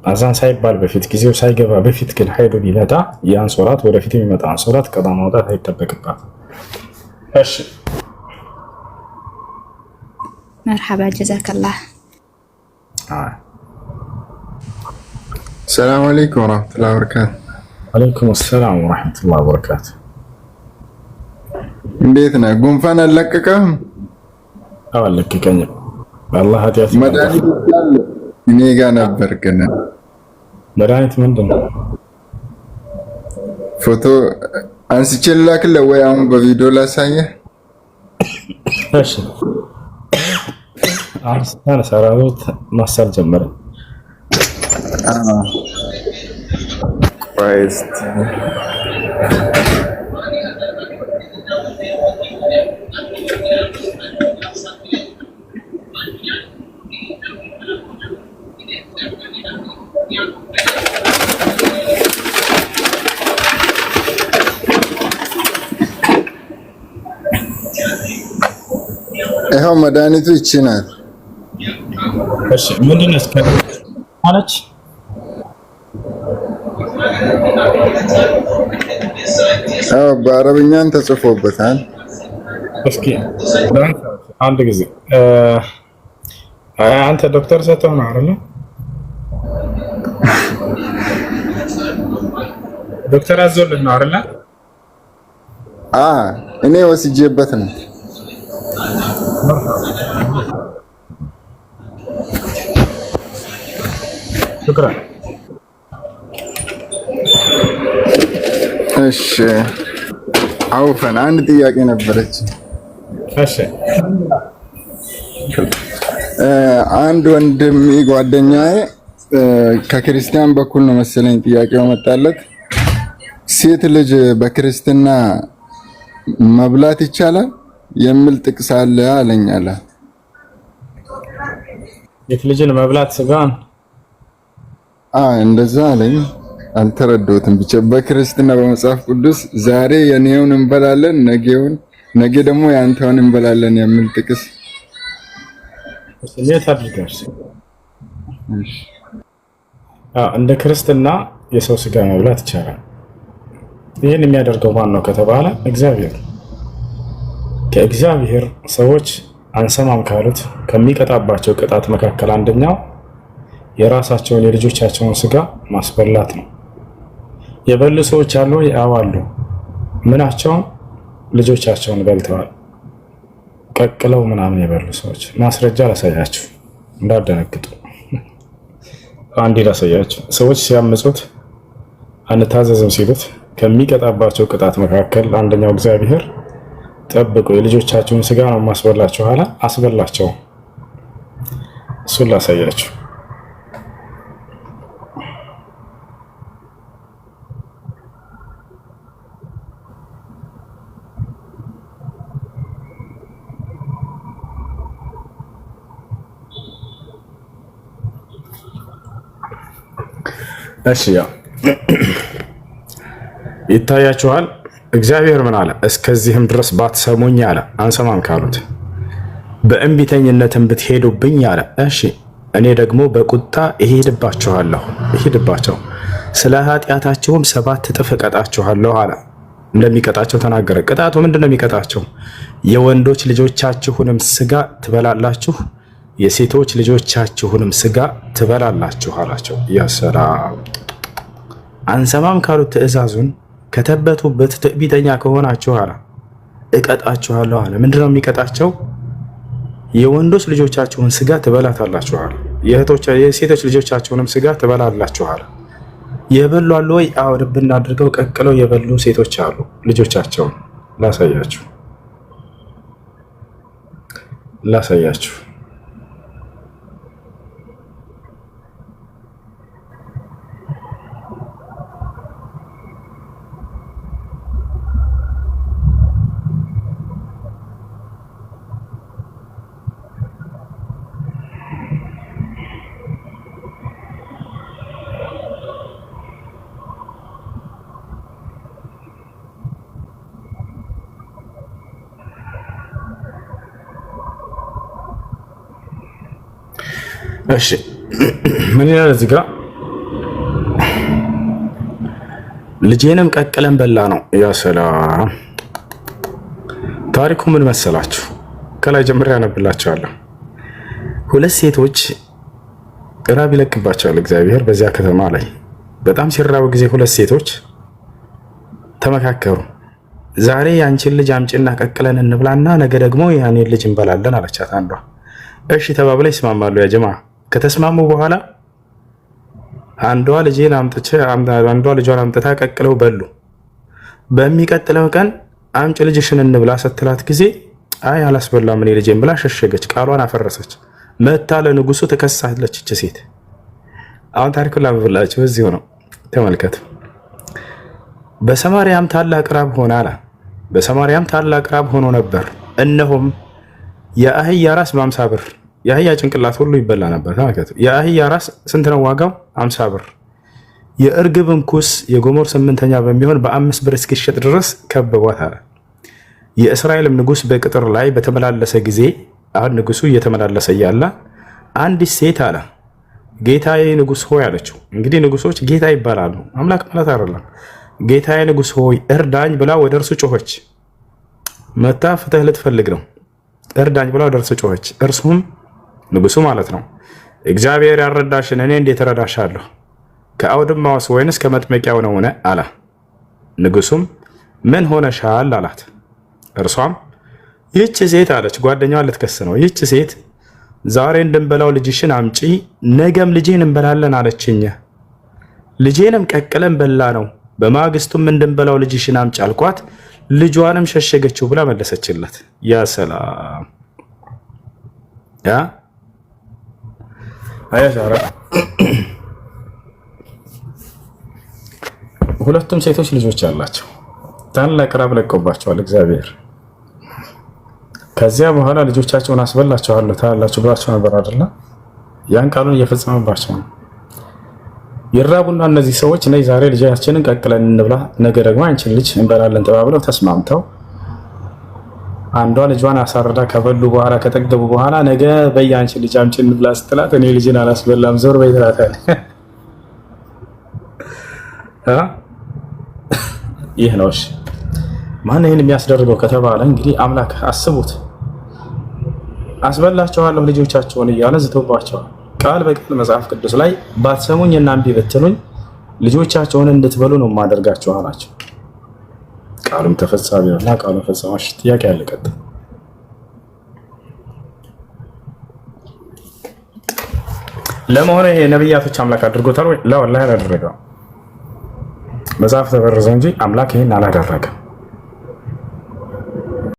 አዛን ሳይባል በፊት ጊዜው ሳይገባ በፊት ግን ሀይዱ ቢመጣ ያን ሶላት ወደፊት የሚመጣን ሶላት ቀዷ ማውጣት አይጠበቅባት። እሺ መርሐባ ጀዛከላ። ሰላም አለይኩም ወራህመቱላሂ ወበረካቱ። ወአለይኩም ሰላም ወራህመቱላሂ ወበረካቱ። እንዴት ነህ? ጉንፋን አለቀቀህም? አዎ አለቀቀኝም። በአላህ ኃጢአት መድኃኒት አለ እኔ ጋር ነበር። ግን መድኃኒት ምንድን ነው? ፎቶ አንስቼ ልላክልህ ወይ አሁን በቪዲዮ ላሳየህ? እሺ አሁን ሰራዊት ማሳል ጀመረ። Christ. ይኸው መድኃኒቱ ይቺ ናት። እሺ ምንድን ነው አለች? በአረብኛን ተጽፎበታል። እስኪ አንድ ጊዜ አንተ ዶክተር ሰተው ነው አይደል? ዶክተር አዞልህ ነው አይደል? እኔ ወስጄበት ነው። ሽክራን። እሺ አውፈን አንድ ጥያቄ ነበረች። እሺ አንድ ወንድሜ ጓደኛዬ ከክርስቲያን በኩል ነው መሰለኝ ጥያቄው መጣለት። ሴት ልጅ በክርስትና መብላት ይቻላል? የሚል ጥቅስ አለ አለኝ አለ። የት ልጅን መብላት ስጋን እንደዛ አለኝ። አልተረዳሁትም። ብቻ በክርስትና በመጽሐፍ ቅዱስ ዛሬ የኔውን እንበላለን ነገ ደግሞ ያንተውን እንበላለን የሚል ጥቅስ እንዴት አድርገሽ እንደ ክርስትና የሰው ስጋ መብላት ይቻላል። ይህን የሚያደርገው ማን ነው ከተባለ እግዚአብሔር። ከእግዚአብሔር ሰዎች አንሰማም ካሉት ከሚቀጣባቸው ቅጣት መካከል አንደኛው የራሳቸውን የልጆቻቸውን ስጋ ማስበላት ነው። የበሉ ሰዎች አሉ፣ ያዋሉ ምናቸውን ልጆቻቸውን በልተዋል፣ ቀቅለው ምናምን የበሉ ሰዎች። ማስረጃ ላሳያችሁ እንዳደነግጡ። አንዴ ላሳያችሁ። ሰዎች ሲያምፁት አንታዘዝም ሲሉት ከሚቀጣባቸው ቅጣት መካከል አንደኛው እግዚአብሔር ጠብቁ የልጆቻቸውን ስጋ ነው ማስበላቸው አለ። አስበላቸው። እሱን ላሳያችሁ። እሺ ያ ይታያችኋል። እግዚአብሔር ምን አለ? እስከዚህም ድረስ ባትሰሙኝ አለ። አንሰማም ካሉት በእንቢተኝነትም ብትሄዱብኝ አለ። እሺ እኔ ደግሞ በቁጣ እሄድባቸው ስለ ኃጢአታቸውም 7 እጥፍ እቀጣችኋለሁ አለ። እንደሚቀጣቸው ተናገረ። ቅጣቱ ምንድን ነው የሚቀጣቸው? የወንዶች ልጆቻችሁንም ስጋ ትበላላችሁ፣ የሴቶች ልጆቻችሁንም ስጋ ትበላላችሁ አላቸው። ያ ሰላም። አንሰማም ካሉት ትእዛዙን ከተበቱበት ትዕቢተኛ ከሆናችሁ አለ እቀጣችኋለሁ አለ። ምንድነው የሚቀጣቸው? የወንዶች ልጆቻችሁን ስጋ ትበላታላችሁ አለ። የሴቶች ልጆቻችሁንም ስጋ ትበላላችሁ አለ። የበሉ አሉ ወይ? አዎ፣ ልብ እናድርገው። ቀቅለው የበሉ ሴቶች አሉ ልጆቻቸውን። ላሳያችሁ እሺ ምን ይላል እዚህ ጋር? ልጄንም ቀቅለን በላ ነው። ያ ሰላም። ታሪኩ ምን መሰላችሁ? ከላይ ጀምሬ ያነብላችኋለሁ። 2 ሴቶች ራብ ይለቅባቸዋል እግዚአብሔር በዚያ ከተማ ላይ። በጣም ሲራቡ ጊዜ 2 ሴቶች ተመካከሩ። ዛሬ ያንቺን ልጅ አምጪና ቀቅለን እንብላና ነገ ደግሞ ያኔን ልጅ እንበላለን አለቻት አንዷ። እሺ ተባብለው ይስማማሉ። ያ ጀማ ከተስማሙ በኋላ አንዷ ልጇን አምጥታ ቀቅለው በሉ። በሚቀጥለው ቀን አምጪ ልጅሽን እንብላ ስትላት ጊዜ አይ አላስበላም እኔ ልጄን ብላ ሸሸገች። ቃሏን አፈረሰች። መታ ለንጉሱ ተከሳለች እቺ ሴት። አሁን ታሪኩን ላብብላችሁ እዚሁ ነው ተመልከቱ። በሰማርያም ታላቅ ራብ ሆነ አለ። በሰማርያም ታላቅ ራብ ሆኖ ነበር። እነሆም የአህያ ራስ በ50 ብር፣ የአህያ ጭንቅላት ሁሉ ይበላ ነበር። ተመልከቱ። የአህያ ራስ ስንት ነው ዋጋው? 50 ብር። የእርግብን ኩስ የጎሞር 8ኛ በሚሆን በ5 ብር እስኪሸጥ ድረስ ከበቧት አለ። የእስራኤልም ንጉስ በቅጥር ላይ በተመላለሰ ጊዜ፣ አሁን ንጉሱ እየተመላለሰ እያለ አንዲት ሴት አለ ጌታዬ ንጉስ ሆይ አለችው። እንግዲህ ንጉሶች ጌታ ይባላሉ፣ አምላክ ማለት አይደለም። ጌታዬ ንጉስ ሆይ እርዳኝ ብላ ወደ እርሱ ጮኸች። መታ ፍትህ ልትፈልግ ነው። እርዳኝ ብላ ወደ እርሱ ጮኸች። እርሱም ንጉሱ ማለት ነው እግዚአብሔር ያረዳሽን እኔ እንዴት እረዳሻለሁ? ከአውድማውስ ወይንስ ከመጥመቂያው ነውን? አለ። ንጉሱም ምን ሆነሻል አላት። እርሷም ይህች ሴት አለች፣ ጓደኛዋን ልትከስ ነው። ይህች ሴት ዛሬ እንድንበላው ልጅሽን አምጪ፣ ነገም ልጄን እንበላለን አለችኝ። ልጄንም ቀቅለን በላ ነው። በማግስቱም እንድንበላው ልጅሽን አምጪ አልኳት፣ ልጇንም ሸሸገችው ብላ መለሰችለት። ያ ሰላም ያ አያሻራ። ሁለቱም ሴቶች ልጆች አላቸው። ታላቅ ራብ ለቆባቸዋል እግዚአብሔር። ከዚያ በኋላ ልጆቻቸውን አስበላቸዋለሁ ታላላችሁ ብሏቸው ነበር አይደለ? ያን ቃሉን እየፈጸመባቸው ነው። ይራቡና እነዚህ ሰዎች ነይ ዛሬ ልጃችንን ቀቅለን እንብላ፣ ነገ ደግሞ አንቺን ልጅ እንበላለን ተባብለው ተስማምተው አንዷ ልጇን አሳርዳ ከበሉ በኋላ ከጠገቡ በኋላ ነገ በያንቺ ልጅ አምጪ እንብላ ስትላት እኔ ልጅን አላስበላም ዞር በይ ትላታለች። ይህ ነው እሺ። ማን ይሄን የሚያስደርገው ከተባለ እንግዲህ አምላክ አስቡት። አስበላቸዋለሁ ልጆቻቸውን እያለ ዝቶባቸዋል። ቃል በቃል መጽሐፍ ቅዱስ ላይ ባትሰሙኝ እና እምቢ ብትሉኝ ልጆቻቸውን እንድትበሉ ነው ማደርጋቸው አላቸው። ቃሉም ተፈጻሚ ነውና ቃሉን ፈጸማሽ። ጥያቄ ያለ ቀጥ ለመሆኑ ይሄ ነብያቶች አምላክ አድርጎታል ወይ? ላ ወላሂ አላደረገም። መጽሐፍ ተበረዘ እንጂ አምላክ ይሄን አላደረገም።